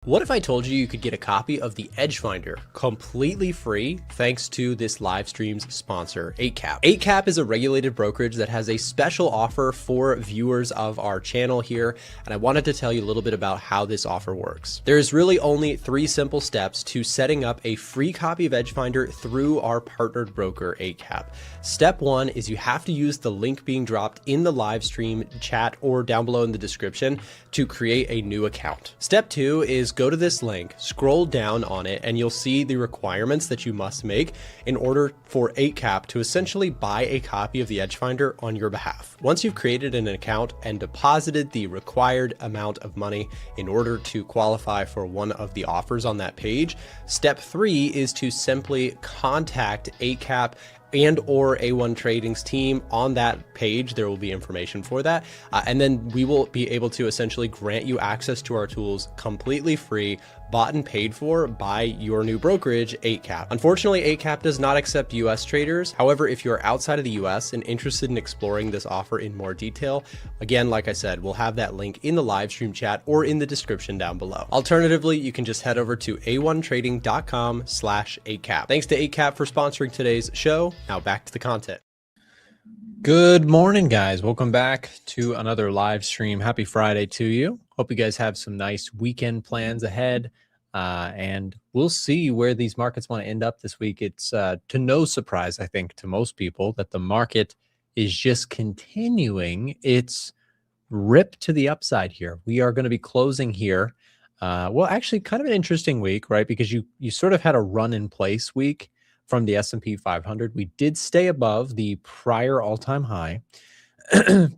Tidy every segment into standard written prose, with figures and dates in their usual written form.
What if I told you you could get a copy of the Edge Finder completely free thanks to this live stream's sponsor, 8cap? 8cap is a regulated brokerage that has a special offer for viewers of our channel here, and I wanted to tell you a little bit about how this offer works. There's really only 3 simple steps to setting up a free copy of Edge Finder through our partnered broker, 8cap. Step 1 is you have to use the link being dropped in the live stream chat or down below in the description to create a new account. Step 2 is go to this link, scroll down on it, and you'll see the requirements that you must make in order for 8cap to essentially buy a copy of the Edge Finder on your behalf. Once you've created an account and deposited the required amount of money in order to qualify for one of the offers on that page, step 3 is to simply contact 8cap and or A1 Trading's team. On that page, there will be information for that. And then we will be able to essentially grant you access to our tools completely free, bought and paid for by your new brokerage, 8cap. Unfortunately, 8cap does not accept US traders. However, if you're outside of the US and interested in exploring this offer in more detail, again, like I said, we'll have that link in the live stream chat or in the description down below. Alternatively, you can just head over to a1trading.com/8cap. Thanks to 8cap for sponsoring today's show. Now back to the content. Good morning, guys. Welcome back to another live stream. Happy Friday to you. Hope you guys have some nice weekend plans ahead. And we'll see where these markets want to end up this week. It's to no surprise, I think, to most people that the market is just continuing its rip to the upside here. We are going to be closing here. Well, actually kind of an interesting week, right? Because you sort of had a run in place week from the S&P 500. We did stay above the prior all-time high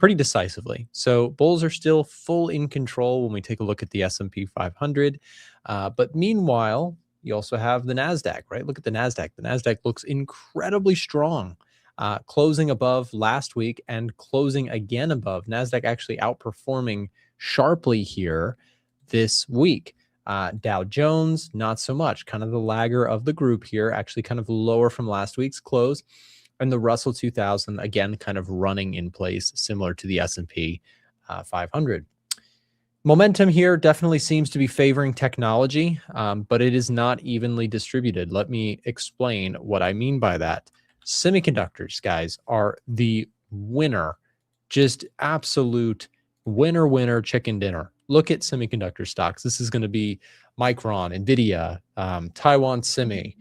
pretty decisively. So bulls are still full in control when we take a look at the S&P 500. But meanwhile, you also have the Nasdaq, right? Look at the Nasdaq. The Nasdaq looks incredibly strong, closing above last week and closing again above. Nasdaq actually outperforming sharply here this week. Dow Jones, not so much, kind of the lagger of the group here, actually kind of lower from last week's close. And the Russell 2000, again, kind of running in place, similar to the S&P 500. Momentum here definitely seems to be favoring technology, but it is not evenly distributed. Let me explain what I mean by that. Semiconductors, guys, are the winner, just absolute winner, chicken dinner. Look at semiconductor stocks. This is going to be Micron, NVIDIA, Taiwan Semi,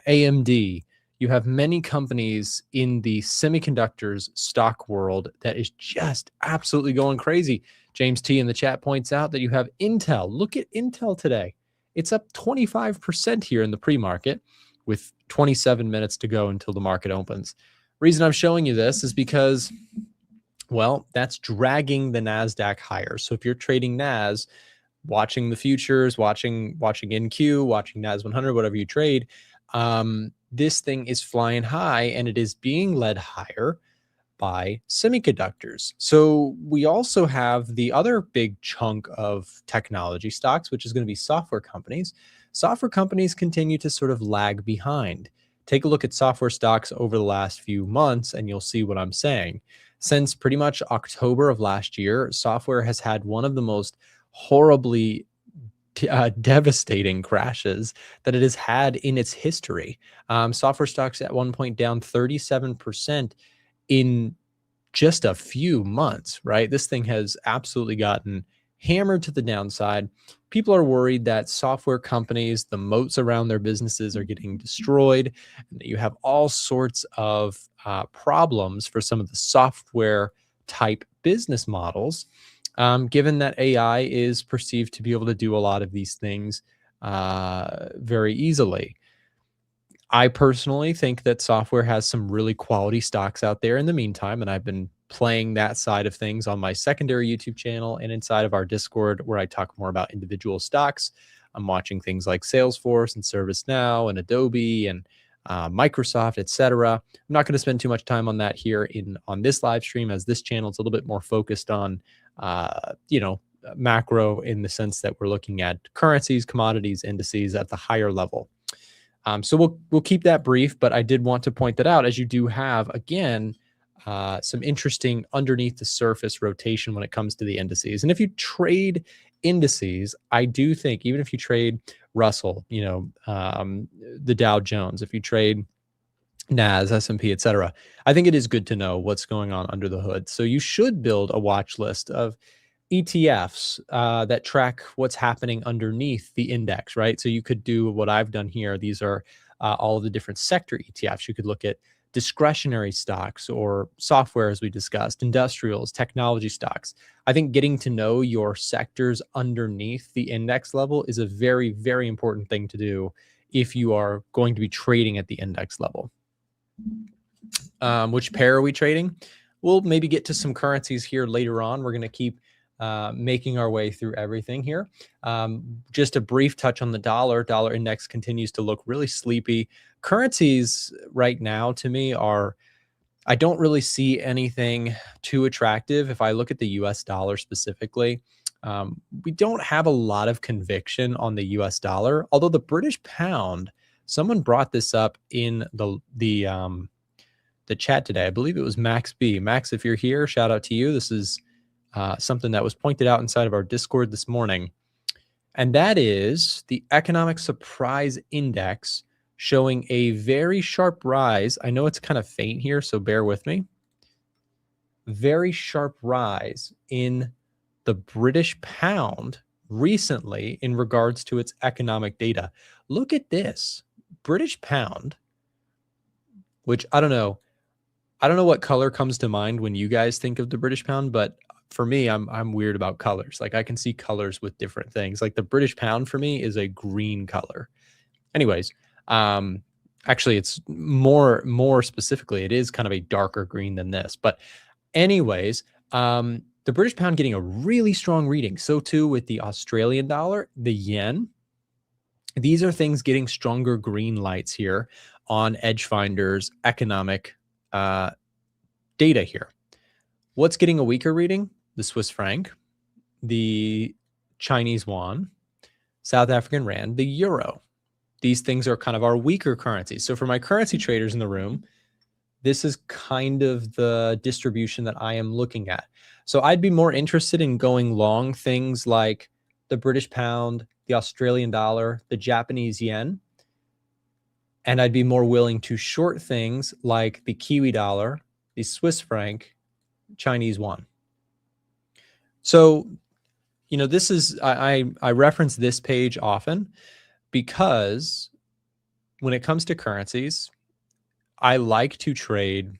AMD. You have many companies in the semiconductors stock world that is just absolutely going crazy. James T in the chat points out that you have Intel. Look at Intel today. It's up 25% here in the pre-market with 27 minutes to go until the market opens. Reason I'm showing you this is because, well, that's dragging the Nasdaq higher. So if you're trading Nas, watching the futures, watching NQ, watching Nas 100, whatever you trade, this thing is flying high and it is being led higher by semiconductors. So we also have the other big chunk of technology stocks, which is going to be software companies. Software companies continue to sort of lag behind. Take a look at software stocks over the last few months and you'll see what I'm saying. Since pretty much October of last year, software has had one of the most horribly devastating crashes that it has had in its history. Software stocks at one point down 37% in just a few months, right? This thing has absolutely gotten hammered to the downside. People are worried that software companies, the moats around their businesses are getting destroyed, and that you have all sorts of problems for some of the software type business models, given that AI is perceived to be able to do a lot of these things very easily. I personally think that software has some really quality stocks out there in the meantime, and I've been playing that side of things on my secondary YouTube channel and inside of our Discord where I talk more about individual stocks. I'm watching things like Salesforce and ServiceNow and Adobe and Microsoft, etc. I'm not going to spend too much time on that here on this live stream, as this channel is a little bit more focused on, macro, in the sense that we're looking at currencies, commodities, indices at the higher level. So we'll keep that brief, but I did want to point that out, as you do have, again, some interesting underneath the surface rotation when it comes to the indices. And if you trade indices, I do think even if you trade Russell, the Dow Jones, if you trade NAS, S&P, etc., I think it is good to know what's going on under the hood. So you should build a watch list of ETFs that track what's happening underneath the index, right? So you could do what I've done here. These are all of the different sector ETFs. You could look at discretionary stocks or software, as we discussed, industrials, technology stocks. I think getting to know your sectors underneath the index level is a very, very important thing to do if you are going to be trading at the index level. Which pair are we trading? We'll maybe get to some currencies here later on. We're going to keep making our way through everything here. Just a brief touch on the dollar. Dollar index continues to look really sleepy. Currencies right now to me I don't really see anything too attractive. If I look at the US dollar specifically, we don't have a lot of conviction on the US dollar, although the British pound, someone brought this up in the chat today. I believe it was Max B. Max, if you're here, shout out to you. This is something that was pointed out inside of our Discord this morning. And that is the economic surprise index showing a very sharp rise. I know it's kind of faint here, so bear with me. Very sharp rise in the British pound recently in regards to its economic data. Look at this. British pound, which I don't know what color comes to mind when you guys think of the British pound, but for me, I'm weird about colors. Like I can see colors with different things. Like the British pound for me is a green color. Anyways, actually it's more specifically, it is kind of a darker green than this. But anyways, the British pound getting a really strong reading. So too with the Australian dollar, the yen. These are things getting stronger green lights here on Edgefinder's economic data here. What's getting a weaker reading? The Swiss franc, the Chinese yuan, South African rand, the euro. These things are kind of our weaker currencies. So for my currency traders in the room, this is kind of the distribution that I am looking at. So I'd be more interested in going long things like the British pound, the Australian dollar, the Japanese yen. And I'd be more willing to short things like the Kiwi dollar, the Swiss franc, Chinese yuan. So, this is, I reference this page often because when it comes to currencies, I like to trade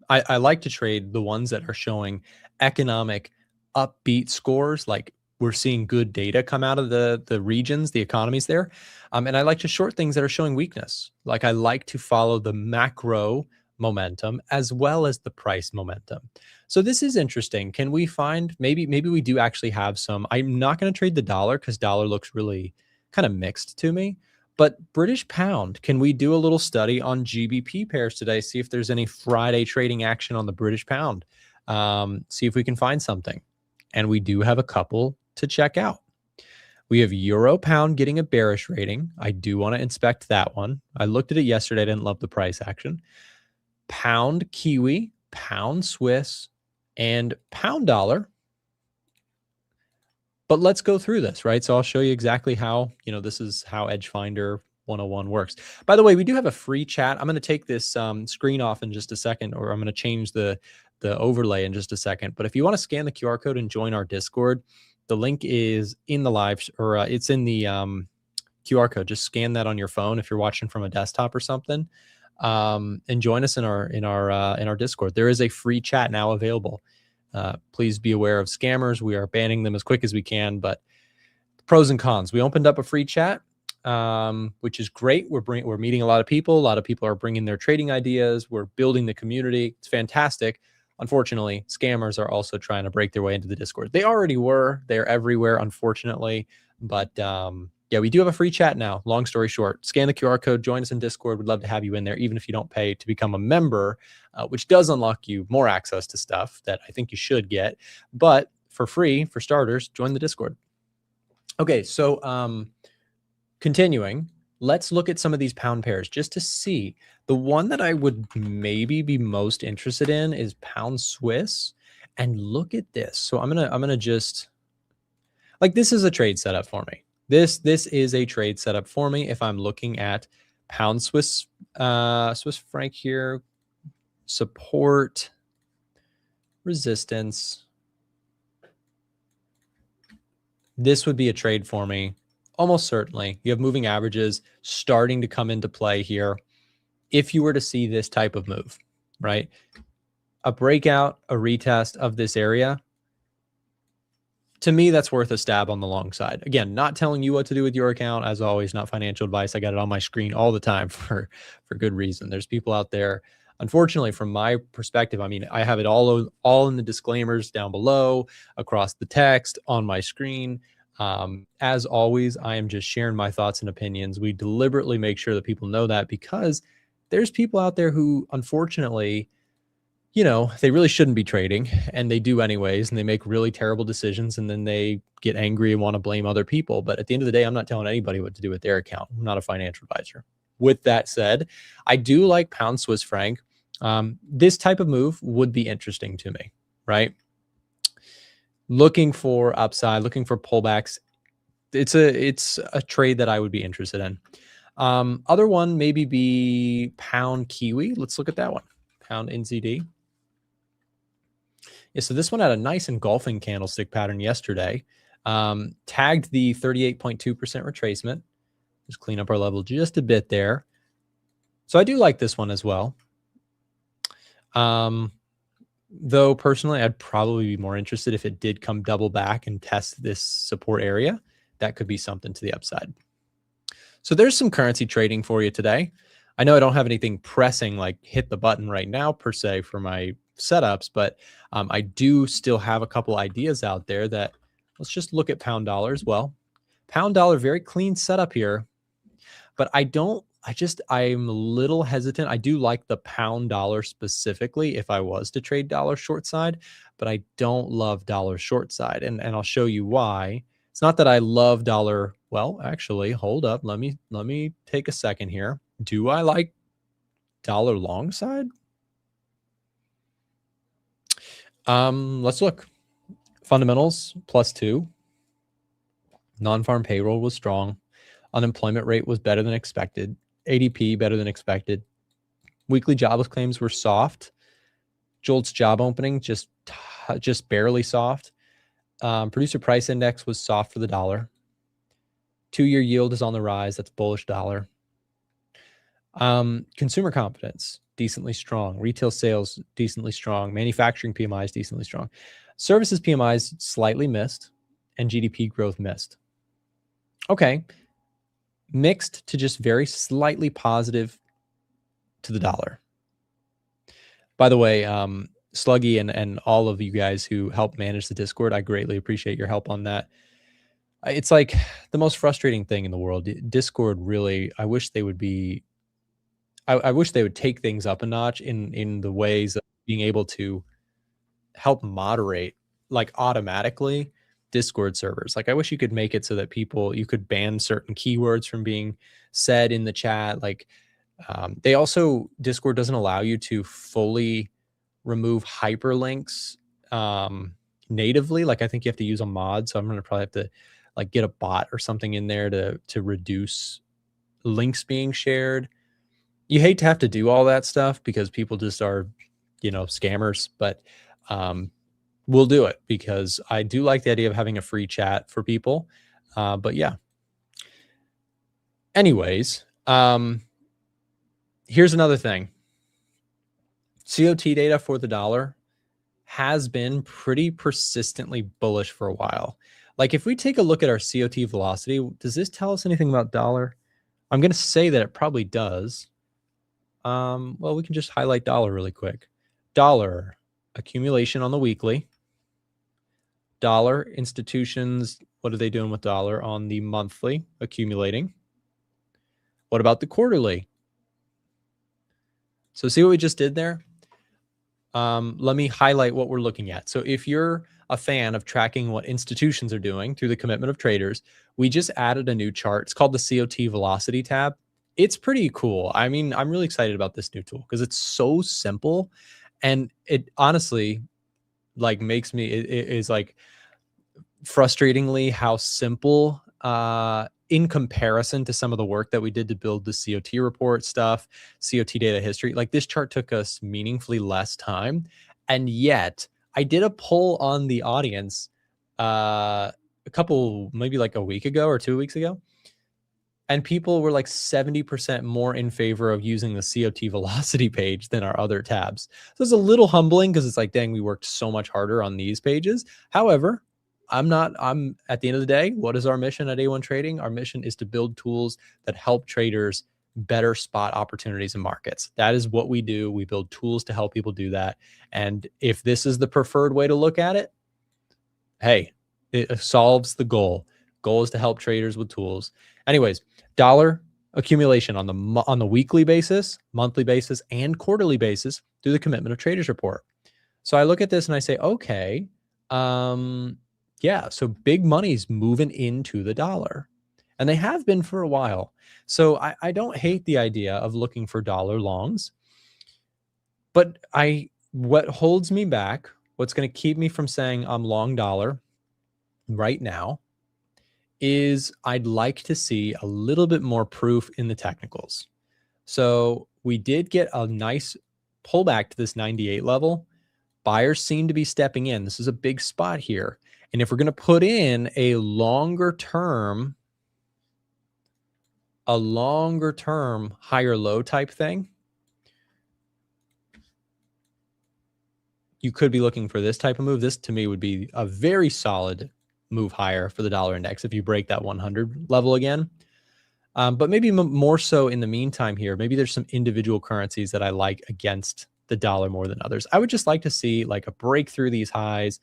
the ones that are showing economic upbeat scores, like we're seeing good data come out of the regions, the economies there. And I like to short things that are showing weakness. Like I like to follow the macro momentum as well as the price momentum. So this is interesting. Can we find, maybe we do actually have some, I'm not going to trade the dollar because dollar looks really kind of mixed to me, but British pound, can we do a little study on GBP pairs today? See if there's any Friday trading action on the British pound. See if we can find something. And we do have a couple to check out. We have euro pound getting a bearish rating. I do want to inspect that one. I looked at it yesterday. I didn't love the price action. Pound Kiwi, pound Swiss, and pound dollar. But let's go through this, right? So I'll show you exactly how, this is how Edgefinder 101 works. By the way, we do have a free chat. I'm going to take this screen off in just a second, or I'm going to change the overlay in just a second. But if you want to scan the QR code and join our Discord, the link is in the live, or it's in the QR code. Just scan that on your phone if you're watching from a desktop or something. And join us in our Discord. There is a free chat now available. Please be aware of scammers. We are banning them as quick as we can, but pros and cons. We opened up a free chat, which is great. We're meeting a lot of people. A lot of people are bringing their trading ideas. We're building the community. It's fantastic. Unfortunately, scammers are also trying to break their way into the Discord. They already were. They're everywhere, unfortunately. But yeah, we do have a free chat now. Long story short, scan the QR code, join us in Discord. We'd love to have you in there, even if you don't pay to become a member, which does unlock you more access to stuff that I think you should get. But for free, for starters, join the Discord. Okay, so continuing, let's look at some of these pound pairs just to see. The one that I would maybe be most interested in is pound Swiss. And look at this. So I'm gonna just Like this is a trade setup for me. This is a trade setup for me if I'm looking at pound Swiss franc here, support, resistance. This would be a trade for me, almost certainly. You have moving averages starting to come into play here. If you were to see this type of move, right? A breakout, a retest of this area, to me, that's worth a stab on the long side. Again, not telling you what to do with your account. As always, not financial advice. I got it on my screen all the time for good reason. There's people out there, unfortunately, from my perspective, I mean, I have it all in the disclaimers down below, across the text, on my screen. As always, I am just sharing my thoughts and opinions. We deliberately make sure that people know that because there's people out there who, unfortunately, you know, they really shouldn't be trading and they do anyways, and they make really terrible decisions and then they get angry and want to blame other people. But at the end of the day, I'm not telling anybody what to do with their account. I'm not a financial advisor. With that said, I do like pound Swiss franc. This type of move would be interesting to me, right? Looking for upside, looking for pullbacks. It's a trade that I would be interested in. Other one maybe be pound Kiwi. Let's look at that one. Pound NZD. Yeah, so this one had a nice engulfing candlestick pattern yesterday. Tagged the 38.2% retracement. Just clean up our level just a bit there. So I do like this one as well. Though personally, I'd probably be more interested if it did come double back and test this support area. That could be something to the upside. So there's some currency trading for you today. I know I don't have anything pressing like hit the button right now per se for my setups, but I do still have a couple ideas out there that let's just look at pound dollar as well. Pound dollar, very clean setup here, but I'm a little hesitant. I do like the pound dollar specifically if I was to trade dollar short side, but I don't love dollar short side. And I'll show you why. It's not that I love dollar. Well, actually, hold up. Let me take a second here. Do I like dollar long side? Let's look. Fundamentals +2. Non-farm payroll was strong. Unemployment rate was better than expected. ADP better than expected. Weekly jobless claims were soft. JOLTS job opening just barely soft. Producer price index was soft for the dollar. 2-year yield is on the rise. That's bullish dollar. Consumer confidence, decently strong. Retail sales, decently strong. Manufacturing PMIs, decently strong. Services PMIs slightly missed, and GDP growth missed. Okay. Mixed to just very slightly positive to the dollar. By the way, Sluggy and all of you guys who help manage the Discord, I greatly appreciate your help on that. It's like the most frustrating thing in the world. Discord really, I wish they would take things up a notch in the ways of being able to help moderate like automatically Discord servers. Like I wish you could make it so that you could ban certain keywords from being said in the chat. Like Discord doesn't allow you to fully remove hyperlinks natively. Like I think you have to use a mod. So I'm going to probably have to like get a bot or something in there to reduce links being shared. You hate to have to do all that stuff because people just are, scammers, but we'll do it because I do like the idea of having a free chat for people. But yeah. Anyways, here's another thing. COT data for the dollar has been pretty persistently bullish for a while. Like if we take a look at our COT velocity, does this tell us anything about dollar? I'm going to say that it probably does. Well, we can just highlight dollar really quick. Dollar accumulation on the weekly. Dollar institutions, what are they doing with dollar on the monthly accumulating? What about the quarterly? So see what we just did there? Let me highlight what we're looking at. So if you're a fan of tracking what institutions are doing through the commitment of traders, we just added a new chart. It's called the COT velocity tab. It's pretty cool. I mean, I'm really excited about this new tool because it's so simple and it honestly like makes me, it is like frustratingly how simple, in comparison to some of the work that we did to build the COT report stuff, COT data history, like this chart took us meaningfully less time. And yet I did a poll on the audience maybe like a week ago or 2 weeks ago. And people were like 70% more in favor of using the COT velocity page than our other tabs. So it's a little humbling because it's like, dang, we worked so much harder on these pages. However, I'm at the end of the day, what is our mission at A1 Trading? Our mission is to build tools that help traders better spot opportunities in markets. That is what we do. We build tools to help people do that. And if this is the preferred way to look at it, hey, it solves the goal. Goal is to help traders with tools. Anyways, dollar accumulation on the weekly basis, monthly basis, and quarterly basis through the commitment of traders report. So I look at this and I say, okay, yeah, so big money's moving into the dollar, and they have been for a while. So I don't hate the idea of looking for dollar longs, but what holds me back, what's going to keep me from saying I'm long dollar right now, is I'd like to see a little bit more proof in the technicals. So we did get a nice pullback to this 98 level. Buyers seem to be stepping in. This is a big spot here. And if we're going to put in a longer term higher low type thing, you could be looking for this type of move. This to me would be a very solid move higher for the dollar index if you break that 100 level again. But maybe more so in the meantime here, maybe there's some individual currencies that I like against the dollar more than others. I would just like to see like a break through these highs,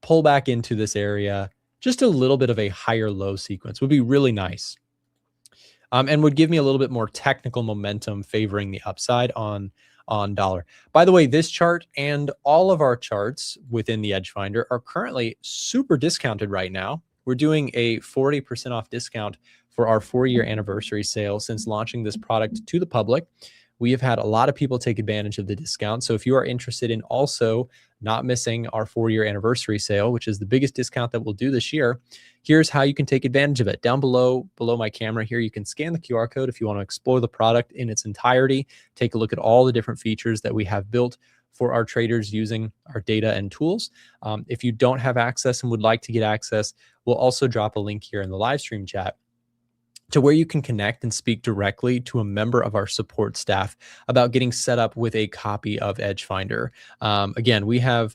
pull back into this area, just a little bit of a higher low sequence would be really nice. And would give me a little bit more technical momentum favoring the upside on dollar. By the way, this chart and all of our charts within the Edge Finder are currently super discounted right now. We're doing a 40% off discount for our 4-year anniversary sale since launching this product to the public. We have had a lot of people take advantage of the discount. So if you are interested in also not missing our 4-year anniversary sale, which is the biggest discount that we'll do this year, here's how you can take advantage of it. Down below my camera here, you can scan the QR code if you want to explore the product in its entirety, take a look at all the different features that we have built for our traders using our data and tools. If you don't have access and would like to get access, we'll also drop a link here in the live stream chat to where you can connect and speak directly to a member of our support staff about getting set up with a copy of Edge Finder. Again, we have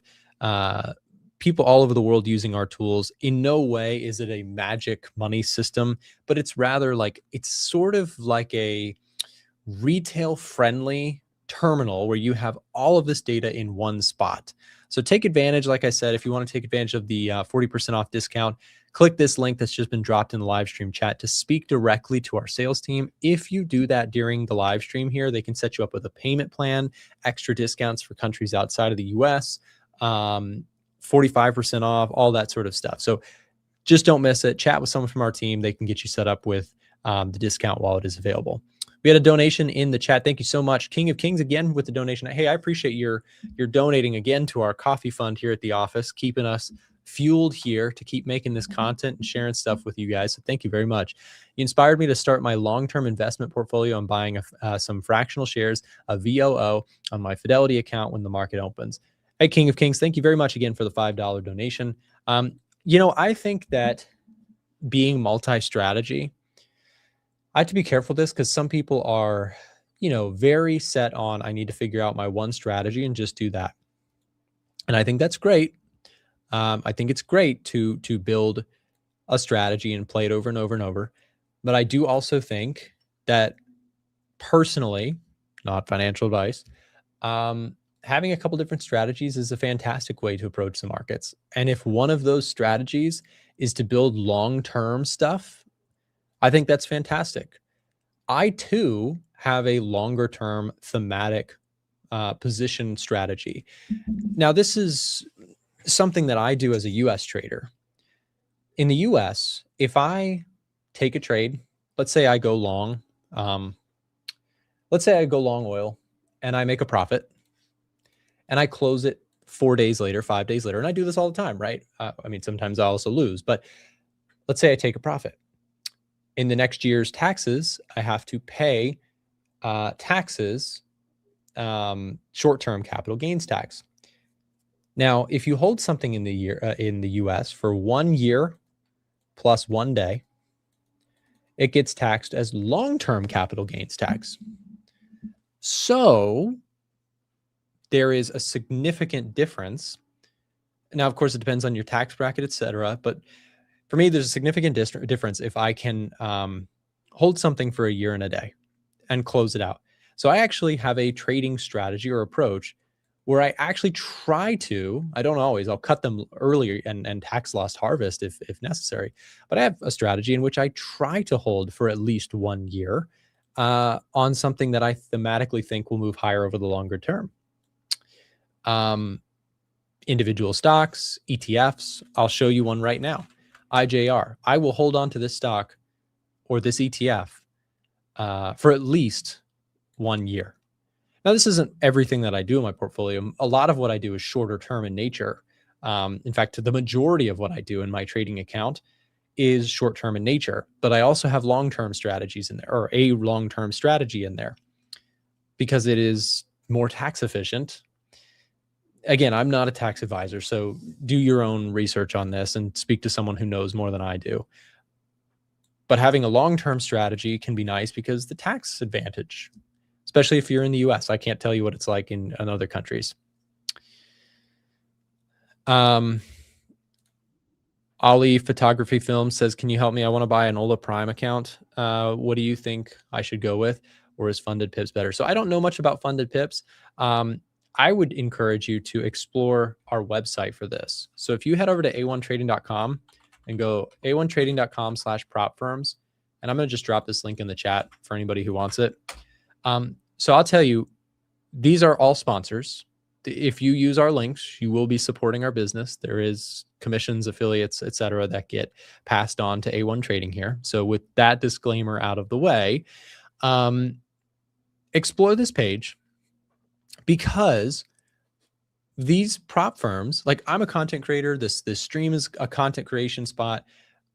people all over the world using our tools. In no way is it a magic money system, but it's rather like, it's sort of like a retail friendly terminal where you have all of this data in one spot. So take advantage, like I said, if you want to take advantage of the 40% off discount, click this link that's just been dropped in the live stream chat to speak directly to our sales team. If you do that during the live stream here, they can set you up with a payment plan, extra discounts for countries outside of the US, 45% off, all that sort of stuff. So just don't miss it. Chat with someone from our team. They can get you set up with the discount while it is available. We had a donation in the chat. Thank you so much. King of Kings again with the donation. Hey, I appreciate your donating again to our coffee fund here at the office, keeping us fueled here to keep making this content and sharing stuff with you guys. So thank you very much. You inspired me to start my long-term investment portfolio and buying some fractional shares of VOO on my Fidelity account when the market opens. Hey, King of Kings, thank you very much again for the $5 donation. I think that being multi-strategy, I have to be careful with this because some people are, very set on, I need to figure out my one strategy and just do that. And I think that's great. I think it's great to build a strategy and play it over and over and over. But I do also think that personally, not financial advice, having a couple different strategies is a fantastic way to approach the markets. And if one of those strategies is to build long-term stuff, I think that's fantastic. I too have a longer-term thematic position strategy. Now, this is something that I do as a US trader. In the US, if I take a trade, let's say I go long oil and I make a profit and I close it 4 days later, 5 days later, and I do this all the time, right? I mean, sometimes I also lose, but let's say I take a profit. In the next year's taxes, I have to pay taxes, short-term capital gains tax. Now, if you hold something in the US for 1 year plus 1 day, it gets taxed as long-term capital gains tax. So there is a significant difference. Now, of course, it depends on your tax bracket, etc. But for me, there's a significant difference if I can hold something for a year and a day and close it out. So I actually have a trading strategy or approach where I actually try to, I don't always, I'll cut them earlier and tax loss harvest if necessary. But I have a strategy in which I try to hold for at least 1 year on something that I thematically think will move higher over the longer term. Individual stocks, ETFs, I'll show you one right now. IJR, I will hold on to this stock or this ETF for at least 1 year. Now, this isn't everything that I do in my portfolio. A lot of what I do is shorter term in nature. In fact, the majority of what I do in my trading account is short term in nature, but I also have long-term strategies in there, or a long-term strategy in there, because it is more tax efficient. Again, I'm not a tax advisor, so do your own research on this and speak to someone who knows more than I do. But having a long-term strategy can be nice because the tax advantage, especially if you're in the US. I can't tell you what it's like in other countries. Ali Photography Film says, can you help me? I want to buy an Ola Prime account. What do you think I should go with? Or is Funded Pips better? So I don't know much about Funded Pips. I would encourage you to explore our website for this. So if you head over to a1trading.com and go a1trading.com/prop firms, and I'm going to just drop this link in the chat for anybody who wants it. So I'll tell you, these are all sponsors. If you use our links, you will be supporting our business. There is commissions, affiliates, etc., that get passed on to A1 Trading here. So with that disclaimer out of the way, explore this page, because these prop firms, like I'm a content creator, this stream is a content creation spot.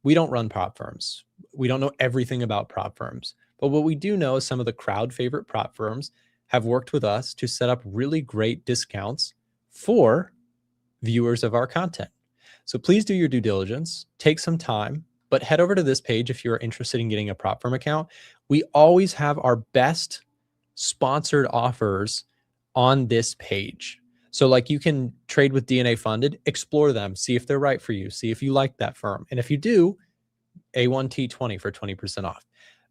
We don't run prop firms. We don't know everything about prop firms. But what we do know is some of the crowd favorite prop firms have worked with us to set up really great discounts for viewers of our content. So please do your due diligence, take some time, but head over to this page if you're interested in getting a prop firm account. We always have our best sponsored offers on this page. So like you can trade with DNA Funded, explore them, see if they're right for you, see if you like that firm. And if you do, A1T20 for 20% off.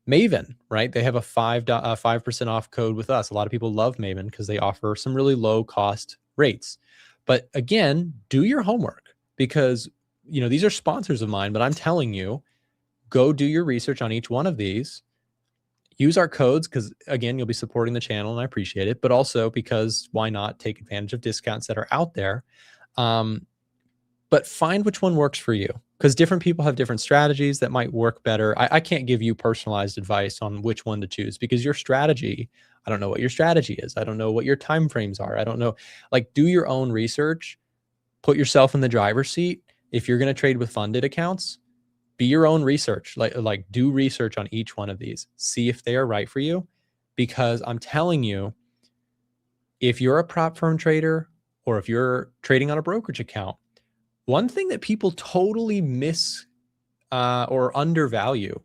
Maven, right? They have a 5% off code with us. A lot of people love Maven because they offer some really low cost rates. But again, do your homework, because these are sponsors of mine, but I'm telling you, go do your research on each one of these. Use our codes because, again, you'll be supporting the channel and I appreciate it, but also because why not take advantage of discounts that are out there? But find which one works for you, because different people have different strategies that might work better. I can't give you personalized advice on which one to choose, because your strategy, I don't know what your strategy is. I don't know what your time frames are. I don't know. Like, do your own research, put yourself in the driver's seat. If you're going to trade with funded accounts, be your own research, like do research on each one of these, see if they are right for you. Because I'm telling you, if you're a prop firm trader or if you're trading on a brokerage account, one thing that people totally miss or undervalue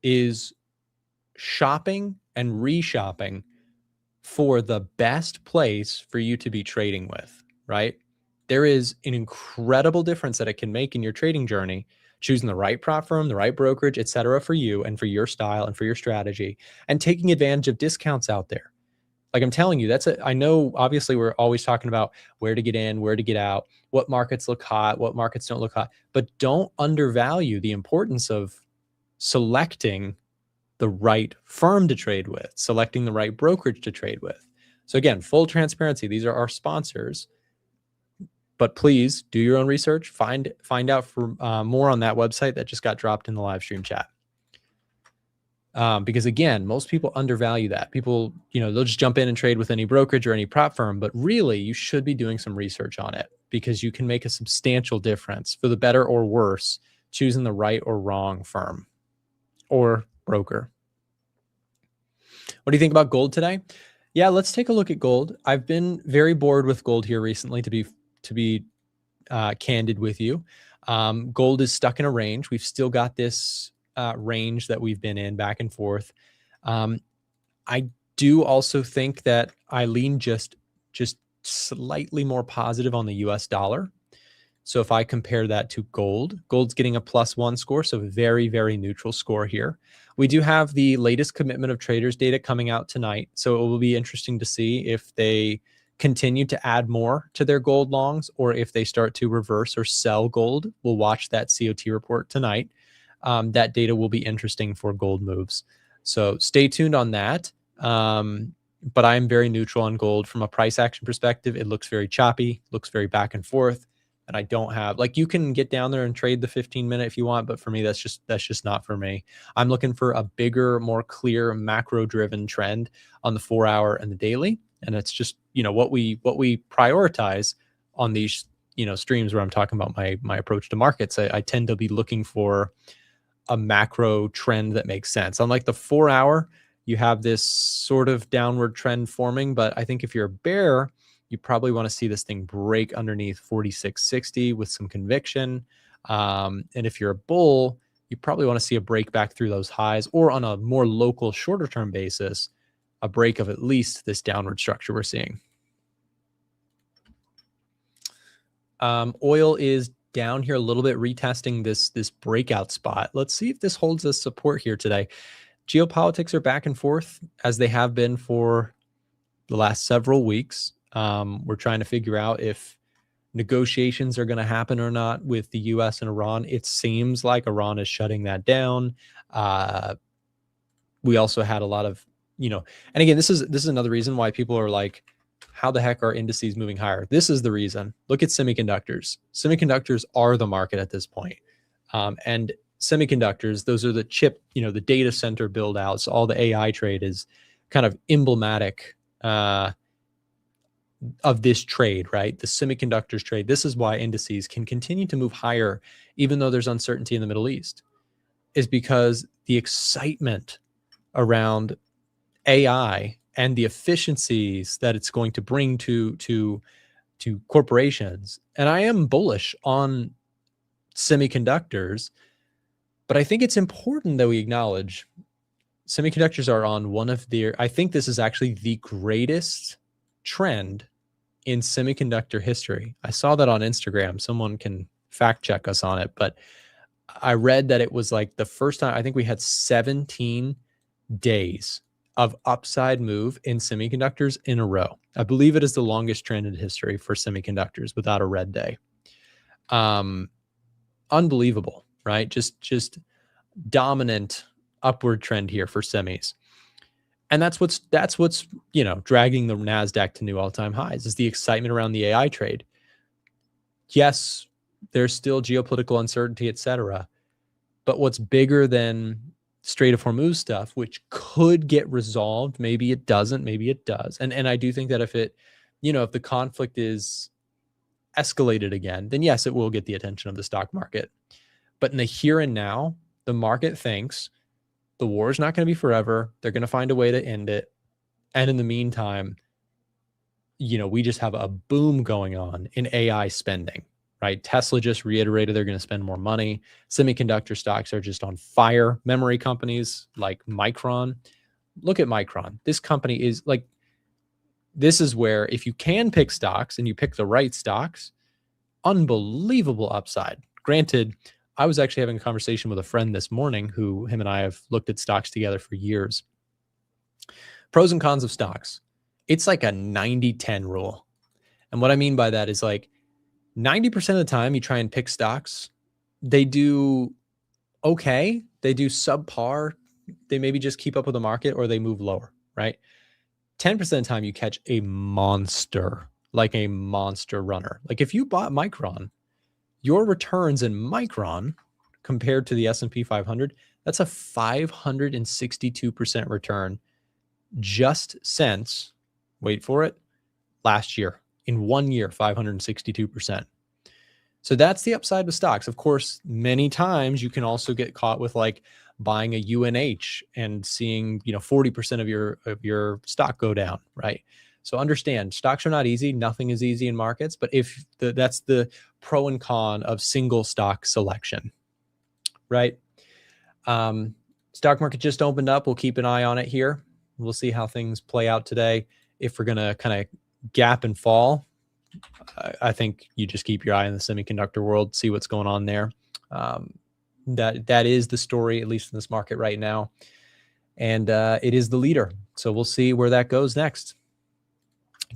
is shopping and reshopping for the best place for you to be trading with, right? There is an incredible difference that it can make in your trading journey, choosing the right prop firm, the right brokerage, etc., for you and for your style and for your strategy, and taking advantage of discounts out there. Like I'm telling you, I know obviously we're always talking about where to get in, where to get out, what markets look hot, what markets don't look hot, but don't undervalue the importance of selecting the right firm to trade with, selecting the right brokerage to trade with. So again, full transparency, these are our sponsors, but please do your own research, find out for more on that website that just got dropped in the live stream chat. Because again, most people undervalue that. People, they'll just jump in and trade with any brokerage or any prop firm, but really you should be doing some research on it, because you can make a substantial difference for the better or worse, choosing the right or wrong firm or broker. What do you think about gold today? Yeah, let's take a look at gold. I've been very bored with gold here recently, to be candid with you. Gold is stuck in a range. We've still got this range that we've been in back and forth. I do also think that I lean just slightly more positive on the US dollar. So if I compare that to gold's getting a +1 score, so very, very neutral score here. We do have the latest commitment of traders data coming out tonight, so it will be interesting to see if they continue to add more to their gold longs or if they start to reverse or sell gold. We'll watch that COT report tonight. That data will be interesting for gold moves. So stay tuned on that. But I'm very neutral on gold from a price action perspective. It looks very choppy, looks very back and forth. And I don't have, like, you can get down there and trade the 15-minute if you want, but for me, that's just not for me. I'm looking for a bigger, more clear macro driven trend on the 4-hour and the daily. And it's just, what we prioritize on these, streams where I'm talking about my approach to markets. I tend to be looking for a macro trend that makes sense. Unlike the 4-hour, you have this sort of downward trend forming, but I think if you're a bear, you probably want to see this thing break underneath 46.60 with some conviction. And if you're a bull, you probably want to see a break back through those highs, or on a more local, shorter term basis, a break of at least this downward structure we're seeing. Oil is down here a little bit, retesting this breakout spot. Let's see if this holds as support here today. Geopolitics are back and forth, as they have been for the last several weeks. We're trying to figure out if negotiations are going to happen or not with the US and Iran. It seems like Iran is shutting that down. We also had a lot of, and again, this is another reason why people are like, how the heck are indices moving higher? This is the reason. Look at semiconductors. Semiconductors are the market at this point. And semiconductors, those are the chip, the data center build outs, all the AI trade is kind of emblematic of this trade, right? The semiconductors trade. This is why indices can continue to move higher, even though there's uncertainty in the Middle East, is because the excitement around AI and the efficiencies that it's going to bring to corporations. And I am bullish on semiconductors, but I think it's important that we acknowledge semiconductors are on one of their, I think this is actually the greatest trend in semiconductor history. I saw that on Instagram. Someone can fact check us on it, but I read that it was like the first time, I think we had 17 days of upside move in semiconductors in a row. I believe it is the longest trend in history for semiconductors without a red day. Unbelievable, right? Just dominant upward trend here for semis. And that's what's dragging the Nasdaq to new all-time highs, is the excitement around the AI trade. Yes, there's still geopolitical uncertainty, etc. But what's bigger than Strait of Hormuz stuff, which could get resolved, maybe it doesn't, maybe it does. And I do think that if the conflict is escalated again, then yes, it will get the attention of the stock market. But in the here and now, the market thinks the war is not going to be forever. They're going to find a way to end it. And in the meantime, we just have a boom going on in AI spending, right? Tesla just reiterated they're going to spend more money. Semiconductor stocks are just on fire. Memory companies like Micron. Look at Micron. This company is like, this is where if you can pick stocks and you pick the right stocks, unbelievable upside. Granted, I was actually having a conversation with a friend this morning who him and I have looked at stocks together for years. Pros and cons of stocks. It's like a 90-10 rule. And what I mean by that is like 90% of the time you try and pick stocks, they do okay. They do subpar. They maybe just keep up with the market or they move lower, right? 10% of the time you catch a monster, like a monster runner. Like if you bought Micron, your returns in Micron compared to the S&P 500, that's a 562% return just since, wait for it, last year. In 1 year, 562%. So that's the upside with stocks. Of course, many times you can also get caught with like buying a UNH and seeing, 40% of your stock go down, right? So understand, stocks are not easy. Nothing is easy in markets, but that's the pro and con of single stock selection, right? Stock market just opened up. We'll keep an eye on it here. We'll see how things play out today. If we're going to kind of gap and fall, I think you just keep your eye on the semiconductor world, see what's going on there. That is the story, at least in this market right now. And it is the leader. So we'll see where that goes next.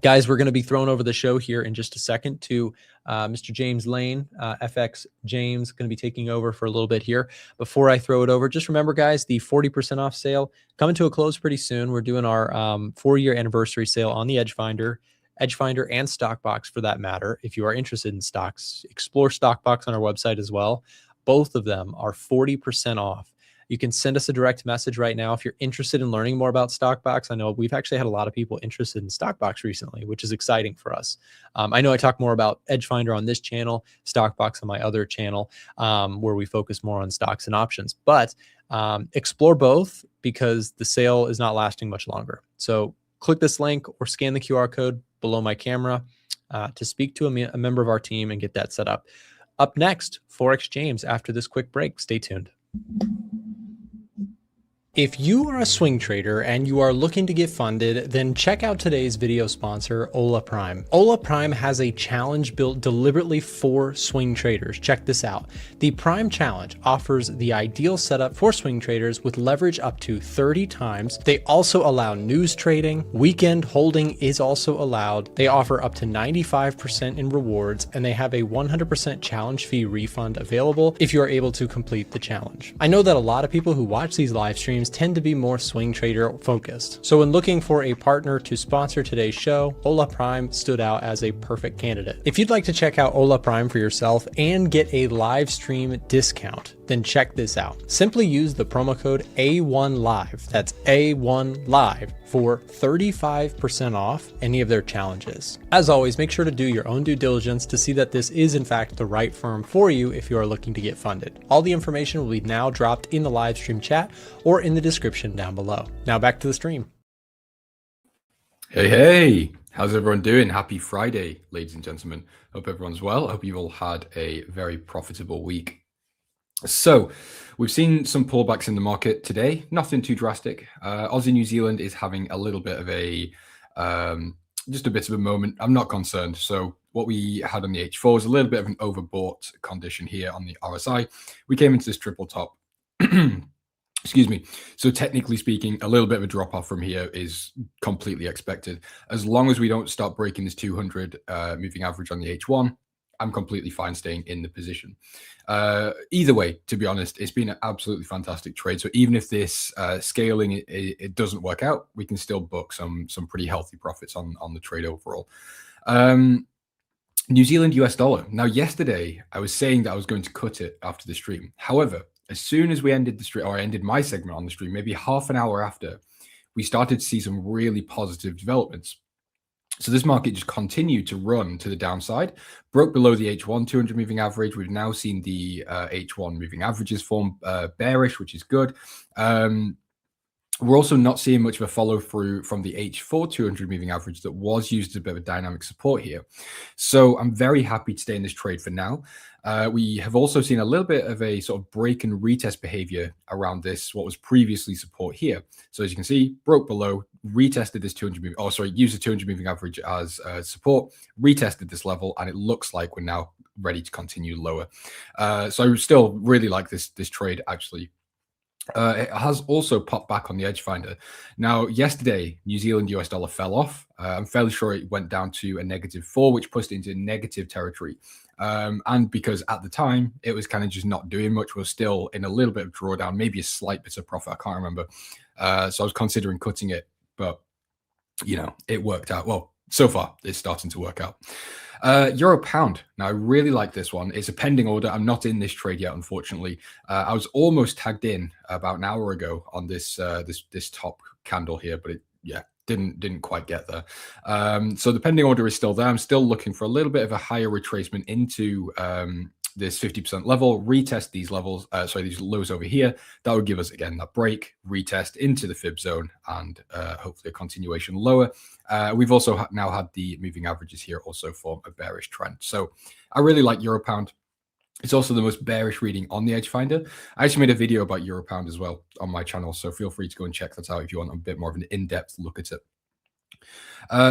Guys, we're going to be thrown over the show here in just a second to Mr. James Lane. FX James going to be taking over for a little bit here. Before I throw it over, just remember, guys, the 40% off sale coming to a close pretty soon. We're doing our 4-year anniversary sale on the Edgefinder and Stockbox for that matter. If you are interested in stocks, explore Stockbox on our website as well. Both of them are 40% off. You can send us a direct message right now if you're interested in learning more about Stockbox. I know we've actually had a lot of people interested in Stockbox recently, which is exciting for us. I know I talk more about Edgefinder on this channel, Stockbox on my other channel, where we focus more on stocks and options. But explore both because the sale is not lasting much longer. So click this link or scan the QR code below my camera to speak to a member of our team and get that set up. Up next, Forex James after this quick break. Stay tuned. If you are a swing trader and you are looking to get funded, then check out today's video sponsor, Ola Prime. Ola Prime has a challenge built deliberately for swing traders. Check this out. The Prime Challenge offers the ideal setup for swing traders with leverage up to 30 times. They also allow news trading. Weekend holding is also allowed. They offer up to 95% in rewards, and they have a 100% challenge fee refund available if you are able to complete the challenge. I know that a lot of people who watch these live streams tend to be more swing trader focused. So when looking for a partner to sponsor today's show, Ola Prime stood out as a perfect candidate. If you'd like to check out Ola Prime for yourself and get a live stream discount, then check this out. Simply use the promo code A1Live, that's A1Live, for 35% off any of their challenges. As always, make sure to do your own due diligence to see that this is in fact the right firm for you if you are looking to get funded. All the information will be now dropped in the live stream chat or in the description down below. Now back to the stream. Hey, how's everyone doing? Happy Friday, ladies and gentlemen. Hope everyone's well. Hope you've all had a very profitable week. So we've seen some pullbacks in the market today, nothing too drastic. Aussie New Zealand is having a little bit of just a bit of a moment. I'm not concerned. So what we had on the H4 is a little bit of an overbought condition here on the RSI. We came into this triple top. Excuse me. So technically speaking, a little bit of a drop off from here is completely expected. As long as we don't start breaking this 200 moving average on the H1, I'm completely fine staying in the position. Either way, to be honest, it's been an absolutely fantastic trade. So even if this scaling it doesn't work out, we can still book some pretty healthy profits on the trade overall. New Zealand US dollar. Now, yesterday I was saying that I was going to cut it after the stream. However, as soon as we ended the stream, or I ended my segment on the stream, maybe half an hour after, we started to see some really positive developments. So this market just continued to run to the downside, broke below the H1 200 moving average. We've now seen the H1 moving averages form bearish, which is good. We're also not seeing much of a follow through from the H4 200 moving average that was used as a bit of a dynamic support here. So I'm very happy to stay in this trade for now. We have also seen a little bit of a sort of break and retest behavior around this, what was previously support here. So as you can see, broke below, retested this 200 moving, used the 200 moving average as support, retested this level, and it looks like we're now ready to continue lower. So I still really like this trade actually. It has also popped back on the Edgefinder. Now, yesterday, New Zealand US dollar fell off. I'm fairly sure it went down to a -4, which pushed it into negative territory. And because at the time, it was kind of just not doing much, we're still in a little bit of drawdown, maybe a slight bit of profit. I can't remember. So I was considering cutting it, but, you know, it worked out. Well, so far it's starting to work out. Euro pound. Now I really like this one. It's a pending order. I'm not in this trade yet, unfortunately. I was almost tagged in about an hour ago on this this top candle here, but it didn't quite get there. So the pending order is still there. I'm still looking for a little bit of a higher retracement into this 50% level, retest these levels, these lows over here. That would give us, again, that break, retest into the fib zone, and hopefully a continuation lower. We've also now had the moving averages here also form a bearish trend. So I really like Euro Pound. It's also the most bearish reading on the Edge Finder. I actually made a video about Euro Pound as well on my channel, so feel free to go and check that out if you want a bit more of an in-depth look at it.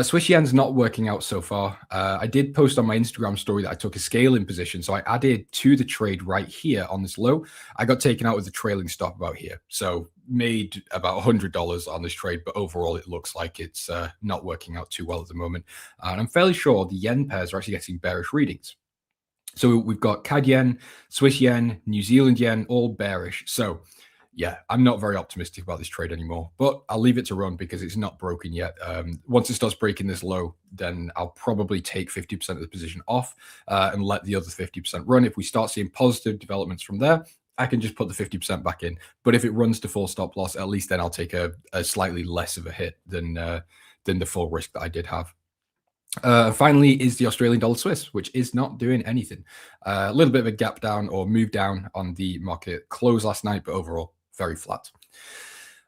Swiss yen's not working out so far. I did post on my Instagram story that I took a scaling position. So I added to the trade right here on this low. I got taken out with a trailing stop about here. So made about $100 on this trade, but overall it looks like it's not working out too well at the moment. And I'm fairly sure the yen pairs are actually getting bearish readings. So we've got CAD yen, Swiss yen, New Zealand yen, all bearish. So yeah, I'm not very optimistic about this trade anymore, but I'll leave it to run because it's not broken yet. Once it starts breaking this low, then I'll probably take 50% of the position off and let the other 50% run. If we start seeing positive developments from there, I can just put the 50% back in. But if it runs to full stop loss, at least then I'll take a slightly less of a hit than the full risk that I did have. Finally is the Australian dollar Swiss, which is not doing anything. A little bit of a gap down or move down on the market close last night, but overall very flat.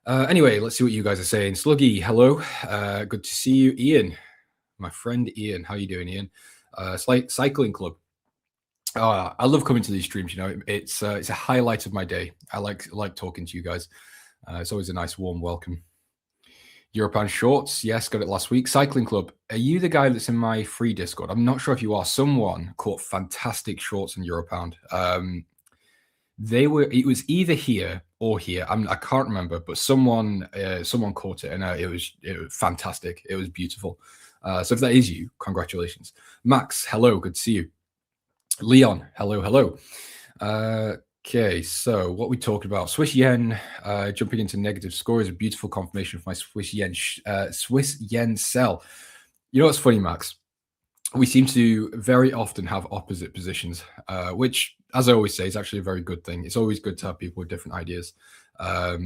Anyway, let's see what you guys are saying. Sluggy, hello. Good to see you. Ian, my friend Ian. How you doing, Ian? Cycling Club. I love coming to these streams. You know, it's a highlight of my day. I like talking to you guys. It's always a nice warm welcome. Europound shorts, yes, got it last week. Cycling Club, are you the guy that's in my free Discord? I'm not sure if you are. Someone caught fantastic shorts in Europound. It was either here or here. I can't remember, but someone caught it, and it was fantastic. It was beautiful. So if that is you, congratulations. Max, hello, good to see you. Leon, hello. Okay, so what we talked about, Swiss yen jumping into negative score is a beautiful confirmation of my Swiss yen sell. You know what's funny, Max? We seem to very often have opposite positions, which, as I always say, is actually a very good thing. It's always good to have people with different ideas. But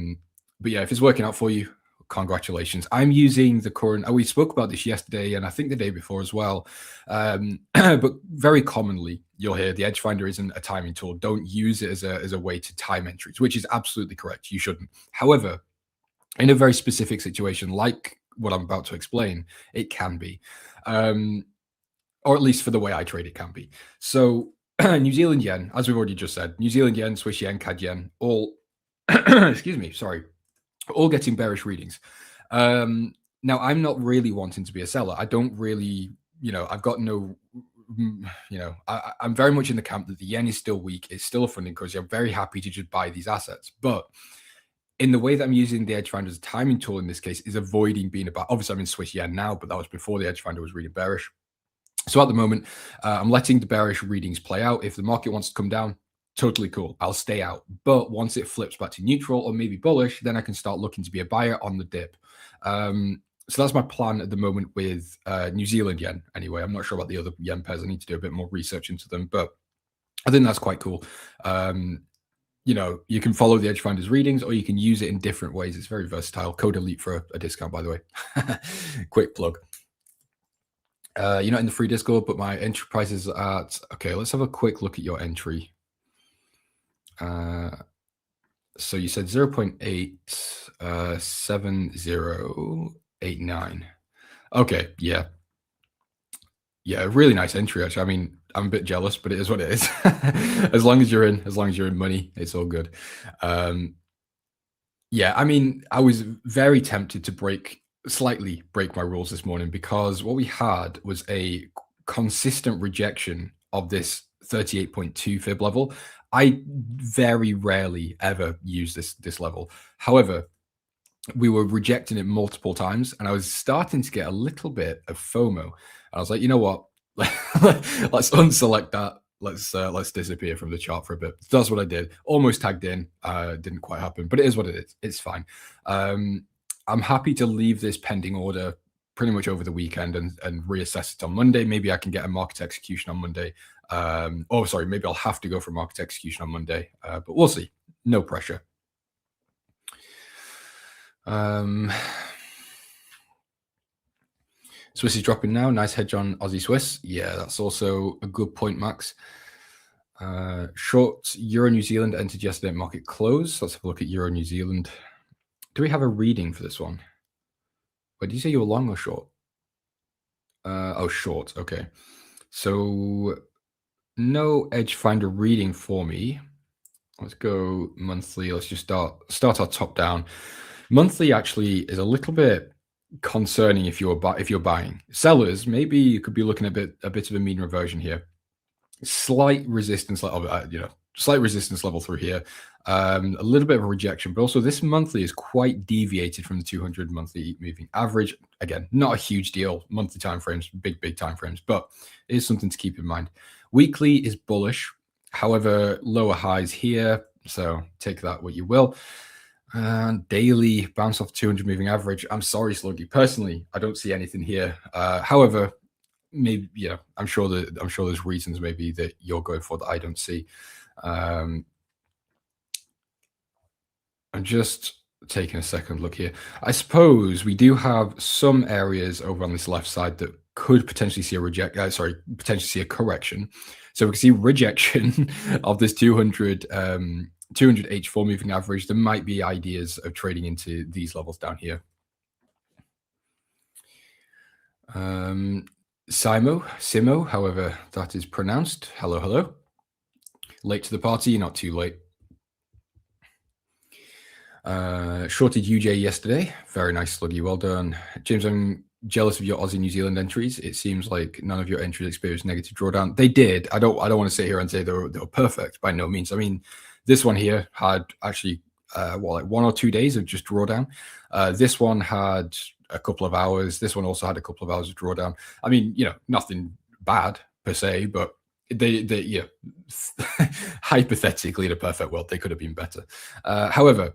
yeah, if it's working out for you, congratulations. I'm using the current, we spoke about this yesterday and I think the day before as well. But very commonly, you'll hear the Edge Finder isn't a timing tool. Don't use it as a way to time entries, which is absolutely correct. You shouldn't. However, in a very specific situation, like what I'm about to explain, it can be. Or at least for the way I trade, it can be. So New Zealand yen, as we've already just said, New Zealand yen, Swiss yen, CAD yen, all, excuse me, sorry, all getting bearish readings. Now, I'm not really wanting to be a seller. I don't really, I've got no, I'm very much in the camp that the yen is still weak. It's still a funding currency. I'm very happy to just buy these assets. But in the way that I'm using the Edge Finder as a timing tool in this case is avoiding being about, obviously I'm in Swiss yen now, but that was before the Edge Finder was really bearish. So at the moment, I'm letting the bearish readings play out. If the market wants to come down, totally cool. I'll stay out. But once it flips back to neutral or maybe bullish, then I can start looking to be a buyer on the dip. So that's my plan at the moment with New Zealand yen. Anyway, I'm not sure about the other yen pairs. I need to do a bit more research into them, but I think that's quite cool. You can follow the Edge Finder's readings or you can use it in different ways. It's very versatile. Code elite for a discount, by the way. Quick plug. You're not in the free Discord, but my entry price is at, okay, let's have a quick look at your entry. So you said 0.87089. Okay, yeah. Yeah, really nice entry, actually. I mean, I'm a bit jealous, but it is what it is. as long as you're in money, it's all good. Yeah, I mean, I was very tempted to slightly break my rules this morning because what we had was a consistent rejection of this 38.2 fib level. I very rarely ever use this level. However, we were rejecting it multiple times and I was starting to get a little bit of FOMO. I was like, you know what? Let's unselect that. Let's disappear from the chart for a bit. So that's what I did. Almost tagged in. Didn't quite happen, but it is what it is. It's fine. I'm happy to leave this pending order pretty much over the weekend and reassess it on Monday. Maybe I can get a market execution on Monday. Oh, sorry, maybe I'll have to go for market execution on Monday, but we'll see. No pressure. Swiss is dropping now. Nice hedge on Aussie Swiss. Yeah, that's also a good point, Max. Short Euro New Zealand entered yesterday at market close. Let's have a look at Euro New Zealand. Do we have a reading for this one? Wait, did you say you were long or short? Oh, short. Okay. So no edge finder reading for me. Let's go monthly. Let's just start our top down. Monthly actually is a little bit concerning if you're buying. Sellers, maybe you could be looking at a bit of a mean reversion here. Slight resistance level, slight resistance level through here. A little bit of a rejection, but also this monthly is quite deviated from the 200 monthly moving average. Again, not a huge deal. Monthly timeframes, big timeframes, but it is something to keep in mind. Weekly is bullish. However, lower highs here, so take that what you will. Daily bounce off 200 moving average. I'm sorry, Sluggy. Personally, I don't see anything here. However, maybe I'm sure there's reasons maybe that you're going for that I don't see. I'm just taking a second look here. I suppose we do have some areas over on this left side that could potentially see potentially see a correction. So we can see rejection of this 200 H4 moving average. There might be ideas of trading into these levels down here. Simo, however that is pronounced. Hello. Late to the party, not too late. Shorted UJ yesterday. Very nice, Sluggy. Well done. James, I'm jealous of your Aussie New Zealand entries. It seems like none of your entries experienced negative drawdown. They did. I don't want to sit here and say they were perfect by no means. I mean, this one here had actually like 1 or 2 days of just drawdown. This one had a couple of hours. This one also had a couple of hours of drawdown. I mean, nothing bad per se, but they hypothetically in a perfect world, they could have been better. However,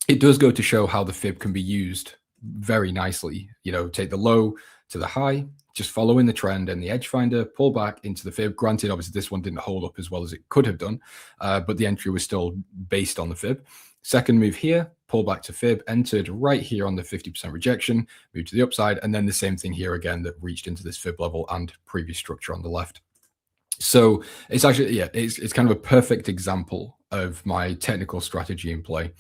it does go to show how the fib can be used very nicely. Take the low to the high, just following the trend, and the edge finder pull back into the fib. Granted, obviously this one didn't hold up as well as it could have done, but the entry was still based on the fib. Second move here, pull back to fib, entered right here on the 50% rejection, moved to the upside, and then the same thing here again that reached into this fib level and previous structure on the left. So it's actually, it's kind of a perfect example of my technical strategy in play.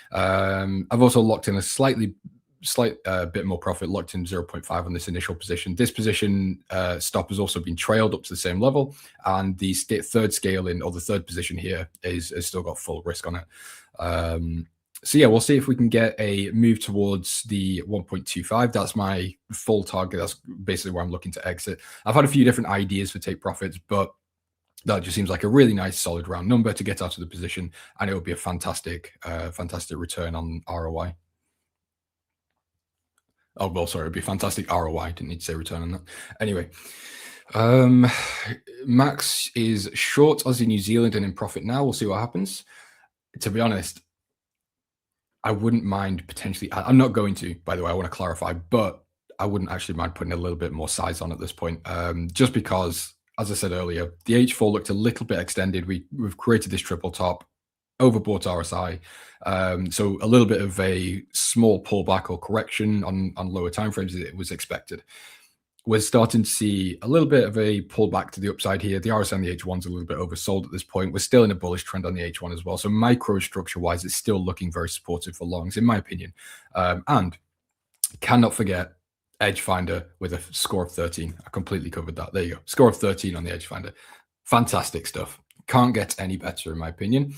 I've also locked in a slight bit more profit, locked in 0.5 on this initial position. This position stop has also been trailed up to the same level, and the third scaling, or the third position here, has still got full risk on it. So yeah, we'll see if we can get a move towards the 1.25. That's my full target. That's basically where I'm looking to exit. I've had a few different ideas for take profits, but that just seems like a really nice solid round number to get out of the position, and it would be a fantastic return on ROI. Oh, well, sorry, it'd be fantastic ROI. Didn't need to say return on that. Anyway, Max is short Aussie New Zealand and in profit now. We'll see what happens. To be honest, I wouldn't mind potentially. I'm not going to, by the way, I want to clarify, but I wouldn't actually mind putting a little bit more size on at this point, just because, as I said earlier, the H4 looked a little bit extended. We've created this triple top, overbought RSI. So a little bit of a small pullback or correction on lower timeframes as it was expected. We're starting to see a little bit of a pullback to the upside here. The RSI and the H1's a little bit oversold at this point. We're still in a bullish trend on the H1 as well. So microstructure wise, it's still looking very supportive for longs, in my opinion. And cannot forget Edge Finder with a score of 13. I completely covered that. There you go. Score of 13 on the Edge Finder. Fantastic stuff. Can't get any better, in my opinion.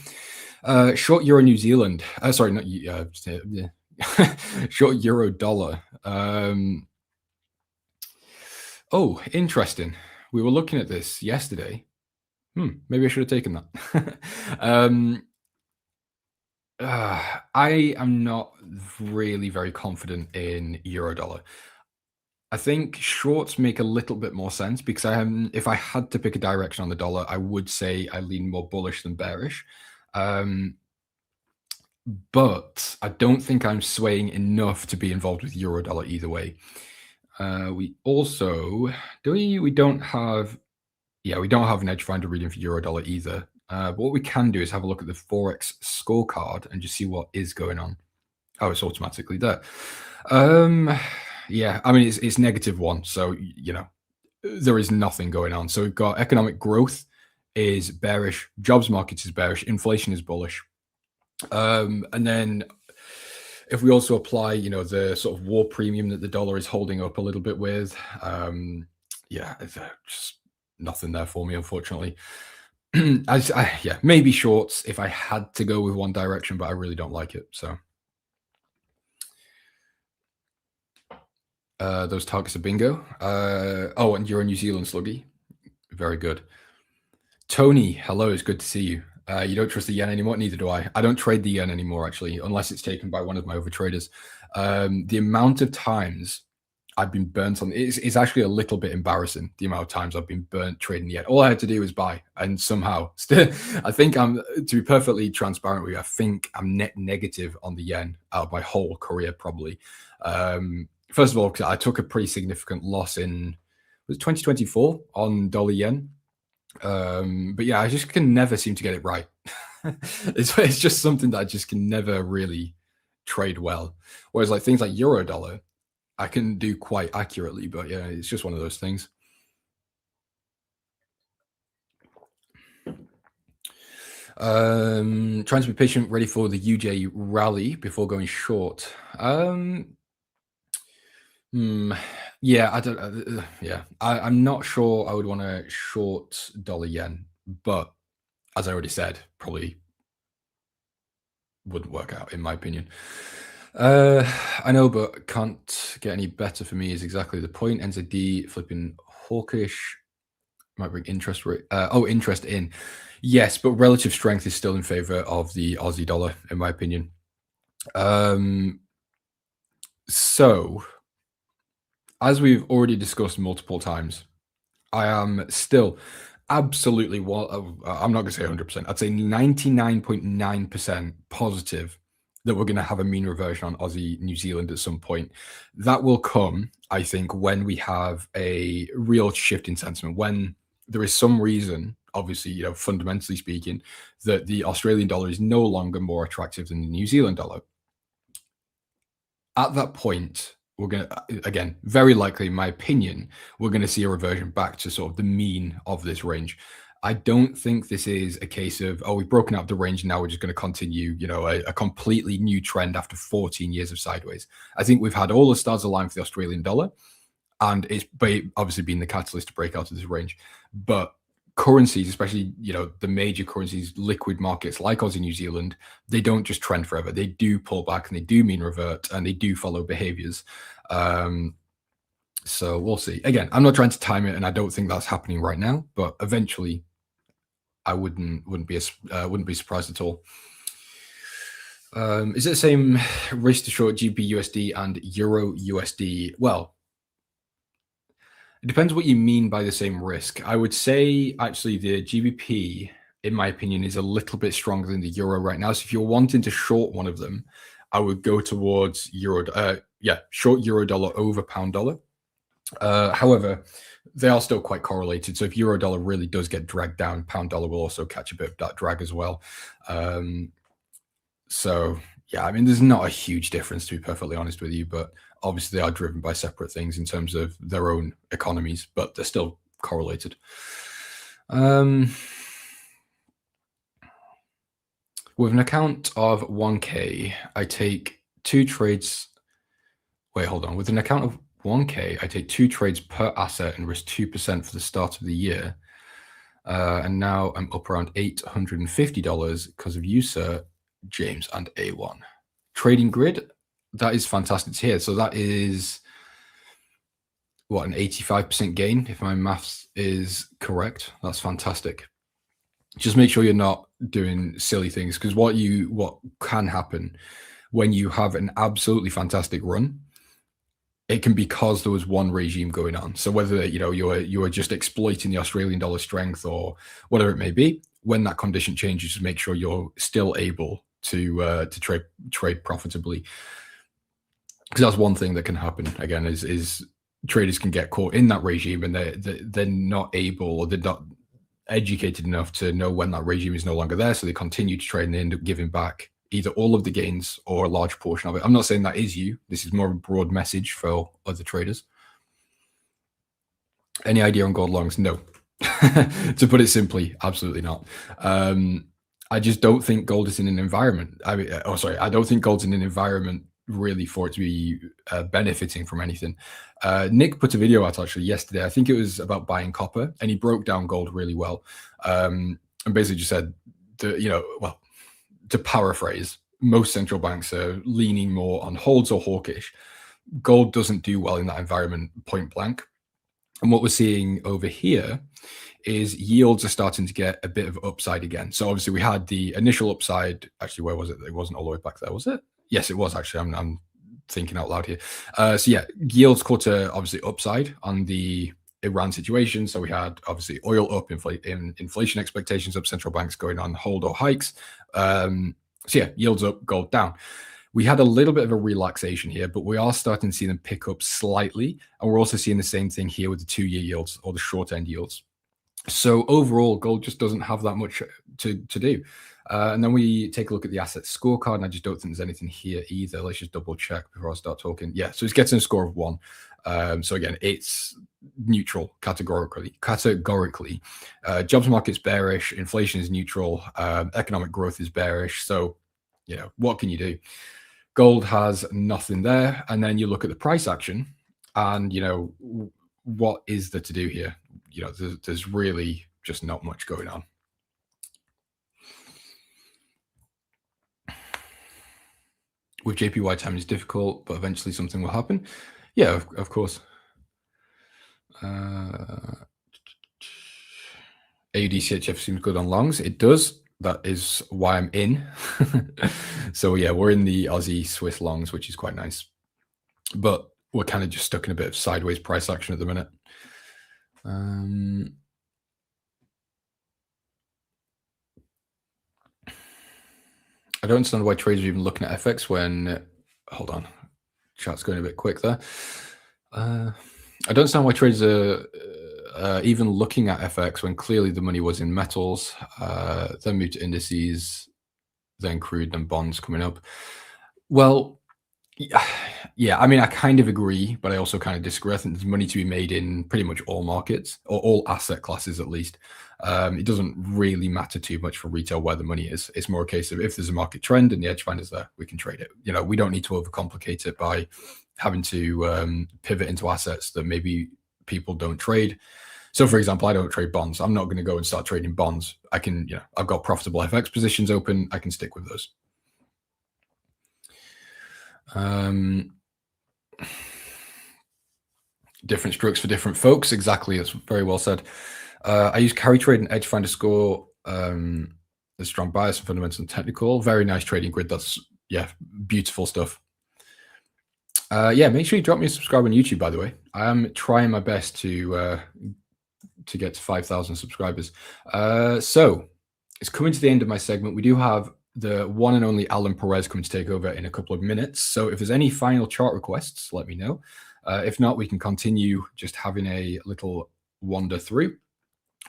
Short Euro New Zealand. Sorry, not short Euro dollar. Oh, interesting. We were looking at this yesterday. Maybe I should have taken that. I am not really very confident in euro dollar. I think shorts make a little bit more sense because if I had to pick a direction on the dollar, I would say I lean more bullish than bearish. But I don't think I'm swaying enough to be involved with euro dollar either way. We also we don't have an edge finder reading for euro dollar either. But what we can do is have a look at the Forex scorecard and just see what is going on. Oh, it's automatically there. Yeah, I mean it's -1, so there is nothing going on. So we've got economic growth is bearish, jobs market is bearish, inflation is bullish, and then if we also apply, the sort of war premium that the dollar is holding up a little bit with, yeah, just nothing there for me, unfortunately. Maybe shorts if I had to go with one direction, but I really don't like it. So those targets are bingo. Oh, and you're a New Zealand sluggy. Very good. Tony, hello, it's good to see you. You don't trust the yen anymore? Neither do I. I don't trade the yen anymore, actually, unless it's taken by one of my other traders. The amount of times I've been burnt on it's actually a little bit embarrassing, the amount of times I've been burnt trading the yen. All I had to do was buy, and somehow, still, I think to be perfectly transparent with you, I think I'm net negative on the yen out of my whole career, probably. First of all, because I took a pretty significant loss in, was it 2024 on dollar yen? But yeah, I just can never seem to get it right. It's just something that I just can never really trade well. Whereas like things like euro dollar, I can do quite accurately, but yeah, it's just one of those things. Trying to be patient, ready for the UJ rally before going short. Yeah, I don't. I'm not sure I would want to short dollar yen, but as I already said, probably wouldn't work out in my opinion. I know, but can't get any better for me is exactly the point. NZD flipping hawkish might bring interest rate. Interest in. Yes, but relative strength is still in favor of the Aussie dollar, in my opinion. So, as we've already discussed multiple times, I am still absolutely, I'm not going to say 100%, I'd say 99.9% positive that we're going to have a mean reversion on Aussie New Zealand at some point. That will come, I think, when we have a real shift in sentiment, when there is some reason, obviously, fundamentally speaking, that the Australian dollar is no longer more attractive than the New Zealand dollar. At that point, we're going to, again, very likely, in my opinion, we're going to see a reversion back to sort of the mean of this range. I don't think this is a case of, we've broken out the range and now we're just going to continue, a completely new trend after 14 years of sideways. I think we've had all the stars align for the Australian dollar, and it's obviously been the catalyst to break out of this range. But currencies, especially, the major currencies, liquid markets like Aussie, New Zealand, they don't just trend forever. They do pull back and they do mean revert and they do follow behaviors. So we'll see. Again, I'm not trying to time it, and I don't think that's happening right now, but eventually I wouldn't be surprised at all. Is it the same risk to short GBP USD and Euro USD? Well, it depends what you mean by the same risk. I would say actually the GBP, in my opinion, is a little bit stronger than the euro right now. So if you're wanting to short one of them, I would go towards short euro dollar over pound dollar. However, they are still quite correlated. So if euro dollar really does get dragged down, pound dollar will also catch a bit of that drag as well. So yeah, I mean, there's not a huge difference, to be perfectly honest with you, but obviously they are driven by separate things in terms of their own economies, but they're still correlated. With an account of 1K, I take 2 trades. Wait, hold on. With an account of 1K, I take 2 trades per asset and risk 2% for the start of the year. And now I'm up around $850 because of you, sir, James, and A1. Trading grid, that is fantastic to hear. So that is, what, an 85% gain, if my maths is correct. That's fantastic. Just make sure you're not doing silly things, because what can happen when you have an absolutely fantastic run, it can be because there was one regime going on. So whether you are just exploiting the Australian dollar strength or whatever it may be, when that condition changes, just make sure you're still able to trade profitably. Because that's one thing that can happen. Again, is traders can get caught in that regime, and they're not able, or they're not educated enough to know when that regime is no longer there, so they continue to trade and they end up giving back either all of the gains or a large portion of it. I'm not saying that is you. This is more of a broad message for other traders. Any idea on gold longs? No. To put it simply, absolutely not. I just don't think gold is in an environment. I don't think gold's in an environment really for it to be benefiting from anything. Nick put a video out actually yesterday. I think it was about buying copper, and he broke down gold really well, and basically just said that, to paraphrase, most central banks are leaning more on holds or hawkish. Gold doesn't do well in that environment, point blank. And what we're seeing over here is yields are starting to get a bit of upside again. So obviously we had the initial upside. Actually, where was it? It wasn't all the way back there, was it? Yes, it was actually. I'm thinking out loud here. So yeah, yields caught obviously upside on the Iran situation. So we had obviously oil up, inflation expectations up, central banks going on hold or hikes. So yeah, yields up, gold down. We had a little bit of a relaxation here, but we are starting to see them pick up slightly. And we're also seeing the same thing here with the 2-year yields or the short end yields. So overall, gold just doesn't have that much to do. And then we take a look at the asset scorecard, and I just don't think there's anything here either. Let's just double check before I start talking. Yeah, so it's getting a score of 1. So again, it's neutral categorically. Jobs market's bearish, inflation is neutral, economic growth is bearish. So, what can you do? Gold has nothing there. And then you look at the price action, and, what is there to do here? There's really just not much going on. With JPY, time is difficult, but eventually something will happen. Yeah, of course. AUDCHF seems good on longs. It does. That is why I'm in. So yeah, we're in the Aussie Swiss longs, which is quite nice. But we're kind of just stuck in a bit of sideways price action at the minute. I don't understand why traders are even looking at FX when, hold on, chat's going a bit quick there. I don't understand why traders are even looking at FX when clearly the money was in metals, then moved to indices, then crude, then bonds coming up. Well, yeah, I mean, I kind of agree, but I also kind of disagree. I think there's money to be made in pretty much all markets, or all asset classes at least. It doesn't really matter too much for retail where the money is. It's more a case of if there's a market trend and the edge finder's there, we can trade it. We don't need to overcomplicate it by having to pivot into assets that maybe people don't trade. So for example, I don't trade bonds. I'm not going to go and start trading bonds. I can, I've got profitable FX positions open. I can stick with those. Different strokes for different folks. Exactly. That's very well said. I use carry trade and edge finder score. A strong bias and fundamental and technical. Very nice trading grid. That's, yeah, beautiful stuff. Yeah, make sure you drop me a subscribe on YouTube, by the way. I am trying my best to get to 5,000 subscribers. So it's coming to the end of my segment. We do have the one and only Alan Perez coming to take over in a couple of minutes. So if there's any final chart requests, let me know. If not, we can continue just having a little wander through.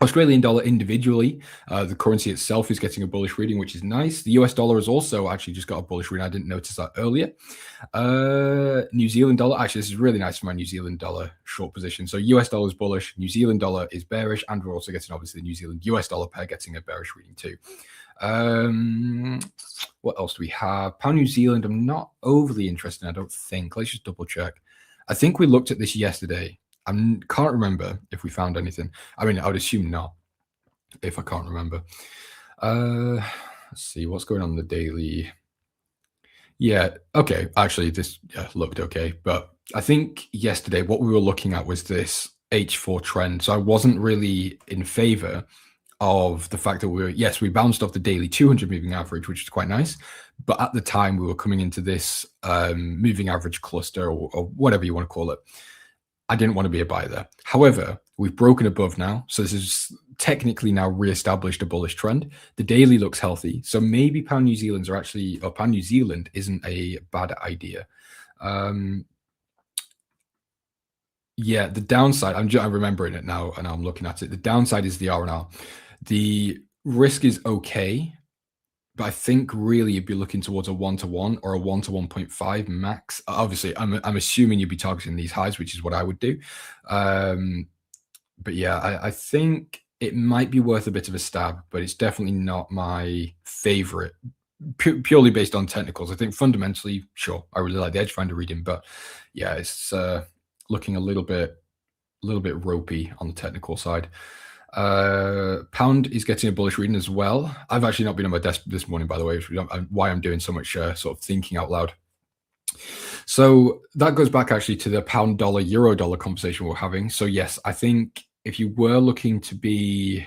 Australian dollar individually, the currency itself is getting a bullish reading, which is nice. The US dollar has also actually just got a bullish reading. I didn't notice that earlier. New Zealand dollar, actually, this is really nice for my New Zealand dollar short position. So US dollar is bullish, New Zealand dollar is bearish, and we're also getting obviously the New Zealand US dollar pair getting a bearish reading too. What else do we have? Pound New Zealand, I'm not overly interested in, I don't think. Let's just double check. I think we looked at this yesterday. I can't remember if we found anything. I mean, I would assume not, if I can't remember. Let's see what's going on in the daily. Yeah, okay. Actually, this looked okay. But I think yesterday what we were looking at was this H4 trend. So I wasn't really in favor of the fact that we bounced off the daily 200 moving average, which is quite nice. But at the time, we were coming into this moving average cluster or whatever you want to call it. I didn't want to be a buyer there. However, we've broken above now. So this is technically now reestablished a bullish trend. The daily looks healthy. So maybe Pound New Zealand isn't a bad idea. Yeah, the downside, I'm remembering it now, and I'm looking at it. The downside is the R&R. The risk is okay, but I think really you'd be looking towards a 1-to-1 or a 1-to-1.5 max. Obviously, I'm assuming you'd be targeting these highs, which is what I would do. But yeah, I think it might be worth a bit of a stab, but it's definitely not my favorite, purely based on technicals. I think fundamentally, sure, I really like the edge finder reading, but yeah, it's looking a little bit ropey on the technical side. Pound is getting a bullish reading as well. I've actually not been on my desk this morning, by the way, which is why I'm doing so much sort of thinking out loud. So that goes back actually to the pound dollar, euro dollar conversation we're having. So yes, I think if you were looking to be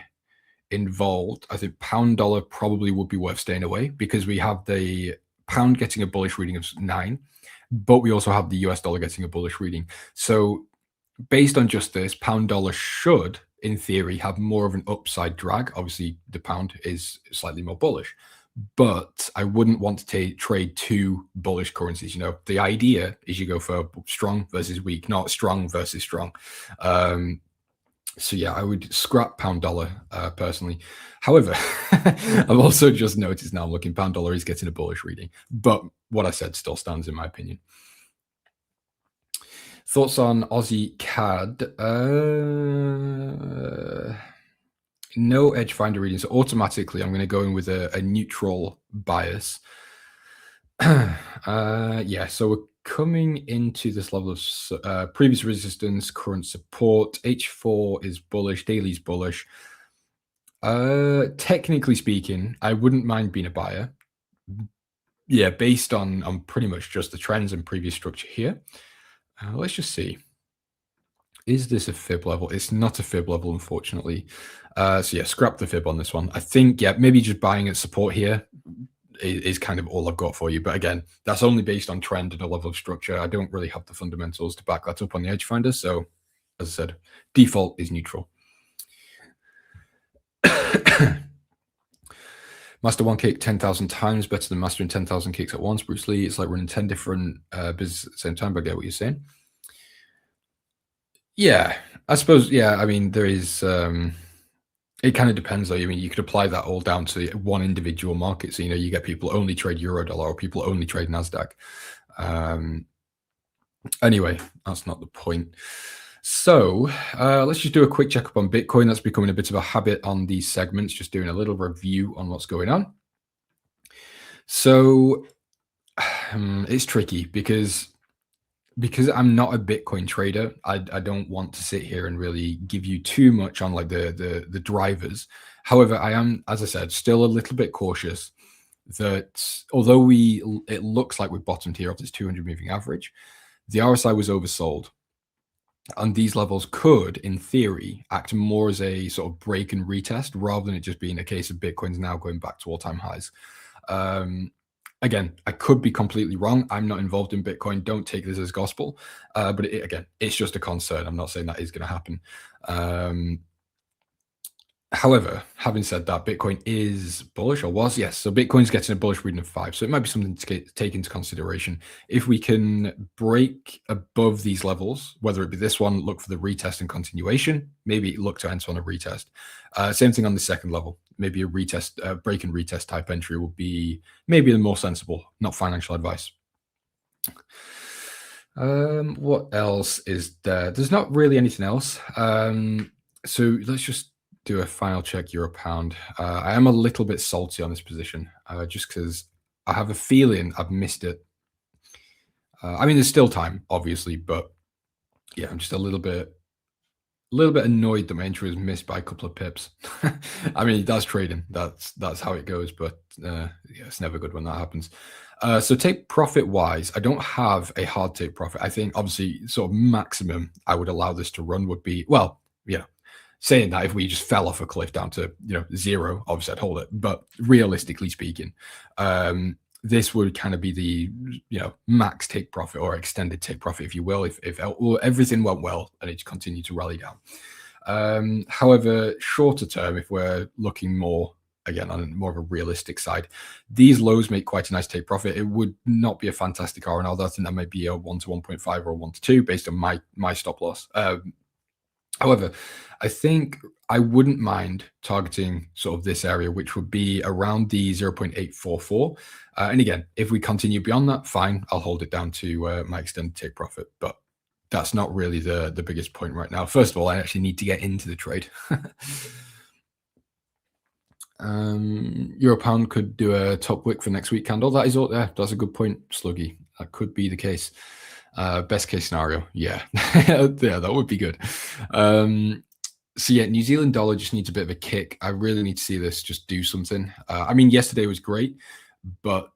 involved, I think pound dollar probably would be worth staying away, because we have the pound getting a bullish reading of 9, but we also have the US dollar getting a bullish reading. So based on just this, pound dollar should, in theory, have more of an upside drag. Obviously, the pound is slightly more bullish, but I wouldn't want to trade two bullish currencies. You know, the idea is you go for strong versus weak, not strong versus strong. So yeah, I would scrap pound dollar personally. However, I've also just noticed now I'm looking, pound dollar is getting a bullish reading, but what I said still stands in my opinion. Thoughts on Aussie CAD? No edge finder reading, so automatically I'm going to go in with a neutral bias. Yeah, so we're coming into this level of previous resistance, current support. H4 is bullish, daily's bullish. Technically speaking, I wouldn't mind being a buyer. Yeah, based on pretty much just the trends and previous structure here. Let's just see. Is this a fib level? It's not a fib level, unfortunately. So yeah, scrap the fib on this one. I think, yeah, maybe just buying at support here is kind of all I've got for you. But again, that's only based on trend and a level of structure. I don't really have the fundamentals to back that up on the edge finder. So as I said, default is neutral. Master one kick 10,000 times better than mastering 10,000 kicks at once, Bruce Lee. It's like running 10 different businesses at the same time, but I get what you're saying. Yeah, I suppose, yeah, I mean, there is, it kind of depends though. I mean, you could apply that all down to one individual market. So, you know, you get people only trade euro dollar or people only trade Nasdaq. Anyway, that's not the point. So let's just do a quick checkup on Bitcoin. That's becoming a bit of a habit on these segments, just doing a little review on what's going on. So it's tricky because I'm not a Bitcoin trader. I don't want to sit here and really give you too much on like the drivers. However, I am, as I said, still a little bit cautious that although it looks like we've bottomed here off this 200 moving average, the RSI was oversold. And these levels could, in theory, act more as a sort of break and retest rather than it just being a case of Bitcoin's now going back to all-time highs. Again, I could be completely wrong. I'm not involved in Bitcoin. Don't take this as gospel. But again, it's just a concern. I'm not saying that is going to happen. However, having said that, Bitcoin is bullish, or was, yes. So Bitcoin's getting a bullish reading of 5. So it might be something to take into consideration. If we can break above these levels, whether it be this one, look for the retest and continuation, maybe look to enter on a retest. Same thing on the second level. Maybe a retest, break and retest type entry would be maybe the more sensible, not financial advice. What else is there? There's not really anything else. So let's just do a final check euro pound. I am a little bit salty on this position just because I have a feeling I've missed it. I mean, there's still time, obviously, but yeah, I'm just a little bit annoyed that my entry was missed by a couple of pips. I mean, that's trading. That's how it goes, but yeah, it's never good when that happens. So take profit wise, I don't have a hard take profit. I think obviously sort of maximum I would allow this to run would be, well, yeah. Saying that if we just fell off a cliff down to 0, obviously I'd hold it. But realistically speaking, this would kind of be the max take profit or extended take profit, if you will, if everything went well and it continued to rally down. However, shorter term, if we're looking more again, on more of a realistic side. These lows make quite a nice take profit. It would not be a fantastic R&R. I think that might be a 1 to 1.5 or a 1 to 2 based on my stop loss. However, I think I wouldn't mind targeting sort of this area, which would be around the 0.844. And again, if we continue beyond that, fine, I'll hold it down to my extended take profit. But that's not really the biggest point right now. First of all, I actually need to get into the trade. Euro pound could do a top wick for next week candle. That is all there. That's a good point, Sluggy. That could be the case. Best case scenario, yeah. Yeah, that would be good. So yeah, New Zealand dollar just needs a bit of a kick. I really need to see this just do something. I mean, yesterday was great, but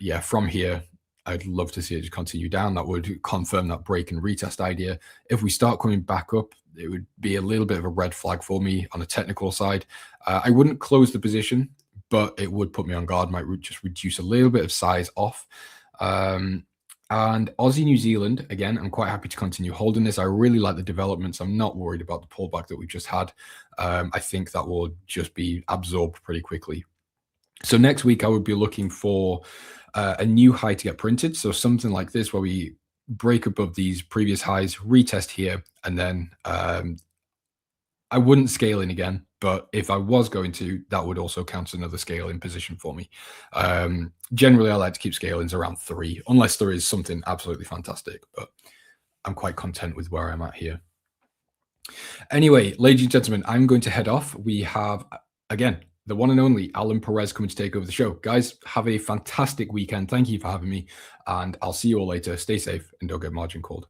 yeah, from here, I'd love to see it just continue down. That would confirm that break and retest idea. If we start coming back up, it would be a little bit of a red flag for me on a technical side. I wouldn't close the position, but it would put me on guard, might just reduce a little bit of size off. And Aussie New Zealand, again, I'm quite happy to continue holding this. I really like the developments. I'm not worried about the pullback that we just had. I think that will just be absorbed pretty quickly. So next week, I would be looking for a new high to get printed. So something like this, where we break above these previous highs, retest here, and then I wouldn't scale in again. But if I was going to, that would also count as another scale in position for me. Generally, I like to keep scalings around 3, unless there is something absolutely fantastic. But I'm quite content with where I'm at here. Anyway, ladies and gentlemen, I'm going to head off. We have, again, the one and only Alan Perez coming to take over the show. Guys, have a fantastic weekend. Thank you for having me. And I'll see you all later. Stay safe and don't get margin called.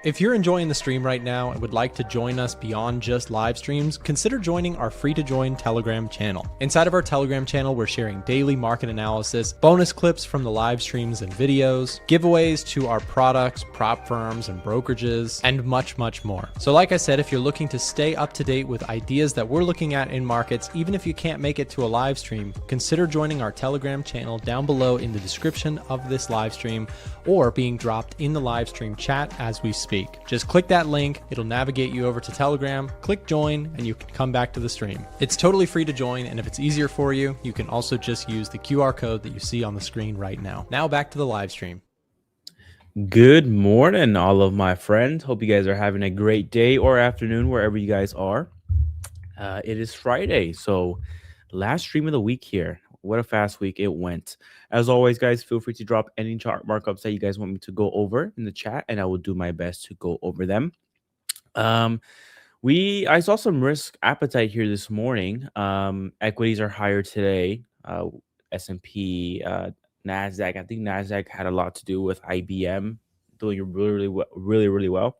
If you're enjoying the stream right now and would like to join us beyond just live streams, consider joining our free-to-join Telegram channel. Inside of our Telegram channel, we're sharing daily market analysis, bonus clips from the live streams and videos, giveaways to our products, prop firms, and brokerages, and much, much more. So like I said, if you're looking to stay up to date with ideas that we're looking at in markets, even if you can't make it to a live stream, consider joining our Telegram channel down below in the description of this live stream, or being dropped in the live stream chat as we speak. Just click that link, it'll navigate you over to Telegram, click join, and you can come back to the stream. It's totally free to join, and if it's easier for you, you can also just use the QR code that you see on the screen right now. Now back to the live stream. Good morning, all of my friends. Hope you guys are having a great day or afternoon wherever you guys are. It is Friday, so last stream of the week here. What a fast week it went. As always, guys, feel free to drop any chart markups that you guys want me to go over in the chat, and I will do my best to go over them. I saw some risk appetite here this morning. Equities are higher today. S&P, Nasdaq. I think Nasdaq had a lot to do with IBM doing really well.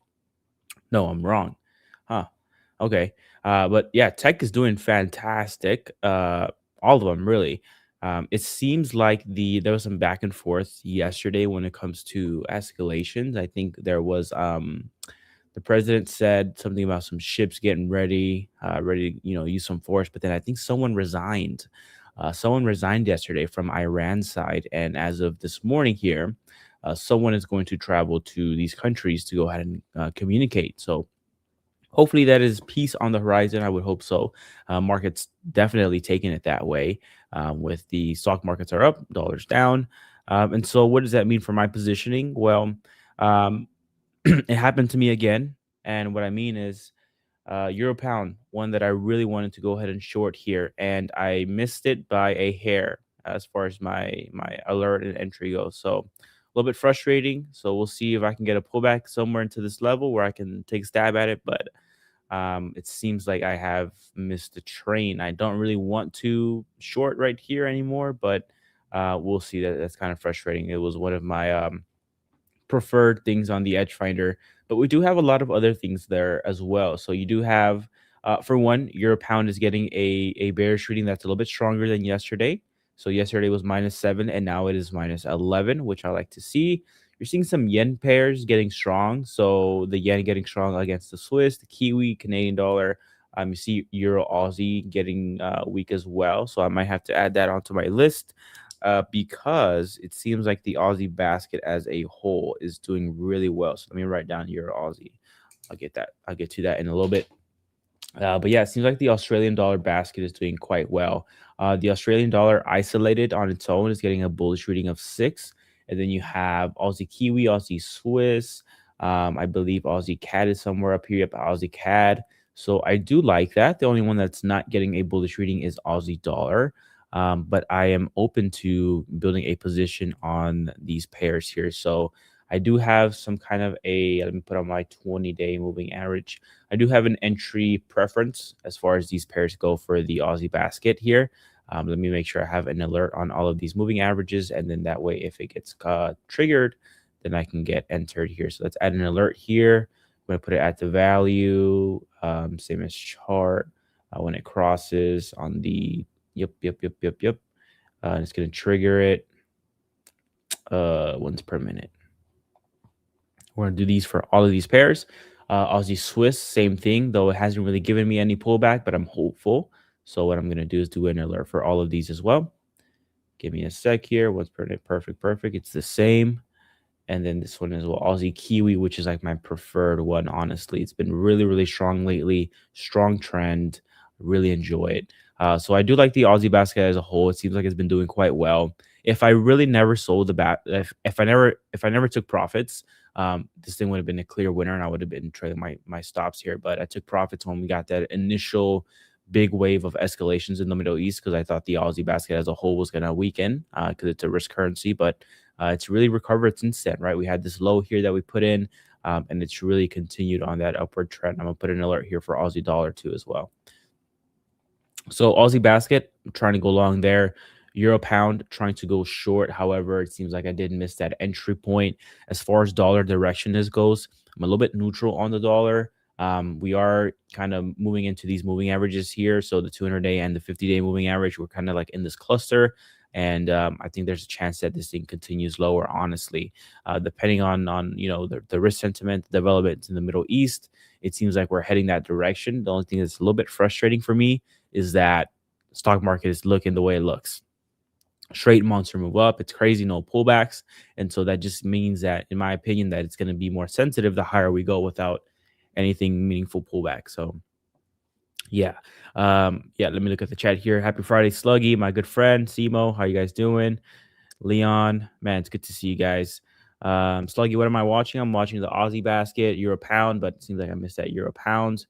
No, I'm wrong. Okay. But yeah, tech is doing fantastic. All of them, really. It seems like there was some back and forth yesterday when it comes to escalations. I think there was the president said something about some ships getting ready to use some force. But then I think someone resigned. Someone resigned yesterday from Iran's side, and as of this morning here, someone is going to travel to these countries to go ahead and communicate. So hopefully that is peace on the horizon. I would hope so. Markets definitely taking it that way. With the stock markets are up, dollars down. And so what does that mean for my positioning? Well, it happened to me again. And what I mean is Euro pound, one that I really wanted to go ahead and short here. And I missed it by a hair as far as my alert and entry goes. So a little bit frustrating. So we'll see if I can get a pullback somewhere into this level where I can take a stab at it. But it seems like I have missed the train. I don't really want to short right here anymore, but we'll see. That's kind of frustrating. It was one of my preferred things on the Edge Finder, but we do have a lot of other things there as well. So you do have, for one, Euro pound is getting a bearish reading that's a little bit stronger than yesterday. So yesterday was -7, and now it is -11, which I like to see. You're seeing some yen pairs getting strong. So the yen getting strong against the Swiss, the Kiwi, Canadian dollar. You see Euro Aussie getting weak as well. So I might have to add that onto my list because it seems like the Aussie basket as a whole is doing really well. So let me write down Euro Aussie. I'll get to that in a little bit. But yeah, it seems like the Australian dollar basket is doing quite well. The Australian dollar isolated on its own is getting a bullish reading of 6. And then you have Aussie Kiwi, Aussie Swiss. I believe Aussie CAD is somewhere up here. Yep, Aussie CAD. So I do like that. The only one that's not getting a bullish reading is Aussie dollar. But I am open to building a position on these pairs here. So I do have some kind of let me put on my 20-day moving average. I do have an entry preference as far as these pairs go for the Aussie basket here. Let me make sure I have an alert on all of these moving averages. And then that way, if it gets triggered, then I can get entered here. So let's add an alert here. I'm going to put it at the value, same as chart. When it crosses on the, yep. It's going to trigger it once per minute. We're going to do these for all of these pairs. Aussie Swiss, same thing, though it hasn't really given me any pullback, but I'm hopeful. So what I'm going to do is do an alert for all of these as well. Give me a sec here. What's perfect? It's the same. And then this one as well, Aussie Kiwi, which is like my preferred one, honestly. It's been really, really strong lately. Strong trend. Really enjoy it. So I do like the Aussie basket as a whole. It seems like it's been doing quite well. If I really never sold if I never took profits, this thing would have been a clear winner, and I would have been trailing my stops here. But I took profits when we got that initial big wave of escalations in the Middle East, because I thought the Aussie basket as a whole was going to weaken because it's a risk currency. But it's really recovered since then, right? We had this low here that we put in, and it's really continued on that upward trend. I'm going to put an alert here for Aussie dollar too as well. So Aussie basket, I'm trying to go long there. Euro pound, trying to go short. However, it seems like I did miss that entry point. As far as dollar direction goes, I'm a little bit neutral on the dollar. We are kind of moving into these moving averages here. So the 200-day and the 50-day moving average, we're kind of like in this cluster. And I think there's a chance that this thing continues lower, honestly. Depending on the risk sentiment, the developments in the Middle East, it seems like we're heading that direction. The only thing that's a little bit frustrating for me is that stock market is looking the way it looks. Straight monster move up. It's crazy, no pullbacks. And so that just means that, in my opinion, that it's going to be more sensitive the higher we go without anything meaningful pullback. So yeah. Let me look at the chat here. Happy Friday, Sluggy, my good friend. Simo, how you guys doing? Leon, man, it's good to see you guys. Sluggy, what am I watching? I'm watching the Aussie basket, Euro pound, but it seems like I missed that Euro pound.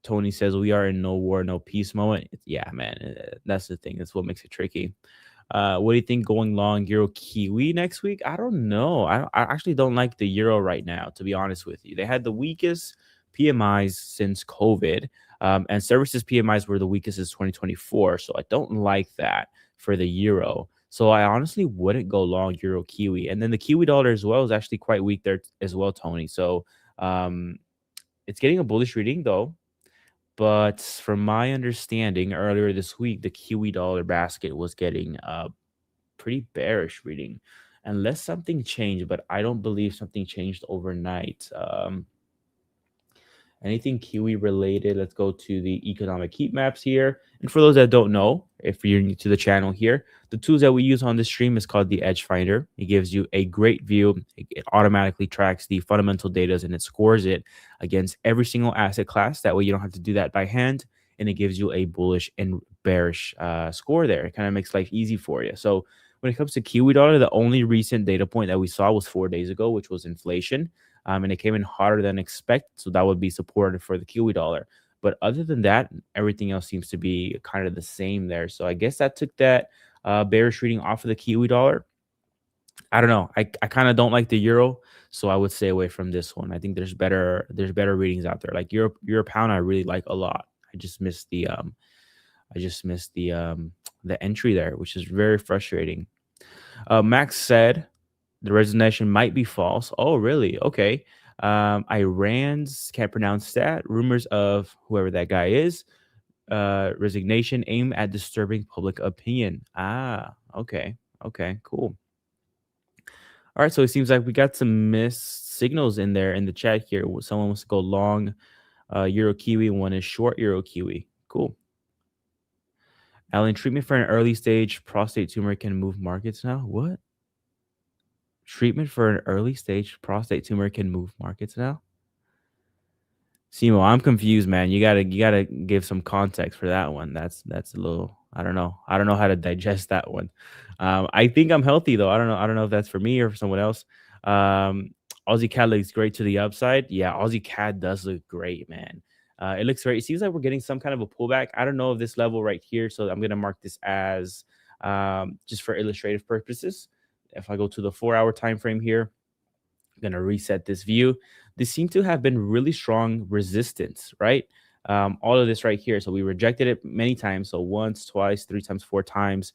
Tony says we are in no war, no peace moment. Yeah, man, that's the thing. That's what makes it tricky. What do you think going long Euro Kiwi next week? I don't know. I actually don't like the Euro right now, to be honest with you. They had the weakest PMIs since COVID, and services PMIs were the weakest since 2024. So I don't like that for the Euro. So I honestly wouldn't go long Euro Kiwi. And then the Kiwi dollar as well is actually quite weak there as well, Tony. So it's getting a bullish reading though. But from my understanding, earlier this week, the Kiwi dollar basket was getting a pretty bearish reading, unless something changed. But I don't believe something changed overnight. Anything Kiwi related, let's go to the economic heat maps here. And for those that don't know, if you're new to the channel here, the tools that we use on this stream is called the Edge Finder. It gives you a great view. It automatically tracks the fundamental data and it scores it against every single asset class. That way you don't have to do that by hand. And it gives you a bullish and bearish score there. It kind of makes life easy for you. So when it comes to Kiwi dollar, the only recent data point that we saw was 4 days ago, which was inflation. And it came in harder than expected. So that would be supported for the Kiwi dollar. But other than that, everything else seems to be kind of the same there. So I guess that took that bearish reading off of the Kiwi dollar. I don't know. I kind of don't like the Euro, so I would stay away from this one. I think there's better readings out there. Like Euro pound, I really like a lot. I just missed the entry there, which is very frustrating. Max said the resignation might be false. Oh, really? Okay. Iran's, can't pronounce that. Rumors of whoever that guy is. Resignation aim at disturbing public opinion. Ah, okay. Okay, cool. All right, so it seems like we got some missed signals in there in the chat here. Someone wants to go long Euro Kiwi, one is short Euro Kiwi. Cool. Alan, treatment for an early stage prostate tumor can move markets now? What? Treatment for an early stage prostate tumor can move markets now? Simo, I'm confused, man. You gotta give some context for that one. That's a little. I don't know. I don't know how to digest that one. I think I'm healthy though. I don't know. I don't know if that's for me or for someone else. Um, Aussie CAD looks great to the upside. Yeah, Aussie CAD does look great, man. It looks great. It seems like we're getting some kind of a pullback. I don't know if this level right here, so I'm gonna mark this as just for illustrative purposes. If I go to the 4-hour time frame here, I'm going to reset this view. They seem to have been really strong resistance, right? All of this right here. So we rejected it many times. So once, twice, 3 times, 4 times.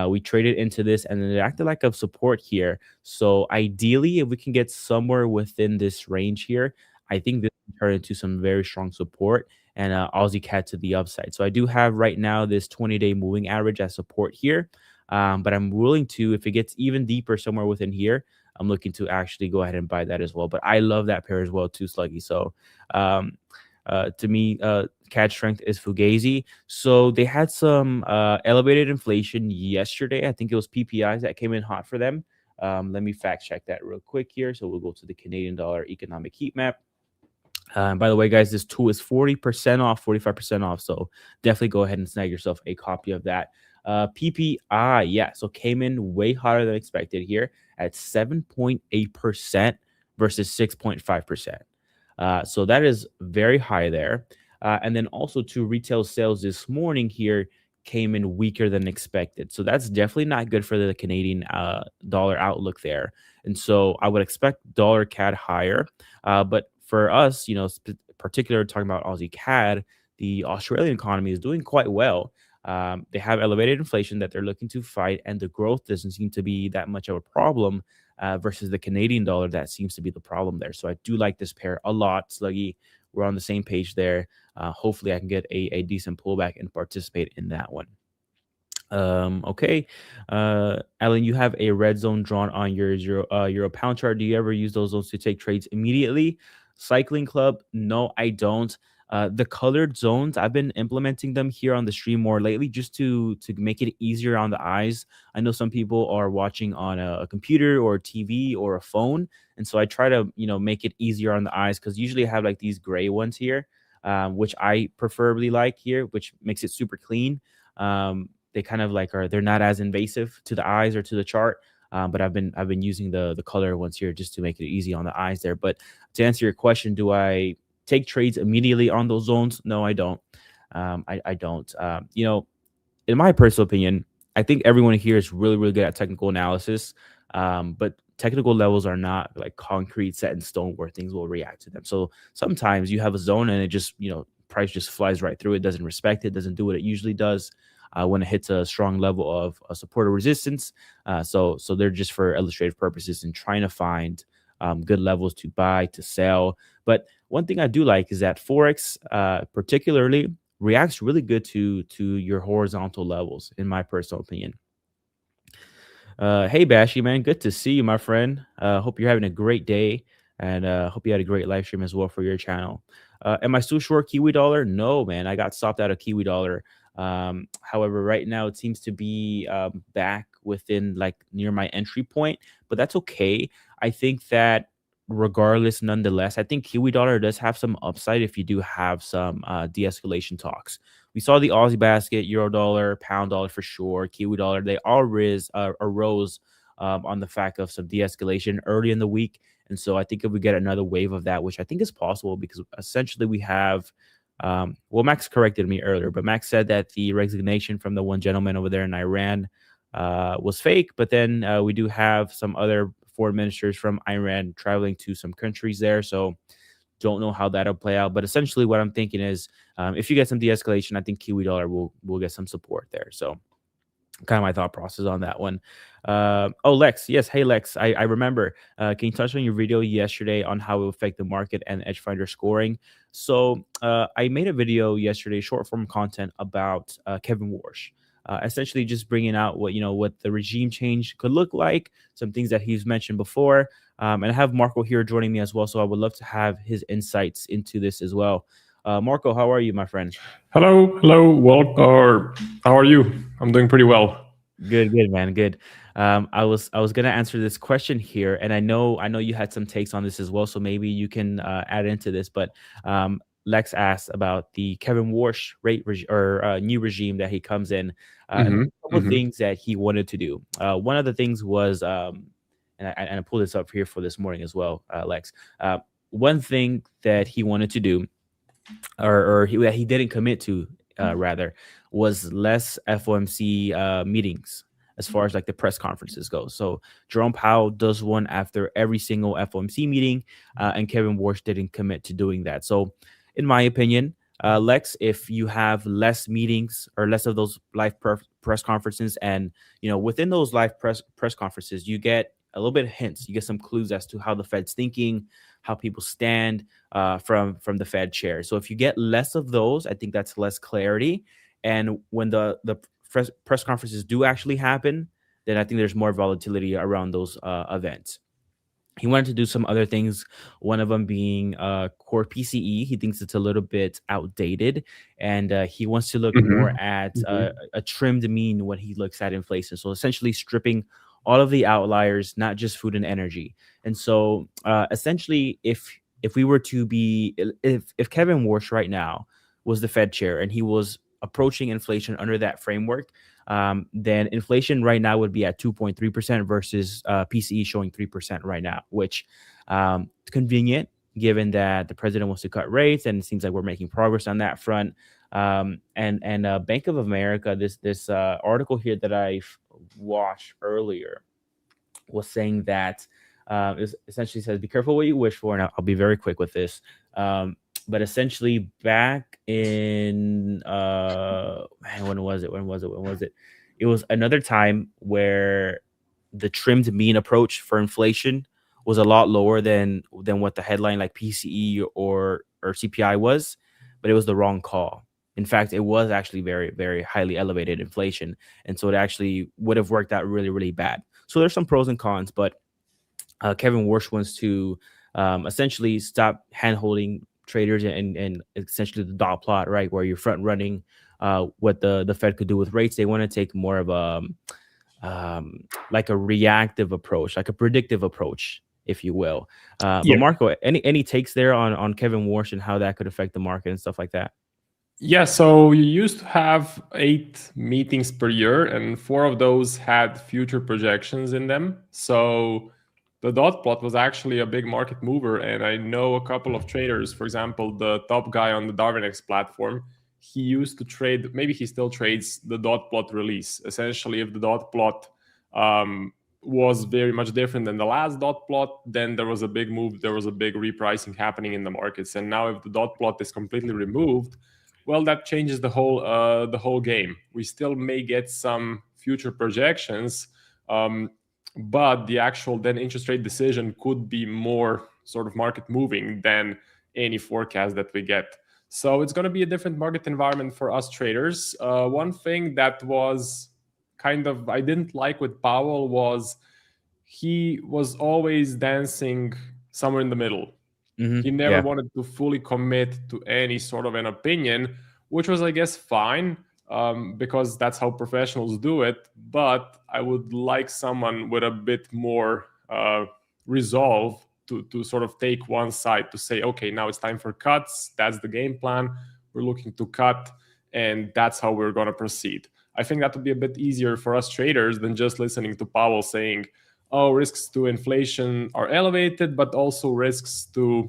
We traded into this and then it acted like a support here. So ideally, if we can get somewhere within this range here, I think this can turn into some very strong support and Aussie CAD to the upside. So I do have right now this 20-day moving average as support here. But I'm willing to, if it gets even deeper somewhere within here, I'm looking to actually go ahead and buy that as well. But I love that pair as well too, Sluggy. So to me, CAD strength is Fugazi. So they had some elevated inflation yesterday. I think it was PPIs that came in hot for them. Let me fact check that real quick here. So we'll go to the Canadian dollar economic heat map. By the way, guys, this tool is 40% off, 45% off. So definitely go ahead and snag yourself a copy of that. PPI, yeah, so came in way hotter than expected here at 7.8% versus 6.5%. So that is very high there. And then also to retail sales this morning here came in weaker than expected. So that's definitely not good for the Canadian dollar outlook there. And so I would expect dollar CAD higher. But for us, particularly talking about Aussie CAD, the Australian economy is doing quite well. They have elevated inflation that they're looking to fight, and the growth doesn't seem to be that much of a problem versus the Canadian dollar that seems to be the problem there. So I do like this pair a lot, Sluggy. We're on the same page there. Hopefully, I can get a decent pullback and participate in that one. Okay. Alan, you have a red zone drawn on your euro pound chart. Do you ever use those zones to take trades immediately? Cycling Club, no, I don't. The colored zones, I've been implementing them here on the stream more lately just to make it easier on the eyes. I know some people are watching on a computer or a TV or a phone, and so I try to make it easier on the eyes because usually I have like these gray ones here, which I preferably like here, which makes it super clean. They kind of like they're not as invasive to the eyes or to the chart. But I've been using the color ones here just to make it easy on the eyes there. But to answer your question, do I take trades immediately on those zones? No, I don't. I don't. In my personal opinion, I think everyone here is really, really good at technical analysis. But technical levels are not like concrete set in stone where things will react to them. So sometimes you have a zone and it just, price just flies right through it, doesn't respect it, doesn't do what it usually does. When it hits a strong level of support or resistance. So they're just for illustrative purposes and trying to find good levels to buy, to sell. But one thing I do like is that Forex particularly reacts really good to your horizontal levels, in my personal opinion. Hey, Bashy, man, good to see you, my friend. Hope you're having a great day, and hope you had a great live stream as well for your channel. Am I still short Kiwi dollar? No, man, I got stopped out of Kiwi dollar. However, right now it seems to be back within like near my entry point, but that's okay. I think that regardless, nonetheless, I think Kiwi dollar does have some upside if you do have some de-escalation talks. We saw the Aussie basket, euro dollar, pound dollar for sure, Kiwi dollar. They all arose on the fact of some de-escalation early in the week. And so I think if we get another wave of that, which I think is possible because essentially we have Max corrected me earlier, but Max said that the resignation from the one gentleman over there in Iran was fake. But then we do have some other foreign ministers from Iran traveling to some countries there. So don't know how that'll play out. But essentially what I'm thinking is if you get some de-escalation, I think Kiwi dollar will get some support there. So kind of my thought process on that one. Lex. Yes. Hey, Lex. I remember. Can you touch on your video yesterday on how it will affect the market and Edgefinder scoring? So I made a video yesterday, short form content about Kevin Warsh. Essentially just bringing out what the regime change could look like, some things that he's mentioned before. And I have Marco here joining me as well. So I would love to have his insights into this as well. Marco, how are you, my friend? Hello. Well, how are you? I'm doing pretty well. Good, man. Good. I was gonna answer this question here, and I know you had some takes on this as well, so maybe you can add into this. But Lex asked about the Kevin Warsh new regime that he comes in. Mm-hmm. A couple of Mm-hmm. things that he wanted to do. One of the things was, and I pulled this up here for this morning as well, Lex. One thing that he wanted to do, or that he didn't commit to, rather, was less FOMC meetings as far as like the press conferences go. So Jerome Powell does one after every single FOMC meeting, and Kevin Warsh didn't commit to doing that. So, in my opinion, Lex, if you have less meetings or less of those live press conferences, and within those live press conferences, you get a little bit of hints, you get some clues as to how the Fed's thinking, how people stand from the Fed chair. So if you get less of those, I think that's less clarity. And when the press conferences do actually happen, then I think there's more volatility around those events. He wanted to do some other things, one of them being core PCE. He thinks it's a little bit outdated, and he wants to look more at a trimmed mean when he looks at inflation. So essentially stripping all of the outliers, not just food and energy. And so essentially, if we were to be, if Kevin Warsh right now was the Fed chair and he was approaching inflation under that framework, then inflation right now would be at 2.3% versus PCE showing 3% right now, which convenient given that the president wants to cut rates, and it seems like we're making progress on that front. And Bank of America, this article here that I watched earlier was saying that it essentially says, be careful what you wish for, and I'll be very quick with this. But essentially, back in when was it? It was another time where the trimmed mean approach for inflation was a lot lower than what the headline like PCE or CPI was, but it was the wrong call. In fact, it was actually very, very highly elevated inflation, and so it actually would have worked out really, really bad. So there's some pros and cons, but Kevin Warsh wants to essentially stop hand-holding traders and essentially the dot plot, right, where you're front running what the Fed could do with rates. They want to take more of a like a reactive approach, like a predictive approach, if you will. But Marco, any takes there on Kevin Warsh and how that could affect the market and stuff like that? Yeah, so you used to have 8 meetings per year, and 4 of those had future projections in them. So the dot plot was actually a big market mover, and I know a couple of traders. For example, the top guy on the Darwinex platform, he used to trade, maybe he still trades, the dot plot release. Essentially, if the dot plot was very much different than the last dot plot, then there was a big move, there was a big repricing happening in the markets. And now if the dot plot is completely removed, well, that changes the whole game. We still may get some future projections, but the actual then interest rate decision could be more sort of market moving than any forecast that we get. So it's going to be a different market environment for us traders. One thing that was kind of I didn't like with Powell was he was always dancing somewhere in the middle. He never wanted to fully commit to any sort of an opinion, which was, I guess, fine, because that's how professionals do it. But I would like someone with a bit more resolve to sort of take one side, to say, okay, now it's time for cuts. That's the game plan. We're looking to cut, and that's how we're going to proceed. I think that would be a bit easier for us traders than just listening to Powell saying, oh, risks to inflation are elevated, but also risks to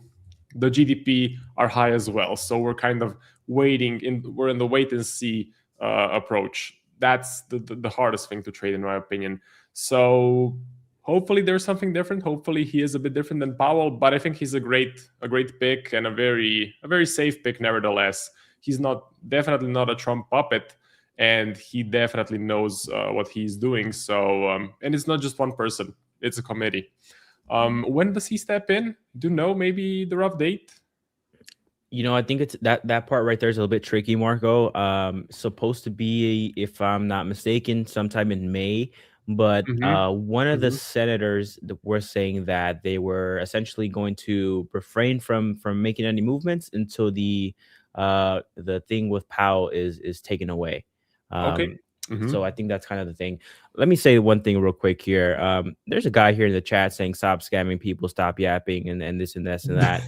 the GDP are high as well. So we're kind of we're in the wait and see approach. That's the hardest thing to trade, in my opinion. So hopefully there's something different. Hopefully he is a bit different than Powell, but I think he's a great pick, and a very safe pick nevertheless. He's definitely not a Trump puppet, and he definitely knows what he's doing. So, and it's not just one person; it's a committee. When does he step in? Do you know maybe the rough date? I think it's that part right there is a little bit tricky, Marco. Supposed to be, if I'm not mistaken, sometime in May. But one of the senators were saying that they were essentially going to refrain from making any movements until the thing with Powell is taken away. Okay. So I think that's kind of the thing. Let me say one thing real quick here. There's a guy here in the chat saying, stop scamming people, stop yapping, and this and this and that.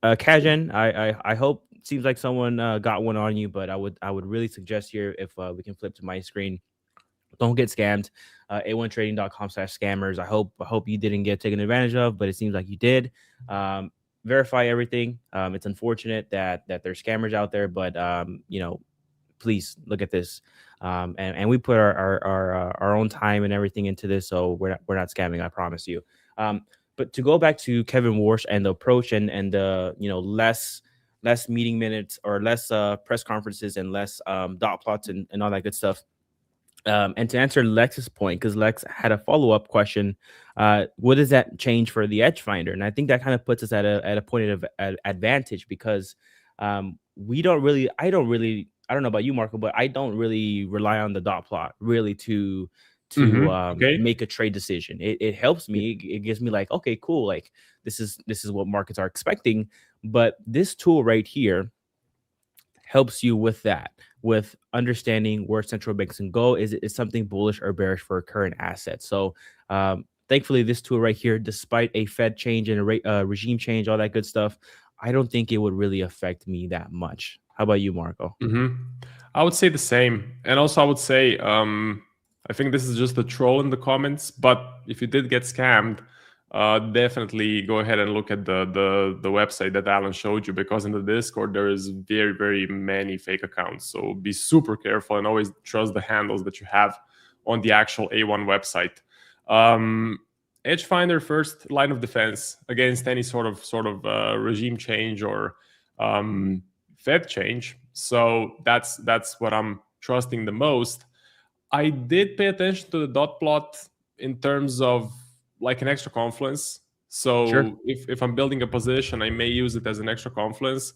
Kajan, I hope, seems like someone got one on you, but I would really suggest here, if we can flip to my screen, don't get scammed. A1trading.com/scammers. I hope you didn't get taken advantage of, but it seems like you did. Verify everything. It's unfortunate that there's scammers out there, but please look at this. And we put our own time and everything into this, so we're not scamming, I promise you. But to go back to Kevin Warsh and the approach and the less meeting minutes, or less press conferences, and less dot plots and all that good stuff. And to answer Lex's point, because Lex had a follow-up question, what does that change for the Edge Finder? And I think that kind of puts us at a point of advantage, because I don't know about you, Marco, but I don't really rely on the dot plot really to make a trade decision. It helps me. It gives me like, okay, cool, like this is what markets are expecting. But this tool right here helps you with that, with understanding where central banks can go. Is something bullish or bearish for a current asset? So thankfully, this tool right here, despite a Fed change and a regime change, all that good stuff, I don't think it would really affect me that much. How about you, Marco? I would say the same. And also I would say, I think this is just a troll in the comments, but if you did get scammed, definitely go ahead and look at the website that Alan showed you, because in the Discord there is very, very many fake accounts. So be super careful and always trust the handles that you have on the actual A1 website. Edge Finder, first line of defense against any sort of regime change or Fed change. So that's what I'm trusting the most. I did pay attention to the dot plot in terms of like an extra confluence. So Sure. if I'm building a position, I may use it as an extra confluence.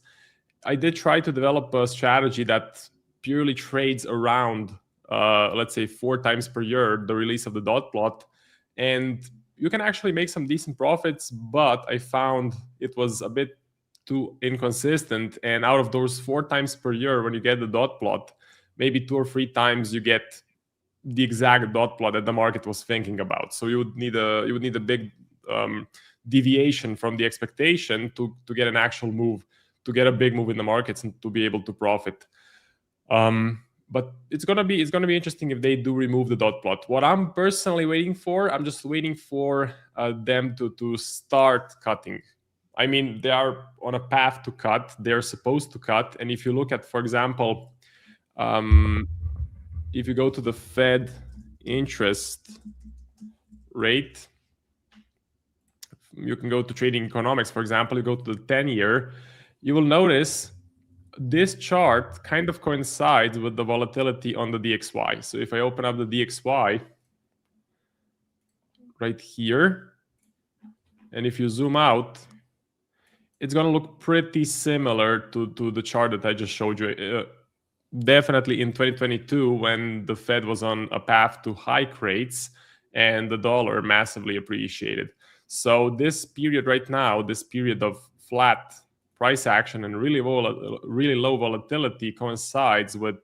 I did try to develop a strategy that purely trades around, let's say 4 times per year, the release of the dot plot. And you can actually make some decent profits, but I found it was a bit too inconsistent. And out of those 4 times per year, when you get the dot plot, maybe 2 or 3 times you get the exact dot plot that the market was thinking about. So you would need a big deviation from the expectation to get an actual move, to get a big move in the markets and to be able to profit. But it's gonna be interesting if they do remove the dot plot. What I'm personally waiting for, I'm just waiting for them to start cutting. I mean, they are on a path to cut. They're supposed to cut. And if you look at, for example, if you go to the Fed interest rate, you can go to Trading Economics, for example, you go to the 10-year, you will notice this chart kind of coincides with the volatility on the DXY. So if I open up the DXY right here, and if you zoom out, it's going to look pretty similar to the chart that I just showed you. Definitely in 2022, when the Fed was on a path to hike rates and the dollar massively appreciated. So this period right now, this period of flat price action and really low volatility coincides with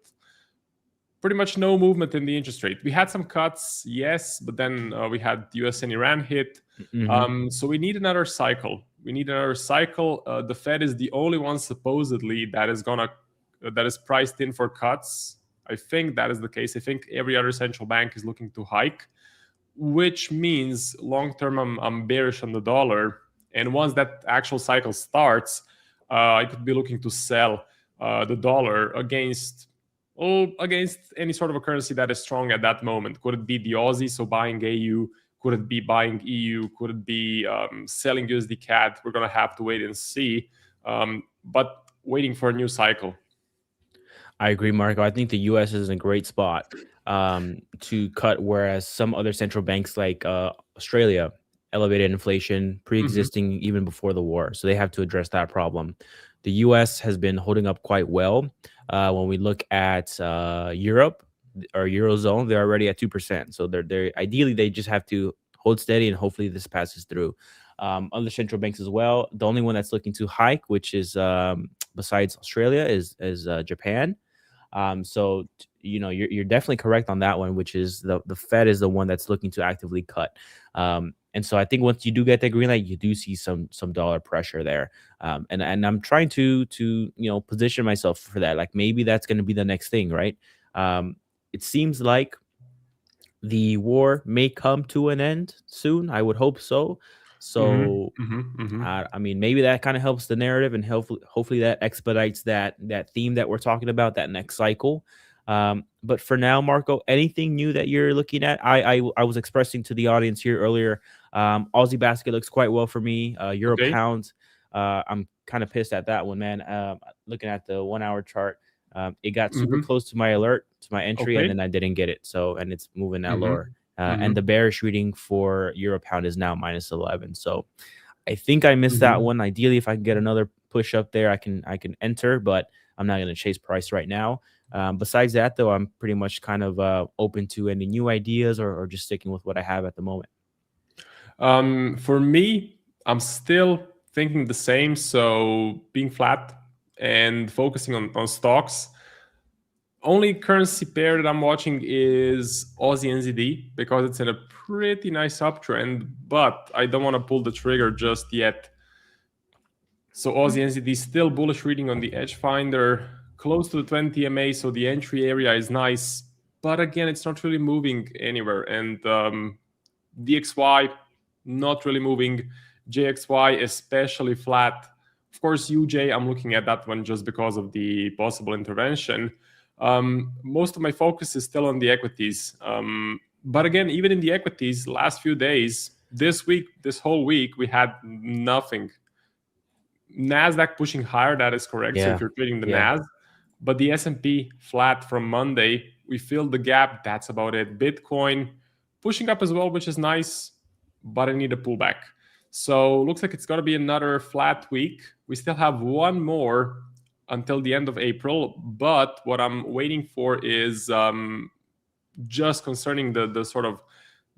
pretty much no movement in the interest rate. We had some cuts, yes, but then we had US and Iran hit. So we need another cycle. The Fed is the only one supposedly that is priced in for cuts. I think that is the case. I think every other central bank is looking to hike, which means long-term I'm bearish on the dollar. And once that actual cycle starts, I could be looking to sell the dollar against any sort of a currency that is strong at that moment. Could it be the Aussie, so buying AU? Could it be buying EU? Could it be selling USD CAD? We're going to have to wait and see. But waiting for a new cycle. I agree, Marco. I think the U.S. is in a great spot to cut, whereas some other central banks like Australia elevated inflation pre-existing even before the war. So they have to address that problem. The U.S. has been holding up quite well. When we look at Europe or Eurozone, they're already at 2%. So they're ideally, they just have to hold steady and hopefully this passes through. Other central banks as well. The only one that's looking to hike, which is besides Australia, is Japan. So you're definitely correct on that one, which is the Fed is the one that's looking to actively cut. And so I think once you do get that green light, you do see some dollar pressure there. And I'm trying to position myself for that. Like maybe that's going to be the next thing, right? It seems like the war may come to an end soon. I would hope so. So I mean, maybe that kind of helps the narrative, and hopefully that expedites that theme that we're talking about, that next cycle. But for now, Marco, anything new that you're looking at? I was expressing to the audience here earlier. Aussie basket looks quite well for me. Euro pound. I'm kind of pissed at that one, man. Looking at the 1 hour chart, it got super close to my alert, to my entry, and then I didn't get it. So, and it's moving that lower. And the bearish reading for Euro pound is now -11. So I think I missed that one. Ideally, if I can get another push up there, I can enter, but I'm not going to chase price right now. Besides that, though, I'm pretty much kind of open to any new ideas or just sticking with what I have at the moment. For me, I'm still thinking the same. So being flat and focusing on stocks. Only currency pair that I'm watching is Aussie NZD because it's in a pretty nice uptrend, but I don't want to pull the trigger just yet. So Aussie NZD still bullish reading on the edge finder, close to the 20 MA, so the entry area is nice, but again, it's not really moving anywhere. And DXY, not really moving. JXY, especially flat. Of course, UJ, I'm looking at that one just because of the possible intervention. Most of my focus is still on the equities. But again, even in the equities, last few days, this whole week, we had nothing. Nasdaq pushing higher, that is correct. So if you're trading the Nas, but the S&P flat from Monday, we filled the gap. That's about it. Bitcoin pushing up as well, which is nice, but I need a pullback. So looks like it's going to be another flat week. We still have one more until the end of April, but what I'm waiting for is just concerning the sort of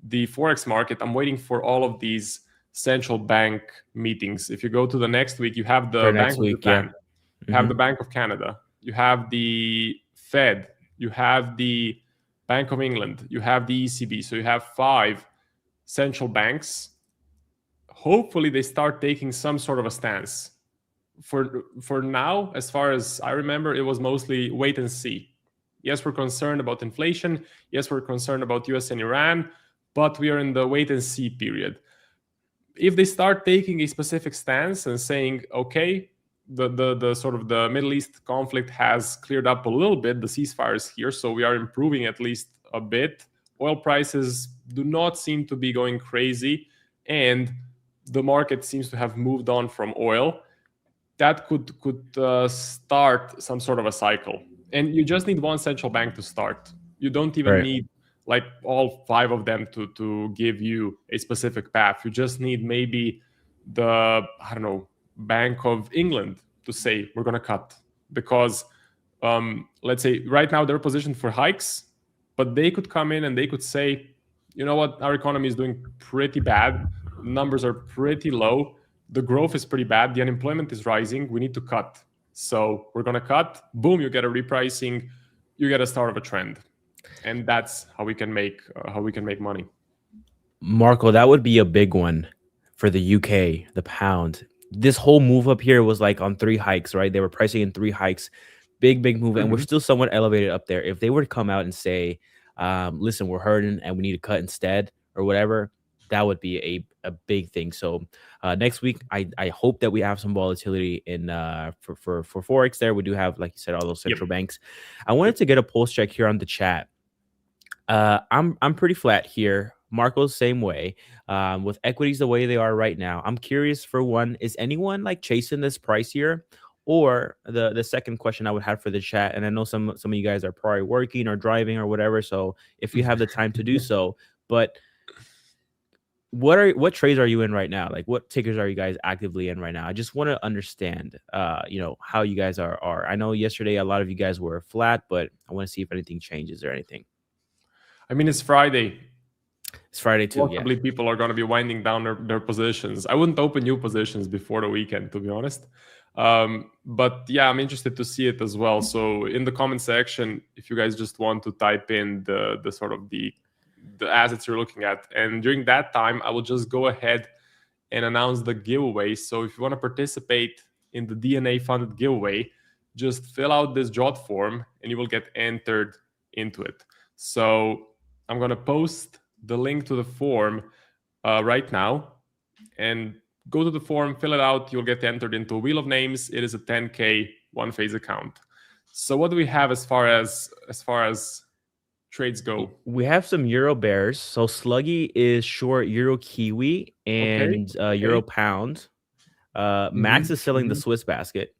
the Forex market. I'm waiting for all of these central bank meetings. If you go to the next week, you have the Bank of Japan, you have the Bank of Canada, you have the Fed, you have the Bank of England, you have the ECB. So you have 5 central banks. Hopefully they start taking some sort of a stance. For now, as far as I remember, it was mostly wait and see. Yes, we're concerned about inflation. Yes, we're concerned about US and Iran, but we are in the wait and see period. If they start taking a specific stance and saying, okay, the sort of the Middle East conflict has cleared up a little bit, the ceasefire is here, so we are improving at least a bit. Oil prices do not seem to be going crazy, and the market seems to have moved on from oil. That could start some sort of a cycle. And you just need one central bank to start. You don't even need like all 5 of them to give you a specific path. You just need maybe the, I don't know, Bank of England to say we're going to cut. Because let's say right now they're positioned for hikes, but they could come in and they could say, you know what, our economy is doing pretty bad. Numbers are pretty low. The growth is pretty bad. The unemployment is rising. We need to cut. So we're going to cut. Boom, you get a repricing. You get a start of a trend. And that's how we can make money. Marco, that would be a big one for the UK, the pound. This whole move up here was like on 3 hikes, right? They were pricing in 3 hikes. Big move. And we're still somewhat elevated up there. If they were to come out and say, listen, we're hurting and we need to cut instead or whatever, that would be a big thing. So next week, I hope that we have some volatility in for Forex there. We do have, like you said, all those central banks. I wanted to get a pulse check here on the chat. I'm pretty flat here. Marco's same way. With equities the way they are right now, I'm curious, for one, is anyone like chasing this price here? Or the second question I would have for the chat, and I know some of you guys are probably working or driving or whatever, so if you have the time to do so, but what trades are you in right now? Like, what tickers are you guys actively in right now? I just want to understand, how you guys are. I know yesterday a lot of you guys were flat, but I want to see if anything changes or anything. I mean, it's Friday. It's Friday too. Possibly people are going to be winding down their positions. I wouldn't open new positions before the weekend, to be honest. But yeah, I'm interested to see it as well. So in the comment section, if you guys just want to type in the sort of the the assets you're looking at. And during that time, I will just go ahead and announce the giveaway. So if you want to participate in the DNA funded giveaway, just fill out this jot form and you will get entered into it. So I'm going to post the link to the form right now, and go to the form, fill it out. You'll get entered into a wheel of names. It is a 10K one-phase account. So what do we have as far as trades go? We have some Euro bears. So Sluggy is short Euro Kiwi and Euro Pound. Max is selling the Swiss basket,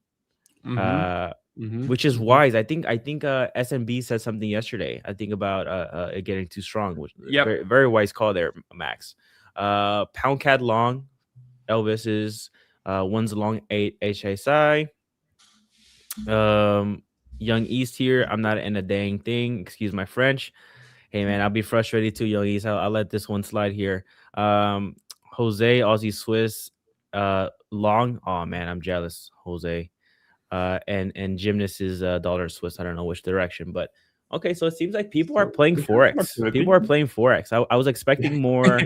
which is wise. I think SMB said something yesterday. I think about it getting too strong, which very, very wise call there, Max. Pound Cat long, Elvis is one's long 8 HSI. Young East here. I'm not in a dang thing. Excuse my French. Hey man, I'll be frustrated too, Young East. I'll let this one slide here. Jose, Aussie Swiss, long. Oh man, I'm jealous, Jose. And Gymnast is dollar Swiss. I don't know which direction, but okay. So it seems like people are playing Forex. People are playing Forex. I was expecting more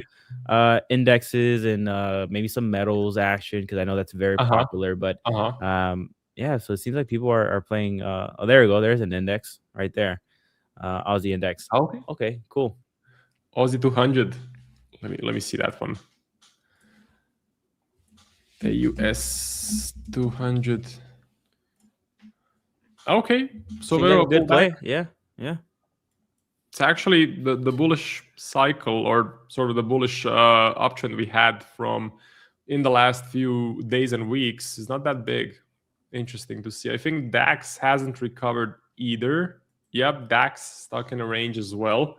indexes and maybe some metals action, because I know that's very popular. But yeah, so it seems like people are playing. Oh, there we go. There's an index right there. Aussie index. Okay, cool. Aussie 200. Let me see that one. The US 200. Okay, so very good play. Yeah. It's actually the bullish cycle, or sort of the bullish uptrend we had from in the last few days and weeks is not that big. Interesting to see. I think DAX hasn't recovered either. Yep, DAX stuck in a range as well.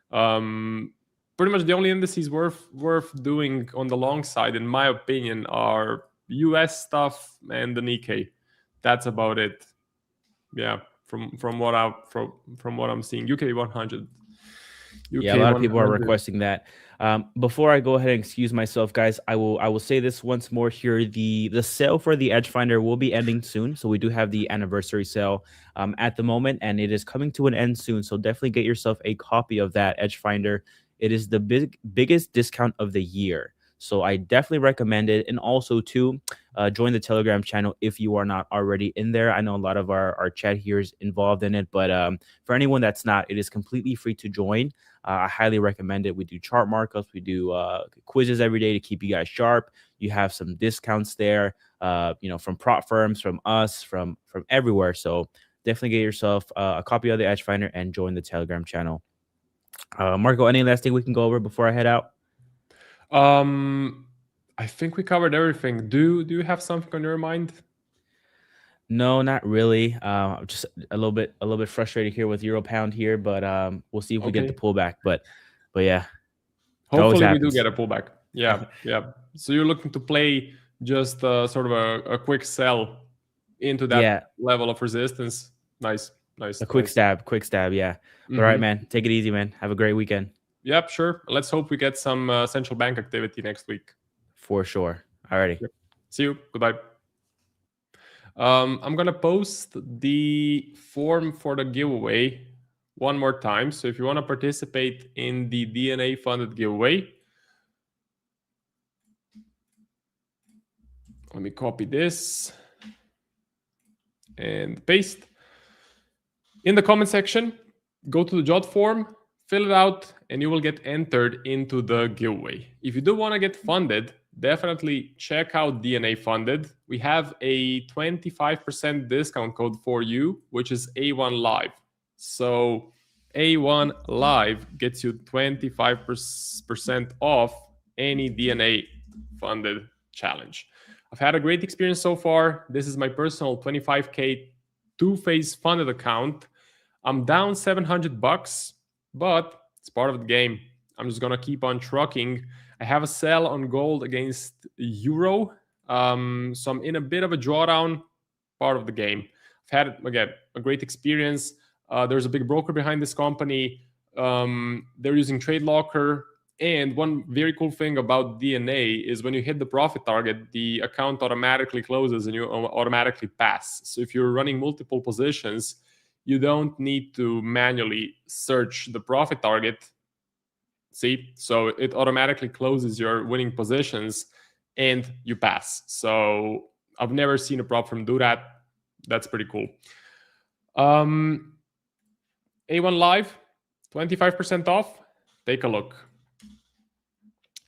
Pretty much the only indices worth doing on the long side, in my opinion, are US stuff and the Nikkei. That's about it. Yeah, from what I'm seeing, UK 100. Yeah, a lot of people are requesting that. Before I go ahead and excuse myself, guys, I will say this once more here. The sale for the Edge Finder will be ending soon. So we do have the anniversary sale at the moment, and it is coming to an end soon. So definitely get yourself a copy of that Edge Finder. It is the biggest discount of the year. So I definitely recommend it. And also too, join the Telegram channel if you are not already in there. I know a lot of our chat here is involved in it, but for anyone that's not, it is completely free to join. I highly recommend it. We do chart markups. We do quizzes every day to keep you guys sharp. You have some discounts there, from prop firms, from us, from everywhere. So definitely get yourself a copy of the Edge Finder and join the Telegram channel. Marco, any last thing we can go over before I head out? I think we covered everything. Do you have something on your mind? No, not really. Just a little bit frustrated here with Euro Pound here, but we'll see if we get the pullback. But yeah, hopefully we do get a pullback. Yeah. So you're looking to play just sort of a quick sell into that level of resistance. Nice. A quick stab. Yeah. All right, man. Take it easy, man. Have a great weekend. Yep, sure. Let's hope we get some central bank activity next week. For sure. Alrighty. Yep. See you. Goodbye. I'm going to post the form for the giveaway one more time. So if you want to participate in the DNA funded giveaway, let me copy this and paste. In the comment section, go to the jot form, fill it out, and you will get entered into the giveaway. If you do want to get funded, definitely check out DNA Funded. We have a 25% discount code for you, which is A1 Live. So A1 Live gets you 25% off any DNA funded challenge. I've had a great experience so far. This is my personal 25K two-phase funded account. I'm down $700, but it's part of the game. I'm just going to keep on trucking. I have a sell on gold against euro. So I'm in a bit of a drawdown, part of the game. I've had, again, a great experience. There's a big broker behind this company. They're using Trade Locker. And one very cool thing about DNA is when you hit the profit target, the account automatically closes and you automatically pass. So if you're running multiple positions, you don't need to manually search the profit target. See, so it automatically closes your winning positions and you pass. So I've never seen a prop firm do that. That's pretty cool. A1 Live, 25% off. Take a look.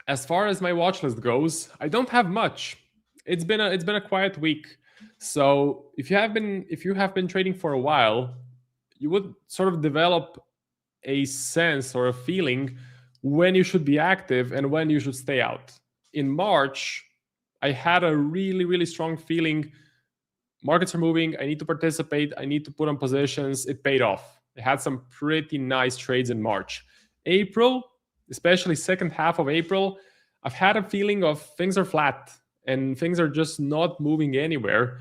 As far as my watch list goes, I don't have much. It's been a quiet week. So if you have been trading for a while, you would sort of develop a sense or a feeling when you should be active and when you should stay out. In March, I had a really, really strong feeling. Markets are moving. I need to participate. I need to put on positions. It paid off. I had some pretty nice trades in March. April, especially second half of April, I've had a feeling of things are flat and things are just not moving anywhere.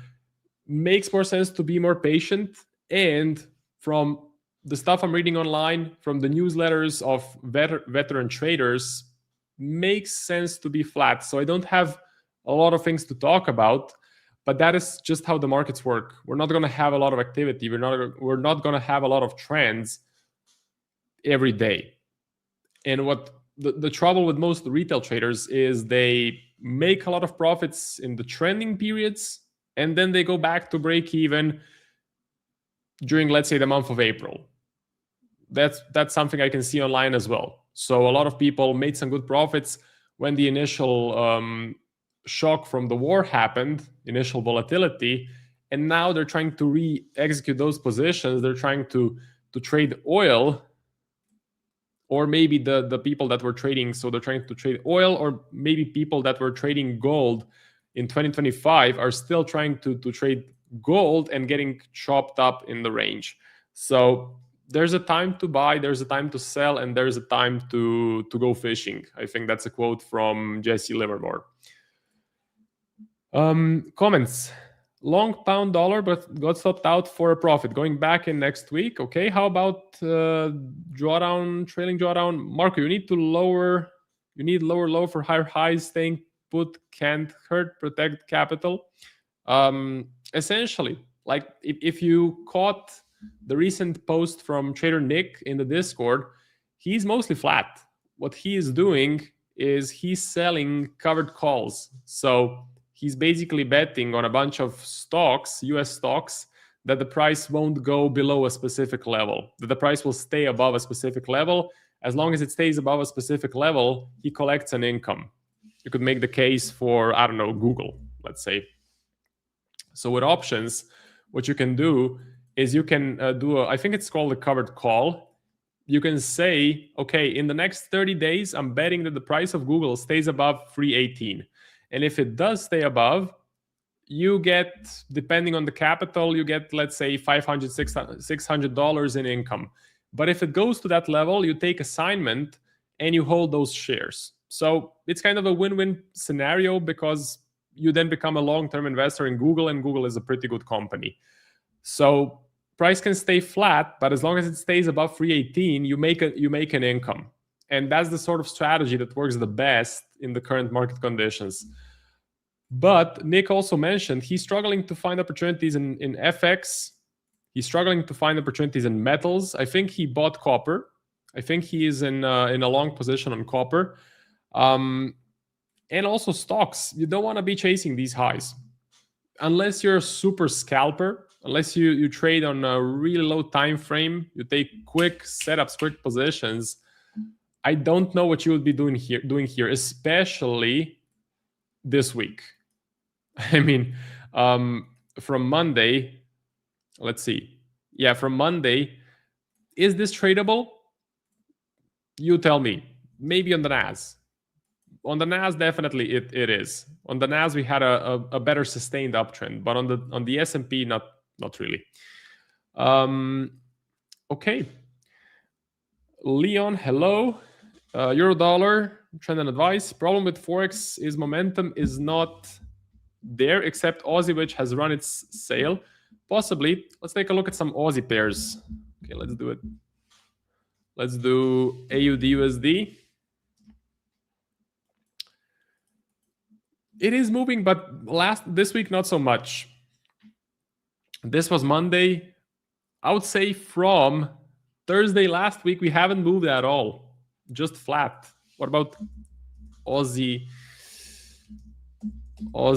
Makes more sense to be more patient. And from the stuff I'm reading online, from the newsletters of veteran traders, makes sense to be flat. So I don't have a lot of things to talk about, but that is just how the markets work. We're not going to have a lot of activity. We're not going to have a lot of trends every day. And what the trouble with most retail traders is they make a lot of profits in the trending periods, and then they go back to break even during, let's say, the month of April. That's something I can see online as well. So a lot of people made some good profits when the initial shock from the war happened, initial volatility, and now they're trying to re-execute those positions. They're trying to trade oil, or maybe the people that were trading, so they're trying to trade oil, or maybe people that were trading gold in 2025 are still trying to trade gold and getting chopped up in the range. So there's a time to buy, there's a time to sell, and there's a time to go fishing. I think that's a quote from Jesse Livermore. Comments. Long pound dollar, but got stopped out for a profit. Going back in next week. Okay, how about drawdown, trailing drawdown? Marco, you need lower low for higher highs. Staying put can't hurt, protect capital. Essentially, like if you caught the recent post from Trader Nick in the Discord, he's mostly flat. What he is doing is he's selling covered calls. So he's basically betting on a bunch of stocks, US stocks, that the price won't go below a specific level, that the price will stay above a specific level. As long as it stays above a specific level, he collects an income. You could make the case for, I don't know, Google, let's say. So with options, what you can do is you can I think it's called a covered call. You can say, okay, in the next 30 days, I'm betting that the price of Google stays above 318. And if it does stay above, you get, depending on the capital, you get, let's say, $500, $600 in income. But if it goes to that level, you take assignment and you hold those shares. So it's kind of a win-win scenario, because you then become a long-term investor in Google, and Google is a pretty good company. So price can stay flat, but as long as it stays above 318, you make an income. And that's the sort of strategy that works the best in the current market conditions. But Nick also mentioned he's struggling to find opportunities in FX. He's struggling to find opportunities in metals. I think he bought copper. I think he is in a long position on copper. And also stocks. You don't want to be chasing these highs. Unless you're a super scalper, unless you trade on a really low time frame, you take quick setups, quick positions, I don't know what you would be doing here, especially this week. I mean, from Monday, let's see. Yeah, from Monday, is this tradable? You tell me. Maybe on the NAS. On the NAS, definitely it is. On the NAS, we had a better sustained uptrend, but on the S&P, not really. Okay. Leon, hello. Euro dollar, trend and advice. Problem with Forex is momentum is not there, except Aussie, which has run its sale. Possibly. Let's take a look at some Aussie pairs. Okay, let's do it. Let's do AUD USD. It is moving, but this week not so much. This was Monday. I would say from Thursday last week, we haven't moved at all. just flat. What about Aussie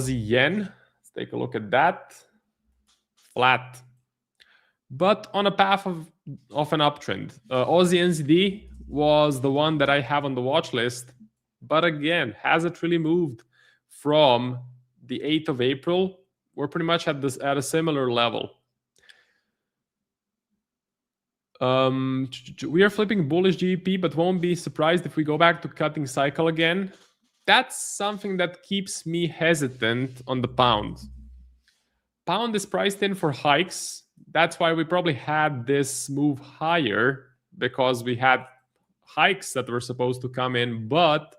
yen? Let's take a look at that. Flat, but on a path of an uptrend. Aussie NZD was the one that I have on the watch list, but again, hasn't really moved from the 8th of April. We're pretty much at a similar level. We are flipping bullish GBP, but won't be surprised if we go back to cutting cycle again. That's something that keeps me hesitant on the pound. Pound is priced in for hikes. That's why we probably had this move higher, because we had hikes that were supposed to come in. But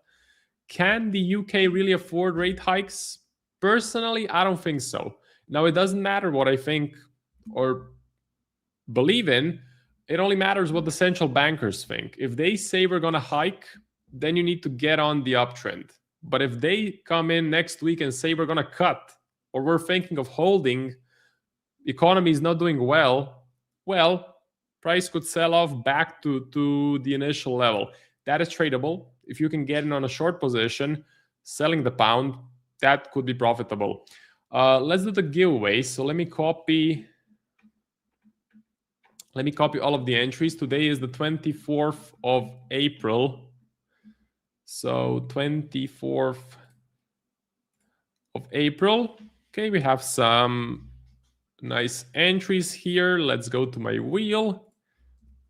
can the UK really afford rate hikes? Personally, I don't think so. Now, it doesn't matter what I think or believe in. It only matters what the central bankers think. If they say we're going to hike, then you need to get on the uptrend. But if they come in next week and say we're going to cut, or we're thinking of holding, economy is not doing well, price could sell off back to the initial level. That is tradable. If you can get in on a short position, selling the pound, that could be profitable. Let's do the giveaway. So let me copy all of the entries. Today is the 24th of April. So 24th of April. Okay, we have some nice entries here. Let's go to my wheel,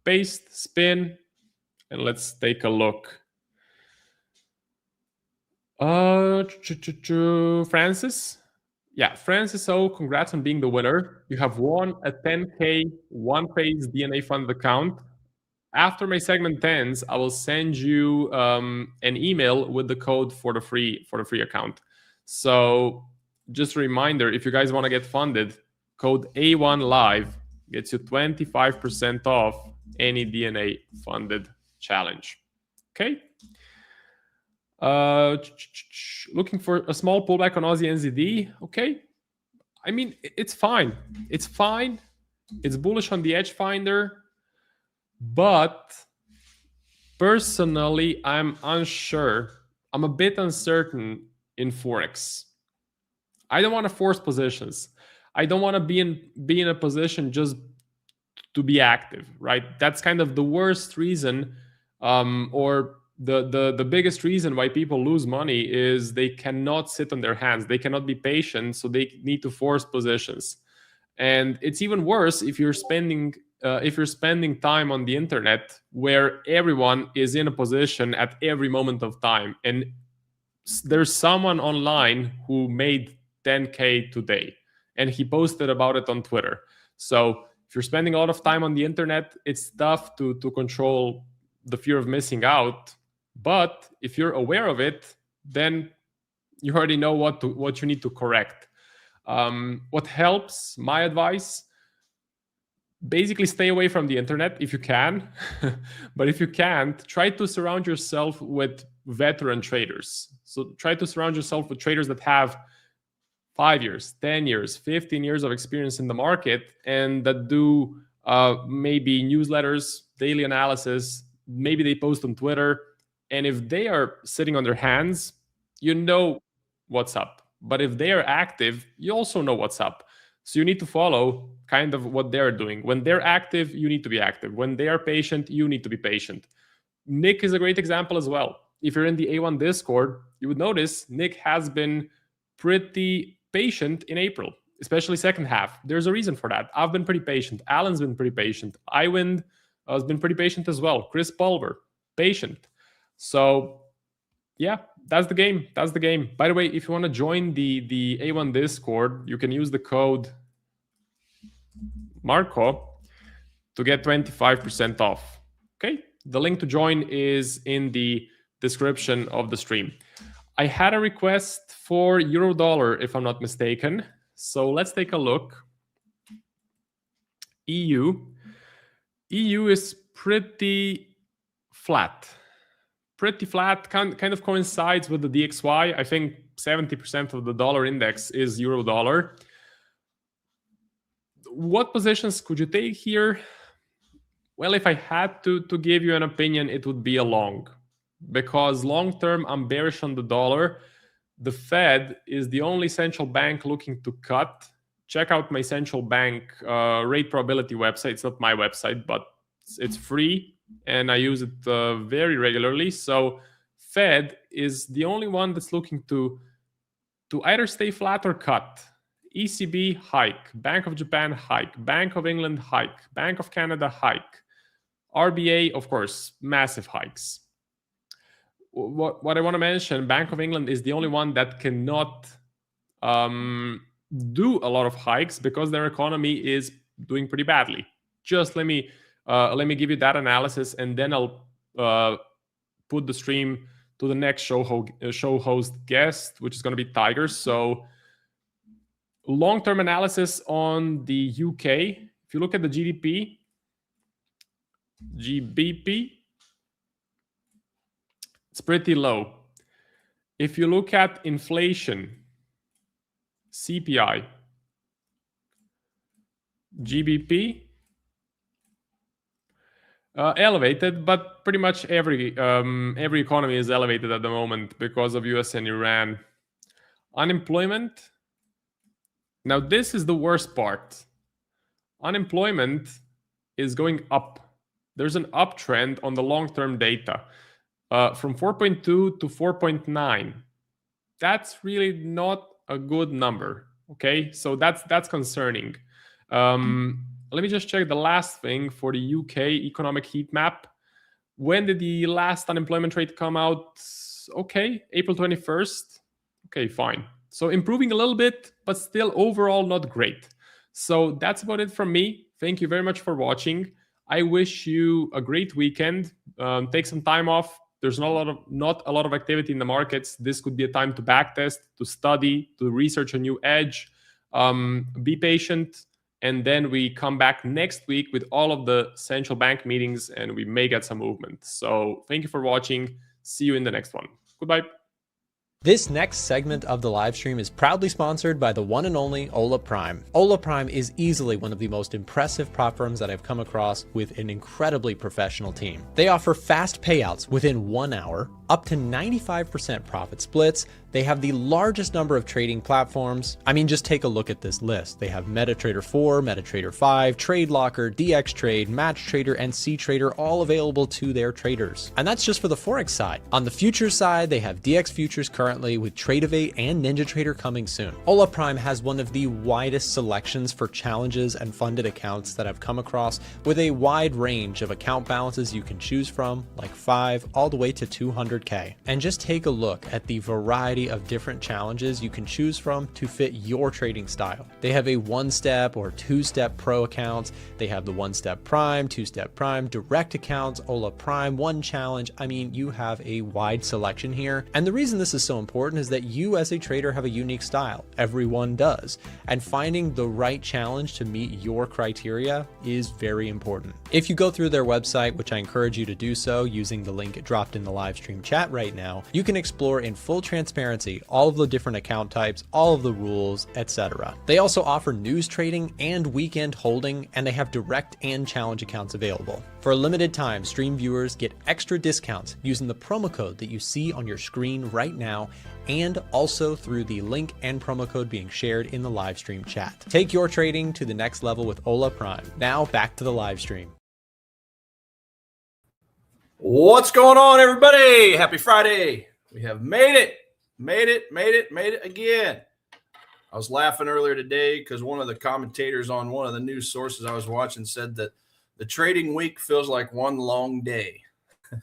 paste, spin, and let's take a look. Francis. Yeah, Francis O, congrats on being the winner. You have won a 10K one phase DNA funded account. After my segment ends, I will send you an email with the code for the free account. So just a reminder, if you guys want to get funded, code A1 Live gets you 25% off any DNA funded challenge. Okay. Looking for a small pullback on Aussie NZD. Okay. I mean, it's fine. It's fine. It's bullish on the edge finder. But personally, I'm unsure. I'm a bit uncertain in Forex. I don't want to force positions. I don't want to be in a position just to be active, right? That's kind of the worst reason, or the biggest reason why people lose money is they cannot sit on their hands. They cannot be patient, so they need to force positions. And it's even worse if you're spending time on the internet where everyone is in a position at every moment of time, and there's someone online who made 10K today and he posted about it on Twitter. So if you're spending a lot of time on the internet, it's tough to control the fear of missing out. But if you're aware of it, then you already know what you need to correct. What helps, my advice, basically stay away from the internet if you can. But if you can't, try to surround yourself with veteran traders. So try to surround yourself with traders that have 5 years, 10 years, 15 years of experience in the market, and that do maybe newsletters, daily analysis, maybe they post on Twitter. And if they are sitting on their hands, you know what's up. But if they are active, you also know what's up. So you need to follow kind of what they're doing. When they're active, you need to be active. When they are patient, you need to be patient. Nick is a great example as well. If you're in the A1 Discord, you would notice Nick has been pretty patient in April, especially second half. There's a reason for that. I've been pretty patient. Alan's been pretty patient. Iwind has been pretty patient as well. Chris Pulver, patient. So yeah, that's the game. That's the game. By the way, if you want to join the A1 Discord, you can use the code Marco to get 25% off. Okay, the link to join is in the description of the stream. I had a request for euro dollar, if I'm not mistaken. So let's take a look. EU is pretty flat. Pretty flat, kind of coincides with the DXY. I think 70% of the dollar index is euro dollar. What positions could you take here? Well, if I had to give you an opinion, it would be a long, because long term I'm bearish on the dollar. The Fed is the only central bank looking to cut. Check out my central bank rate probability website. It's not my website, but it's free and I use it very regularly. So Fed is the only one that's looking to either stay flat or cut. ECB hike, Bank of Japan hike, Bank of England hike, Bank of Canada hike, RBA, of course, massive hikes. What I want to mention, Bank of England is the only one that cannot do a lot of hikes because their economy is doing pretty badly. Just let me give you that analysis, and then I'll put the stream to the next show host guest, which is going to be Tiger. So long-term analysis on the UK. If you look at the GBP, it's pretty low. If you look at inflation, CPI, GBP, elevated, but pretty much every economy is elevated at the moment because of US and Iran. Unemployment. Now this is the worst part. Unemployment is going up. There's an uptrend on the long-term data from 4.2 to 4.9. That's really not a good number. Okay, so that's concerning. Let me just check the last thing for the UK economic heat map. When did the last unemployment rate come out? Okay, April 21st. Okay, fine. So improving a little bit, but still overall not great. So that's about it from me. Thank you very much for watching. I wish you a great weekend. Take some time off. There's not a lot of activity in the markets. This could be a time to backtest, to study, to research a new edge. Be patient. And then we come back next week with all of the central bank meetings and we may get some movement. So thank you for watching. See you in the next one. Goodbye. This next segment of the live stream is proudly sponsored by the one and only Ola Prime. Ola Prime is easily one of the most impressive prop firms that I've come across with an incredibly professional team. They offer fast payouts within 1 hour, up to 95% profit splits. They have the largest number of trading platforms. I mean, just take a look at this list. They have MetaTrader 4, MetaTrader 5, TradeLocker, DXTrade, MatchTrader, and CTrader all available to their traders. And that's just for the Forex side. On the futures side, they have DX Futures currently with Tradeovate and NinjaTrader coming soon. Ola Prime has one of the widest selections for challenges and funded accounts that I've come across, with a wide range of account balances you can choose from, like 5 all the way to 200K. And just take a look at the variety of different challenges you can choose from to fit your trading style. They have a 1-step or 2-step pro accounts. They have the 1-step prime, 2-step prime, direct accounts, Ola Prime, 1 challenge. I mean, you have a wide selection here. And the reason this is so important is that you as a trader have a unique style. Everyone does. And finding the right challenge to meet your criteria is very important. If you go through their website, which I encourage you to do so using the link dropped in the live stream chat right now, you can explore in full transparency all of the different account types, all of the rules, etc. They also offer news trading and weekend holding, and they have direct and challenge accounts available. For a limited time, stream viewers get extra discounts using the promo code that you see on your screen right now, and also through the link and promo code being shared in the live stream chat. Take your trading to the next level with Ola Prime. Now back to the live stream. What's going on, everybody? Happy Friday. We have made it again. I was laughing earlier today because one of the commentators on one of the news sources I was watching said that the trading week feels like one long day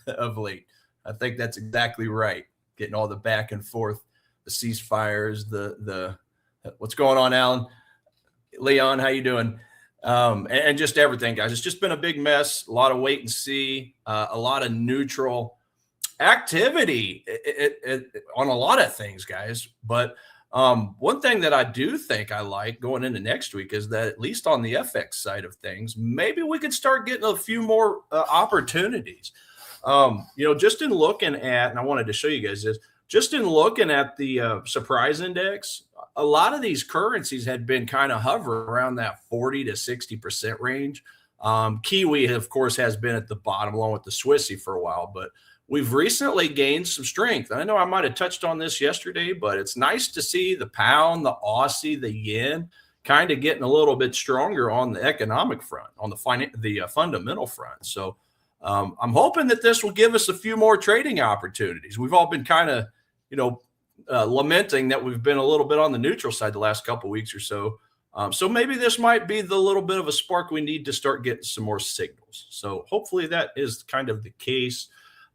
of late. I think that's exactly right. Getting all the back and forth, the ceasefires, the what's going on, Alan? Leon, how you doing? And just everything, guys. It's just been a big mess, a lot of wait and see, a lot of neutral activity on a lot of things, guys. But one thing that I do think I like going into next week is that at least on the FX side of things, maybe we could start getting a few more opportunities. Just in looking at, and I wanted to show you guys this, just in looking at the surprise index, a lot of these currencies had been kind of hovering around that 40 to 60% range. Kiwi, of course, has been at the bottom along with the Swissy for a while, but we've recently gained some strength. And I know I might have touched on this yesterday, but it's nice to see the pound, the Aussie, the yen kind of getting a little bit stronger on the economic front, on the fundamental front. So I'm hoping that this will give us a few more trading opportunities. We've all been kind of, lamenting that we've been a little bit on the neutral side the last couple of weeks or so. So maybe this might be the little bit of a spark we need to start getting some more signals. So hopefully that is kind of the case.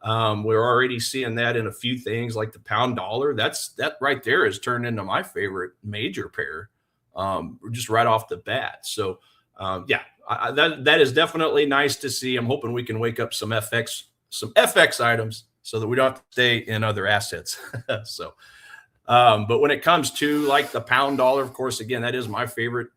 We're already seeing that in a few things like the pound dollar. That right there has turned into my favorite major pair, just right off the bat. So that is definitely nice to see. I'm hoping we can wake up some FX items so that we don't have to stay in other assets. So. But when it comes to like the pound dollar, of course, again, that is my favorite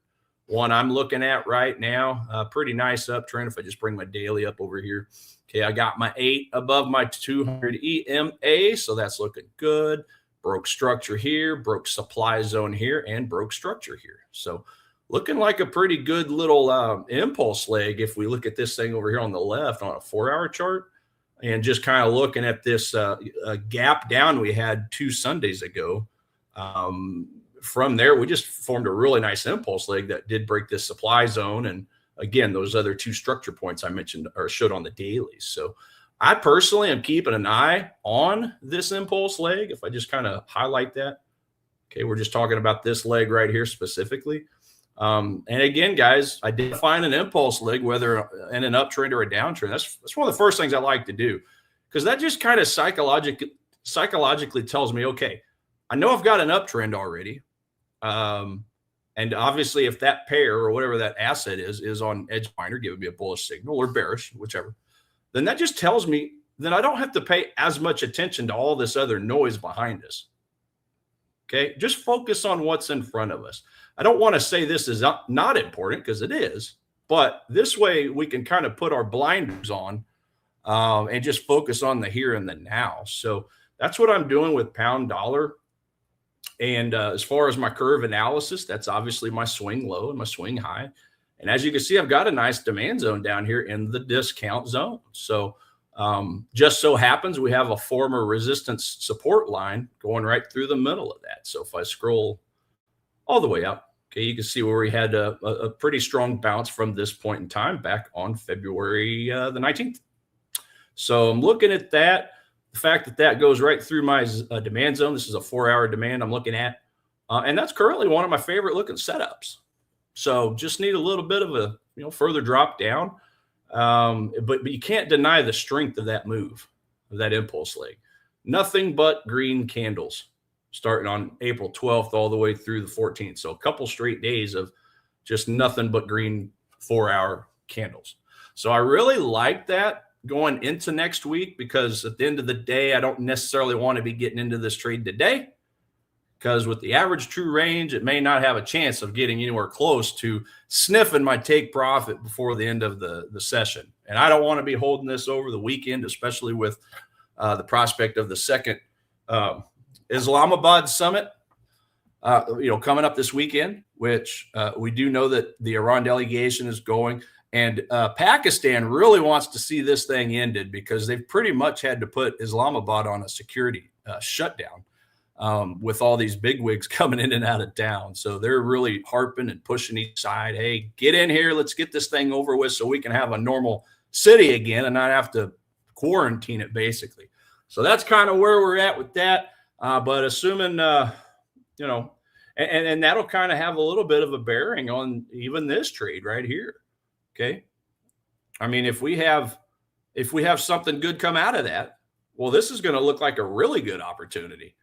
one I'm looking at right now. Pretty nice uptrend. If I just bring my daily up over here. Okay, I got my 8 above my 200 EMA, so that's looking good. Broke structure here, broke supply zone here, and broke structure here. So looking like a pretty good little impulse leg if we look at this thing over here on the left on a 4-hour chart. And just kind of looking at this gap down we had 2 Sundays ago. From there, we just formed a really nice impulse leg that did break this supply zone. And again, those other 2 structure points I mentioned or showed on the dailies. So I personally am keeping an eye on this impulse leg. If I just kind of highlight that. Okay, we're just talking about this leg right here specifically. And again, guys, identifying an impulse leg, whether in an uptrend or a downtrend, that's one of the first things I like to do, because that just kind of psychologically tells me, okay, I know I've got an uptrend already. And obviously, if that pair or whatever that asset is on EdgeFinder giving me a bullish signal or bearish, whichever, then that just tells me then I don't have to pay as much attention to all this other noise behind us. Okay, just focus on what's in front of us. I don't want to say this is not important, because it is, but this way we can kind of put our blinders on and just focus on the here and the now. So that's what I'm doing with pound dollar. And as far as my curve analysis, that's obviously my swing low and my swing high. And as you can see, I've got a nice demand zone down here in the discount zone. So just so happens we have a former resistance support line going right through the middle of that. So if I scroll all the way up, okay, you can see where we had a pretty strong bounce from this point in time back on February the 19th. So I'm looking at that. The fact that that goes right through my demand zone. This is a 4-hour demand I'm looking at. And that's currently one of my favorite looking setups. So just need a little bit of a further drop down. But you can't deny the strength of that move, of that impulse leg. Nothing but green candles starting on April 12th all the way through the 14th. So a couple straight days of just nothing but green 4-hour candles. So I really like that going into next week, because at the end of the day, I don't necessarily want to be getting into this trade today, because with the average true range, it may not have a chance of getting anywhere close to sniffing my take profit before the end of the session. And I don't want to be holding this over the weekend, especially with the prospect of the second Islamabad summit, coming up this weekend, which we do know that the Iran delegation is going. And Pakistan really wants to see this thing ended, because they've pretty much had to put Islamabad on a security shutdown with all these bigwigs coming in and out of town. So they're really harping and pushing each side. Hey, get in here. Let's get this thing over with so we can have a normal city again and not have to quarantine it, basically. So that's kind of where we're at with that. But assuming, and that'll kind of have a little bit of a bearing on even this trade right here. Okay. I mean, if we have something good come out of that, well, this is going to look like a really good opportunity.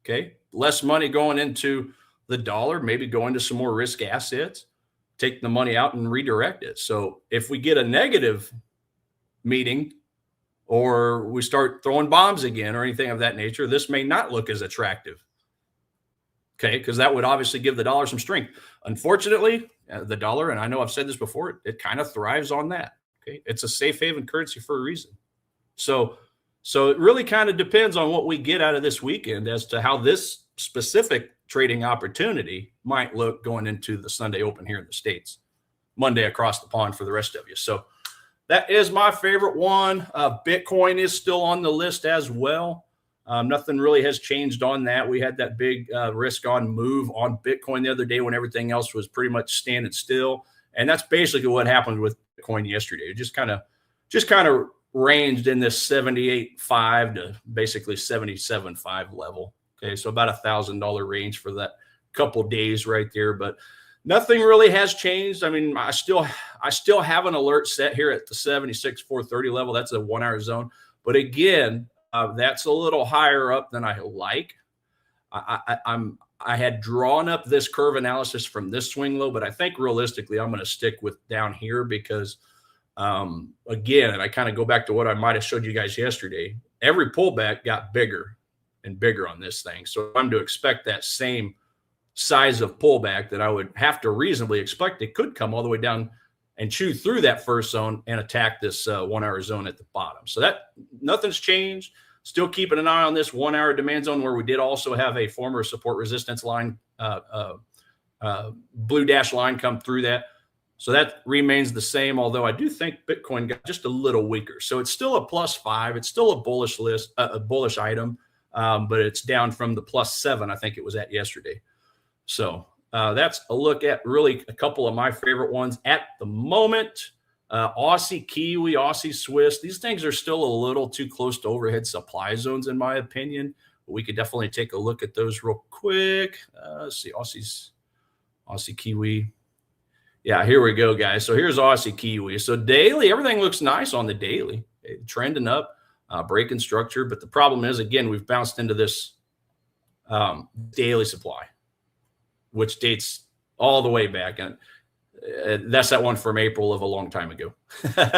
Okay. Less money going into the dollar, maybe going to some more risk assets, take the money out and redirect it. So if we get a negative meeting, or we start throwing bombs again or anything of that nature, this may not look as attractive. Okay, because that would obviously give the dollar some strength. Unfortunately, the dollar, and I know I've said this before, it kind of thrives on that. Okay, it's a safe haven currency for a reason. So it really kind of depends on what we get out of this weekend as to how this specific trading opportunity might look going into the Sunday open here in the States. Monday across the pond for the rest of you. So that is my favorite one. Bitcoin is still on the list as well. Nothing really has changed on that. We had that big risk on move on Bitcoin the other day when everything else was pretty much standing still. And that's basically what happened with Bitcoin yesterday. It just kind of ranged in this 78.5 to basically 77.5 level. Okay, so about $1,000 range for that couple days right there. But nothing really has changed. I mean, I still have an alert set here at the 76.430 level. That's a 1 hour zone. But again, that's a little higher up than I like. I had drawn up this curve analysis from this swing low, but I think realistically I'm going to stick with down here because, again, and I kind of go back to what I might have showed you guys yesterday. Every pullback got bigger and bigger on this thing. So I'm to expect that same size of pullback that I would have to reasonably expect it could come all the way down and chew through that first zone and attack this 1 hour zone at the bottom. So that nothing's changed. Still keeping an eye on this 1 hour demand zone where we did also have a former support resistance line, blue dash line come through that. So that remains the same, although I do think Bitcoin got just a little weaker. So it's still a +5. It's still a bullish list, a bullish item, but it's down from the +7 I think it was at yesterday. So that's a look at really a couple of my favorite ones at the moment. Aussie Kiwi, Aussie Swiss. These things are still a little too close to overhead supply zones, in my opinion. But we could definitely take a look at those real quick. Let's see, Aussie Kiwi. Yeah, here we go, guys. So here's Aussie Kiwi. So daily, everything looks nice on the daily. Okay, trending up, breaking structure. But the problem is, again, we've bounced into this daily supply, which dates all the way back. And that's that one from April of a long time ago.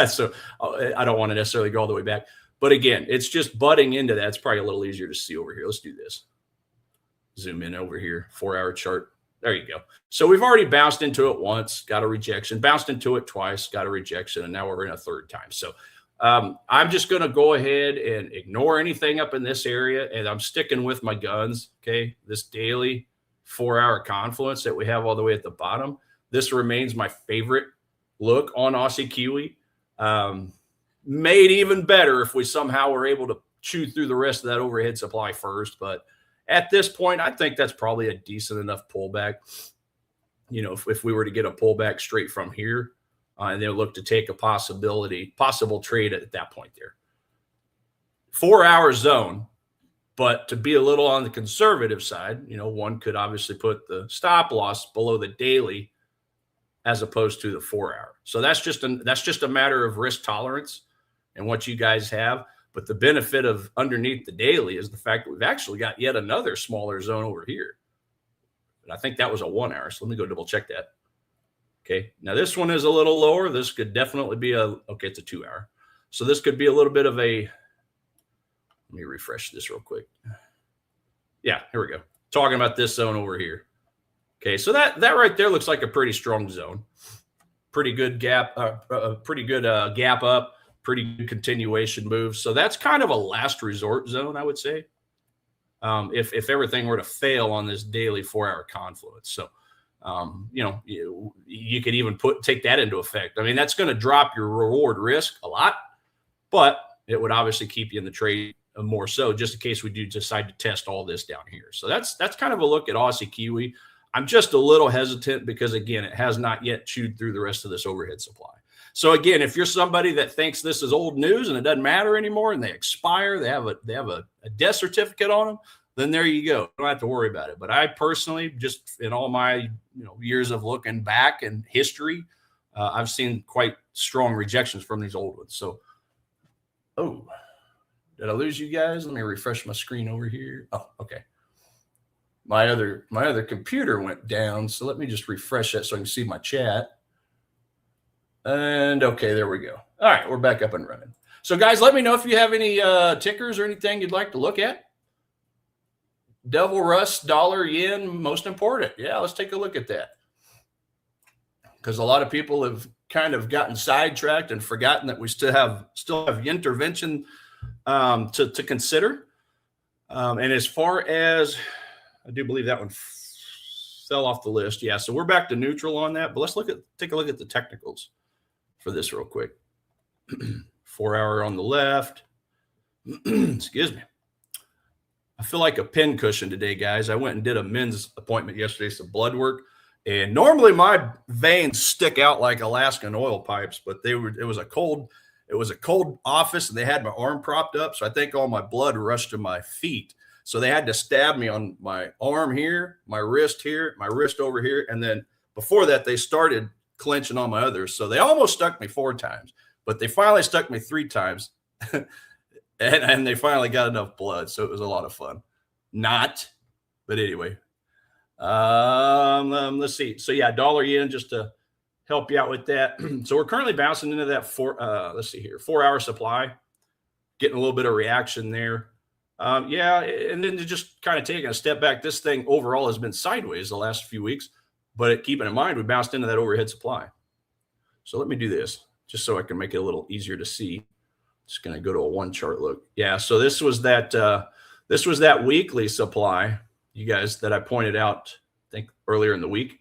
So I don't want to necessarily go all the way back. But again, it's just butting into that. It's probably a little easier to see over here. Let's do this. Zoom in over here, 4 hour chart. There you go. So we've already bounced into it once, got a rejection, bounced into it twice, got a rejection, and now we're in a third time. So I'm just going to go ahead and ignore anything up in this area, and I'm sticking with my guns, okay? This daily 4 hour confluence that we have all the way at the bottom. This remains my favorite look on Aussie Kiwi. Made even better if we somehow were able to chew through the rest of that overhead supply first. But at this point, I think that's probably a decent enough pullback. You know, if we were to get a pullback straight from here, and then look to take a possible trade at that point there. 4 hour zone. But to be a little on the conservative side, you know, one could obviously put the stop loss below the daily as opposed to the 4 hour. So that's just a matter of risk tolerance and what you guys have. But the benefit of underneath the daily is the fact that we've actually got yet another smaller zone over here. And I think that was a 1 hour. So let me go double check that. Okay. Now this one is a little lower. This could definitely be it's a 2 hour. So this could be a little bit of a, let me refresh this real quick. Yeah, here we go. Talking about this zone over here. Okay, so that right there looks like a pretty strong zone. Pretty good gap, gap up, pretty good continuation move. So that's kind of a last resort zone, I would say, if everything were to fail on this daily 4 hour confluence. So, you know, you could even take that into effect. I mean, that's going to drop your reward risk a lot, but it would obviously keep you in the trade more so, just in case we do decide to test all this down here. So that's kind of a look at Aussie Kiwi. I'm just a little hesitant because, again, it has not yet chewed through the rest of this overhead supply. So again, if you're somebody that thinks this is old news and it doesn't matter anymore and they expire, they have a death certificate on them, then there you go. You don't have to worry about it. But I personally, just in all my years of looking back and history, I've seen quite strong rejections from these old ones. So, did I lose you guys? Let me refresh my screen over here. Oh, okay. My other computer went down, so let me just refresh that so I can see my chat. And okay, there we go. All right, we're back up and running. So guys, let me know if you have any tickers or anything you'd like to look at. Devil Rust, dollar, yen, most important. Yeah, let's take a look at that. Because a lot of people have kind of gotten sidetracked and forgotten that we still have intervention to consider. And as far as, I do believe that one fell off the list. Yeah, so we're back to neutral on that. But let's take a look at the technicals for this real quick. 4 hour on the left. Excuse me. I feel like a pin cushion today, guys. I went and did a men's appointment yesterday, some blood work. And normally my veins stick out like Alaskan oil pipes, but it was a cold office and they had my arm propped up. So I think all my blood rushed to my feet. So they had to stab me on my arm here, my wrist over here. And then before that, they started clenching on my others. So they almost stuck me 4 times, but they finally stuck me 3 times. and they finally got enough blood. So it was a lot of fun. But anyway. Let's see. So yeah, dollar yen, just to help you out with that. So we're currently bouncing into that 4 hour supply, getting a little bit of reaction there. Yeah, and then to just kind of taking a step back, this thing overall has been sideways the last few weeks, but keeping in mind, we bounced into that overhead supply. So let me do this just so I can make it a little easier to see. Just going to go to a 1 chart look. Yeah. So this was that weekly supply, you guys, that I pointed out, I think earlier in the week,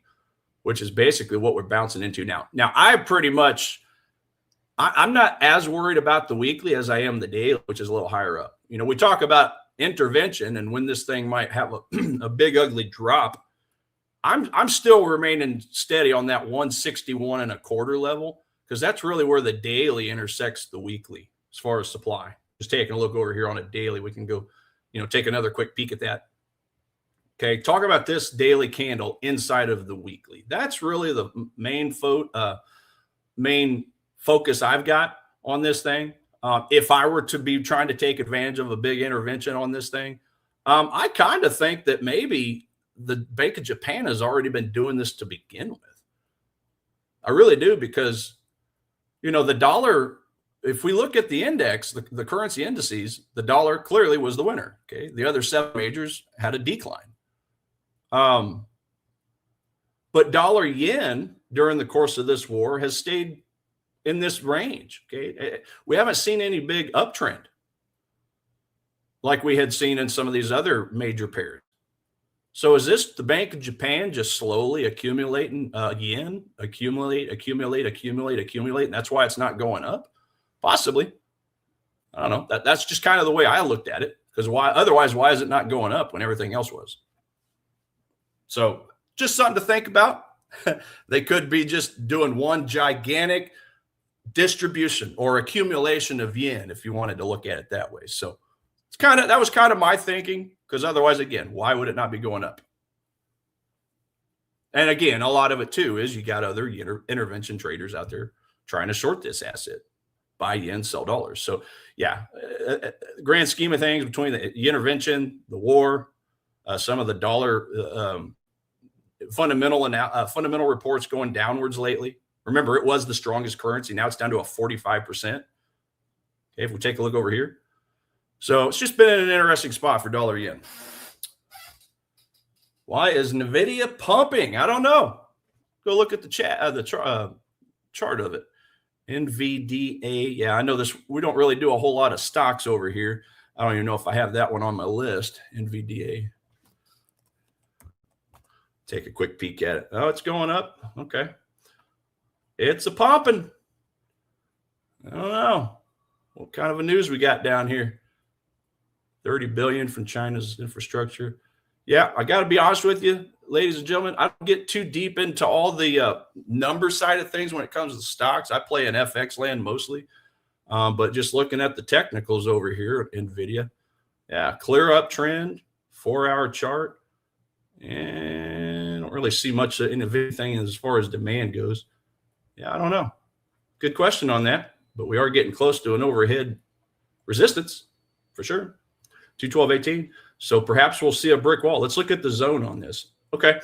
which is basically what we're bouncing into now. Now I'm not as worried about the weekly as I am the daily, which is a little higher up. You know, we talk about intervention and when this thing might have a big ugly drop. I'm still remaining steady on that 161.25 level, because that's really where the daily intersects the weekly as far as supply. Just taking a look over here on a daily, we can go, take another quick peek at that. Okay, talk about this daily candle inside of the weekly. That's really the main focus I've got on this thing. If I were to be trying to take advantage of a big intervention on this thing, I kind of think that maybe the Bank of Japan has already been doing this to begin with. I really do, because, the dollar, if we look at the index, the currency indices, the dollar clearly was the winner. Okay, the other 7 majors had a decline. But dollar yen during the course of this war has stayed in this range. Okay, we haven't seen any big uptrend like we had seen in some of these other major pairs. So is this the Bank of Japan just slowly accumulating yen, accumulate, and that's why it's not going up? Possibly. I don't know. That's just kind of the way I looked at it, because why is it not going up when everything else was? So just something to think about. They could be just doing one gigantic distribution or accumulation of yen, if you wanted to look at it that way. So that was kind of my thinking, because otherwise, again, why would it not be going up? And again, a lot of it too is you got other intervention traders out there trying to short this asset, buy yen, sell dollars. So yeah, grand scheme of things, between the intervention, the war, some of the dollar fundamental reports going downwards lately. Remember, it was the strongest currency. Now it's down to a 45%. Okay, if we take a look over here. So it's just been in an interesting spot for dollar yen. Why is NVIDIA pumping? I don't know. Go look at the chart of it. NVDA. Yeah, I know this. We don't really do a whole lot of stocks over here. I don't even know if I have that one on my list. NVDA. Take a quick peek at it. Oh, it's going up. Okay. It's a pumping. I don't know. What kind of a news we got down here? 30 billion from China's infrastructure. Yeah, I got to be honest with you, ladies and gentlemen. I don't get too deep into all the number side of things when it comes to stocks. I play in FX land mostly. But just looking at the technicals over here, NVIDIA. Yeah, clear uptrend, 4-hour chart. And I don't really see much in anything as far as demand goes. Yeah, I don't know. Good question on that. But we are getting close to an overhead resistance for sure. 212.18. So perhaps we'll see a brick wall. Let's look at the zone on this. Okay.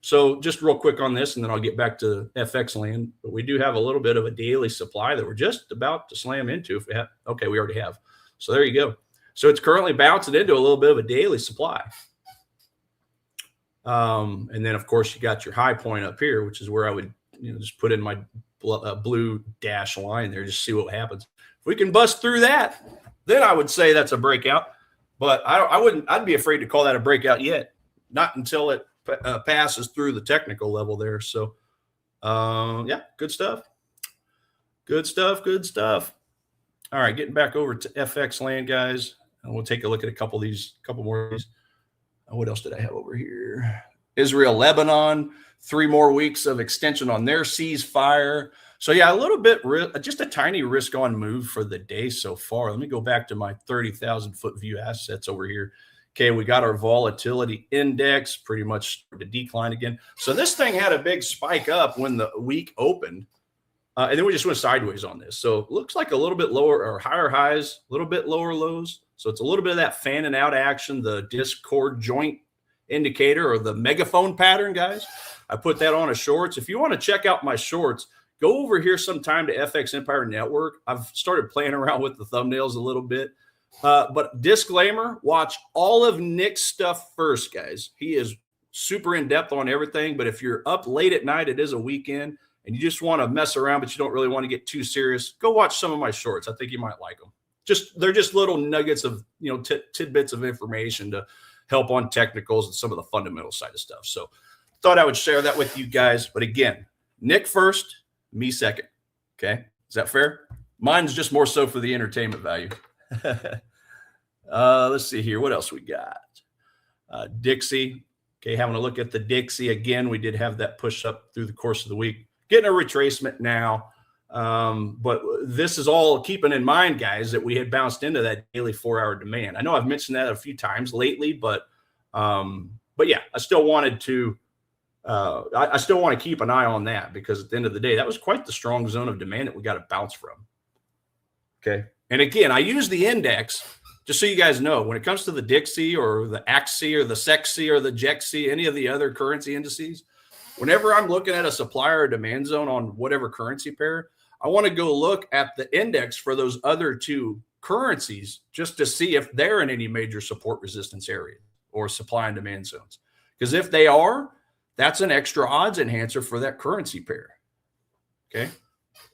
So just real quick on this, and then I'll get back to FX land. But we do have a little bit of a daily supply that we're just about to slam into. If we have, okay, we already have. So there you go. So it's currently bouncing into a little bit of a daily supply. And then of course you got your high point up here, which is where I would, just put in my blue dash line there, just see what happens. If we can bust through that, then I would say that's a breakout. But I'd be afraid to call that a breakout yet. Not until it passes through the technical level there. So, yeah, good stuff. Good stuff. Good stuff. All right, getting back over to FX land, guys. And we'll take a look at a couple more of these. What else did I have over here? Israel, Lebanon, 3 more weeks of extension on their ceasefire. So, yeah, a little bit, just a tiny risk on move for the day so far. Let me go back to my 30,000-foot view assets over here. Okay, we got our volatility index pretty much to decline again. So this thing had a big spike up when the week opened, and then we just went sideways on this. So it looks like a little bit lower or higher highs, a little bit lower lows. So it's a little bit of that fanning out action, the Discord joint indicator or the megaphone pattern, guys. I put that on a shorts. If you want to check out my shorts, go over here sometime to FX Empire Network. I've started playing around with the thumbnails a little bit. But disclaimer, watch all of Nick's stuff first, guys. He is super in-depth on everything. But if you're up late at night, it is a weekend, and you just want to mess around, but you don't really want to get too serious, go watch some of my shorts. I think you might like them. They're just little nuggets of, tidbits of information to help on technicals and some of the fundamental side of stuff. So thought I would share that with you guys. But again, Nick first, me second. Okay. Is that fair? Mine's just more so for the entertainment value. Let's see here. What else we got? Dixie. Okay. Having a look at the Dixie again. We did have that push up through the course of the week, getting a retracement now. But this is all keeping in mind, guys, that we had bounced into that daily 4-hour demand. I know I've mentioned that a few times lately, but yeah, I still wanted to, I still want to keep an eye on that, because at the end of the day, that was quite the strong zone of demand that we got to bounce from. Okay. And again, I use the index just so you guys know, when it comes to the Dixie or the AXI or the SEXI or the JEXI, any of the other currency indices, whenever I'm looking at a supplier or demand zone on whatever currency pair, I want to go look at the index for those other 2 currencies just to see if they're in any major support resistance area or supply and demand zones. Because if they are, that's an extra odds enhancer for that currency pair. Okay.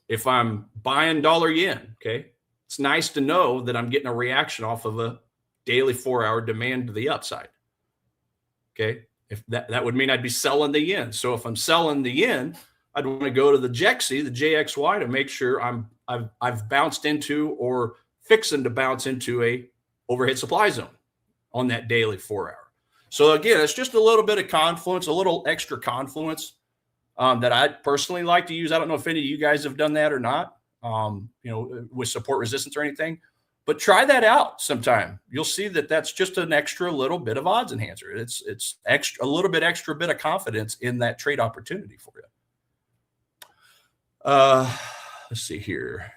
If I'm buying dollar yen, okay, it's nice to know that I'm getting a reaction off of a daily 4-hour demand to the upside. Okay. If that would mean I'd be selling the yen. So if I'm selling the yen, I'd want to go to the JEXI, the JXY, to make sure I've bounced into or fixing to bounce into a overhead supply zone on that daily 4-hour. So again, it's just a little bit of confluence, a little extra confluence that I personally like to use. I don't know if any of you guys have done that or not, with support resistance or anything, but try that out sometime. You'll see that that's just an extra little bit of odds enhancer. It's extra, a little bit extra bit of confidence in that trade opportunity for you. Let's see here.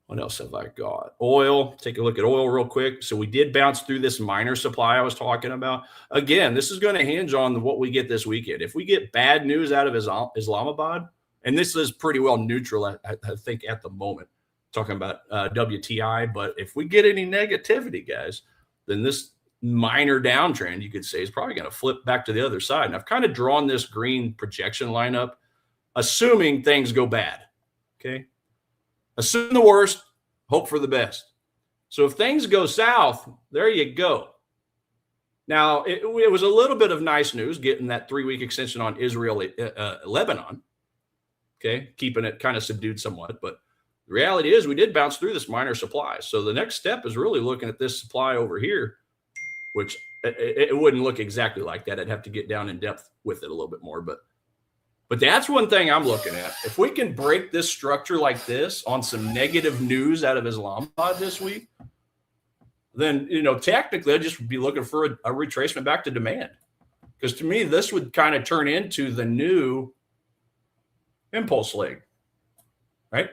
What else have I got? Oil. Take a look at oil real quick. So we did bounce through this minor supply I was talking about. Again, this is going to hinge on what we get this weekend. If we get bad news out of Islamabad, and this is pretty well neutral, I think, at the moment, talking about WTI. But if we get any negativity, guys, then this minor downtrend, you could say, is probably going to flip back to the other side. And I've kind of drawn this green projection lineup, assuming things go bad. Okay. Assume the worst, hope for the best. So if things go south, there you go. Now, it was a little bit of nice news getting that 3-week extension on Israel, Lebanon. Okay. Keeping it kind of subdued somewhat. But the reality is we did bounce through this minor supply. So the next step is really looking at this supply over here, which it wouldn't look exactly like that. I'd have to get down in depth with it a little bit more. But that's one thing I'm looking at. If we can break this structure like this on some negative news out of Islamabad this week, then, technically I'd just be looking for a retracement back to demand. Because to me, this would kind of turn into the new impulse leg, right?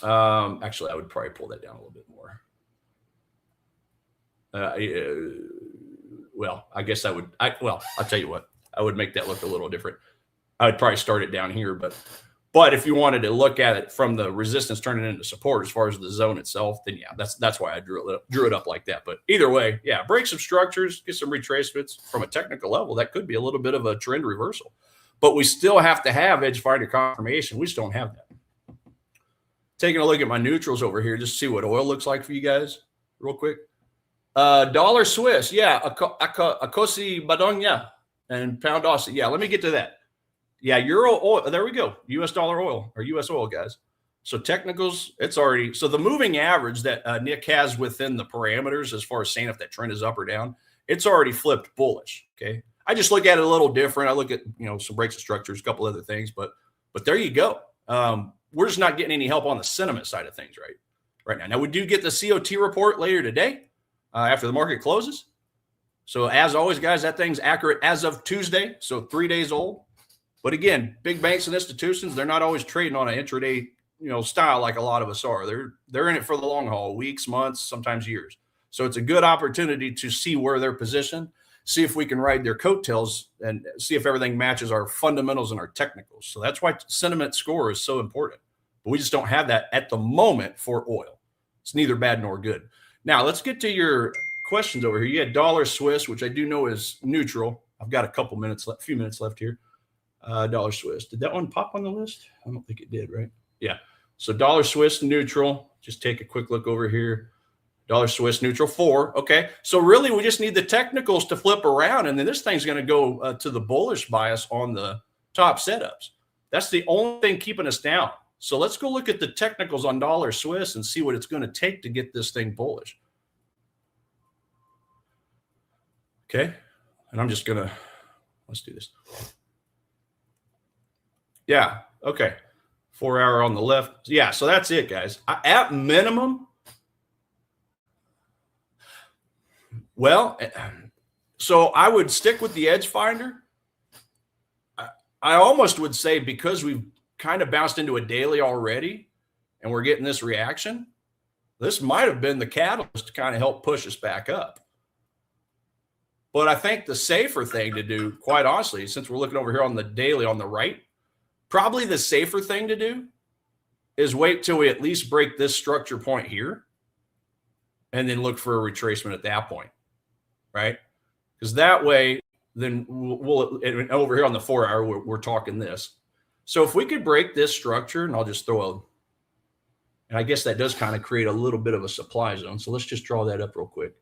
Actually, I would probably pull that down a little bit more. Well, I guess I would. I'll tell you what. I would make that look a little different. I would probably start it down here, but if you wanted to look at it from the resistance turning into support as far as the zone itself, then yeah, that's why I drew it up like that. But either way, yeah, break some structures, get some retracements from a technical level. That could be a little bit of a trend reversal, but we still have to have edge finder confirmation. We just don't have that. Taking a look at my neutrals over here, just see what oil looks like for you guys real quick. Dollar Swiss, yeah, Akosi Badong, yeah, and pound Aussie, yeah. Let me get to that. Yeah, euro oil. There we go. U.S. dollar oil or U.S. oil, guys. So technicals, it's already so the moving average that Nick has within the parameters as far as saying if that trend is up or down, it's already flipped bullish. Okay, I just look at it a little different. I look at some breaks of structures, a couple other things, but there you go. We're just not getting any help on the sentiment side of things right now. Now we do get the COT report later today after the market closes. So as always, guys, that thing's accurate as of Tuesday, so 3 days old. But again, big banks and institutions, they're not always trading on an intraday, style like a lot of us are. They're in it for the long haul, weeks, months, sometimes years. So it's a good opportunity to see where they're positioned, see if we can ride their coattails and see if everything matches our fundamentals and our technicals. So that's why sentiment score is so important. But we just don't have that at the moment for oil. It's neither bad nor good. Now let's get to your questions over here. You had dollar Swiss, which I do know is neutral. I've got a few minutes left here. Dollar Swiss. Did that one pop on the list? I don't think it did, right? Yeah. So dollar Swiss neutral. Just take a quick look over here. Dollar Swiss neutral 4. Okay. So really we just need the technicals to flip around, and then this thing's going to go to the bullish bias on the top setups. That's the only thing keeping us down. So let's go look at the technicals on dollar Swiss and see what it's going to take to get this thing bullish. Okay. And I'm just going to, let's do this. Yeah. Okay. 4 hour on the left. Yeah. So that's it, guys. At minimum. Well, so I would stick with the edge finder. I almost would say because we've kind of bounced into a daily already and we're getting this reaction, this might have been the catalyst to kind of help push us back up. But I think the safer thing to do, quite honestly, since we're looking over here on the daily on the right, probably the safer thing to do is wait till we at least break this structure point here and then look for a retracement at that point, right? Because that way, then we'll over here on the 4 hour, we're talking this. So if we could break this structure, and I'll just throw and I guess that does kind of create a little bit of a supply zone. So let's just draw that up real quick.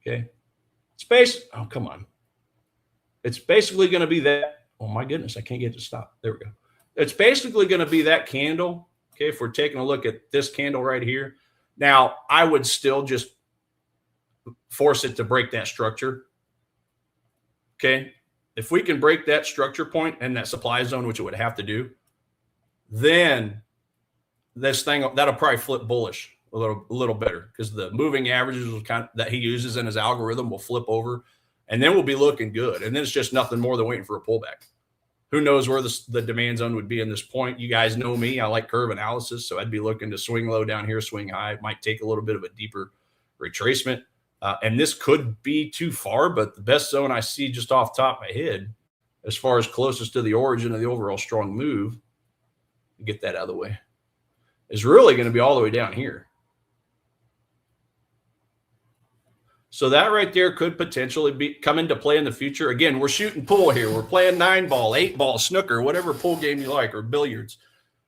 Okay. Oh, come on. It's basically going to be that. Oh my goodness, I can't get it to stop. There we go. It's basically going to be that candle. Okay. If we're taking a look at this candle right here. Now, I would still just force it to break that structure. Okay. If we can break that structure point and that supply zone, which it would have to do, then this thing, that'll probably flip bullish a little better because the moving averages that he uses in his algorithm will flip over, and then we'll be looking good. And then it's just nothing more than waiting for a pullback. Who knows where the demand zone would be in this point? You guys know me. I like curve analysis, so I'd be looking to swing low down here, swing high. It might take a little bit of a deeper retracement. And this could be too far, but the best zone I see just off the top of my head, as far as closest to the origin of the overall strong move, get that out of the way, is really going to be all the way down here. So that right there could potentially come into play in the future. Again, we're shooting pool here. We're playing 9-ball, 8-ball, snooker, whatever pool game you like, or billiards.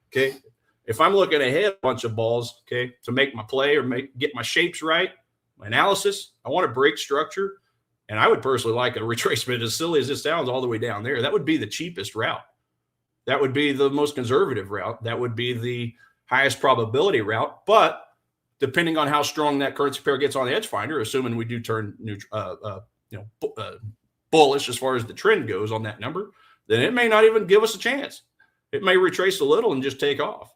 Okay. If I'm looking ahead a bunch of balls, okay, to make my play or get my shapes right, my analysis, I want to break structure. And I would personally like a retracement, as silly as it sounds, all the way down there. That would be the cheapest route. That would be the most conservative route. That would be the highest probability route. But depending on how strong that currency pair gets on the edge finder, assuming we do turn bullish as far as the trend goes on that number, then it may not even give us a chance. It may retrace a little and just take off,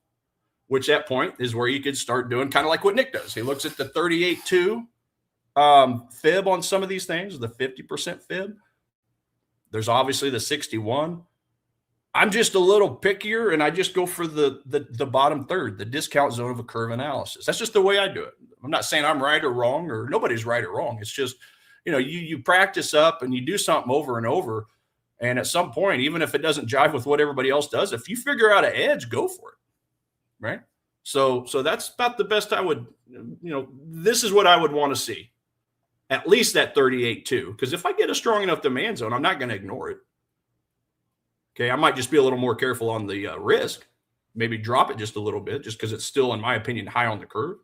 which at point is where you could start doing kind of like what Nick does. He looks at the 38.2 fib on some of these things, the 50% fib. There's obviously the 61. I'm just a little pickier, and I just go for the bottom third, the discount zone of a curve analysis. That's just the way I do it. I'm not saying I'm right or wrong, or nobody's right or wrong. It's just, you practice up and you do something over and over. And at some point, even if it doesn't jive with what everybody else does, if you figure out an edge, go for it. Right. So that's about the best I would, this is what I would want to see. At least that 38.2, because if I get a strong enough demand zone, I'm not going to ignore it. Okay, I might just be a little more careful on the risk, maybe drop it just a little bit, just because it's still, in my opinion, high on the curve.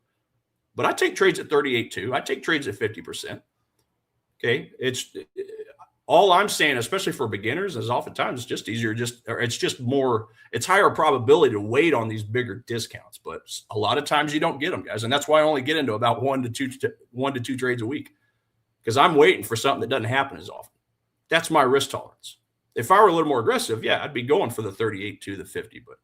but I take trades at 38 too. I take trades at 50%. Okay. It's all I'm saying, especially for beginners, is oftentimes it's just easier, it's higher probability to wait on these bigger discounts. But a lot of times you don't get them, guys. And that's why I only get into about one to two trades a week, because I'm waiting for something that doesn't happen as often. That's my risk tolerance. If I were a little more aggressive, yeah, I'd be going for the 38 to the 50, but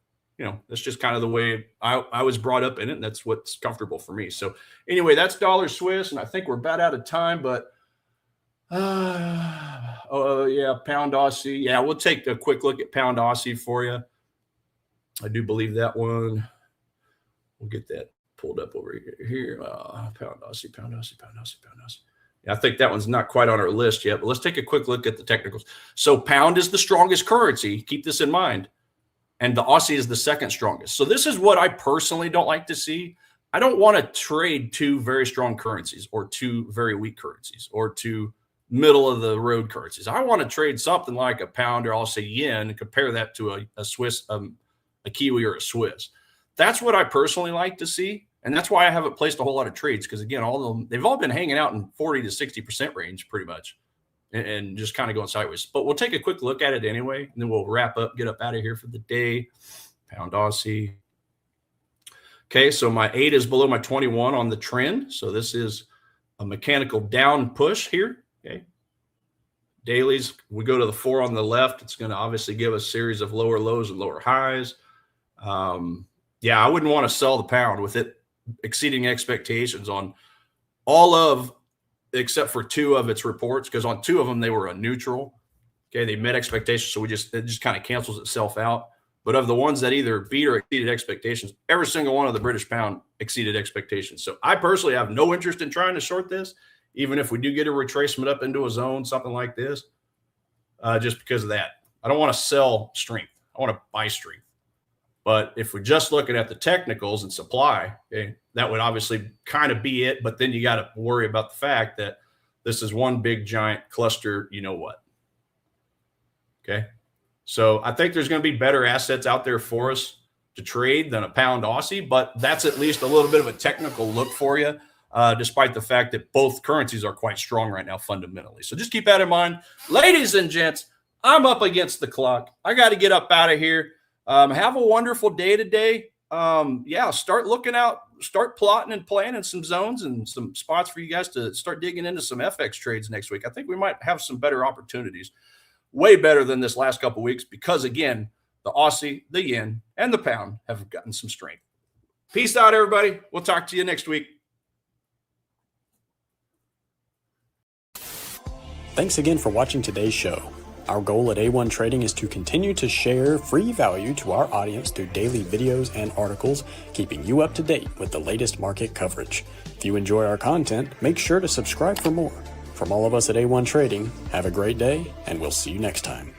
that's just kind of the way I was brought up in it, and that's what's comfortable for me. So anyway, that's dollar Swiss, and I think we're about out of time, but yeah, pound Aussie. Yeah, we'll take a quick look at pound Aussie for you. I do believe that one. We'll get that pulled up over here. Pound Aussie, pound Aussie, pound Aussie, pound Aussie. Yeah, I think that one's not quite on our list yet, but let's take a quick look at the technicals. So pound is the strongest currency. Keep this in mind. And the Aussie is the second strongest. So this is what I personally don't like to see. I don't want to trade two very strong currencies or two very weak currencies or two middle of the road currencies. I want to trade something like a pound, or I'll say yen, and compare that to a Swiss, a Kiwi or a Swiss. That's what I personally like to see. And that's why I haven't placed a whole lot of trades, because again, they've all been hanging out in 40 to 60% range pretty much, and just kind of going sideways. But we'll take a quick look at it anyway, and then we'll wrap up, get up out of here for the day. Pound Aussie. Okay, so my 8 is below my 21 on the trend. So this is a mechanical down push here. Okay. Dailies, we go to the 4 on the left. It's going to obviously give us a series of lower lows and lower highs. Yeah, I wouldn't want to sell the pound with it exceeding expectations on all of, except for 2 of its reports, because on 2 of them, they were a neutral. Okay, they met expectations, so it just kind of cancels itself out. But of the ones that either beat or exceeded expectations, every single one of the British pound exceeded expectations. So I personally have no interest in trying to short this, even if we do get a retracement up into a zone, something like this, just because of that. I don't want to sell strength. I want to buy strength. But if we're just looking at the technicals and supply, okay, that would obviously kind of be it. But then you got to worry about the fact that this is one big giant cluster, you know what? Okay. So I think there's going to be better assets out there for us to trade than a pound Aussie, but that's at least a little bit of a technical look for you, despite the fact that both currencies are quite strong right now fundamentally. So just keep that in mind. Ladies and gents, I'm up against the clock. I got to get up out of here. Have a wonderful day today. Yeah, start looking out, start plotting and planning some zones and some spots for you guys to start digging into some FX trades next week. I think we might have some better opportunities, way better than this last couple of weeks, because again, the Aussie, the yen, and the pound have gotten some strength. Peace out, everybody. We'll talk to you next week. Thanks again for watching today's show. Our goal at A1 Trading is to continue to share free value to our audience through daily videos and articles, keeping you up to date with the latest market coverage. If you enjoy our content, make sure to subscribe for more. From all of us at A1 Trading, have a great day, and we'll see you next time.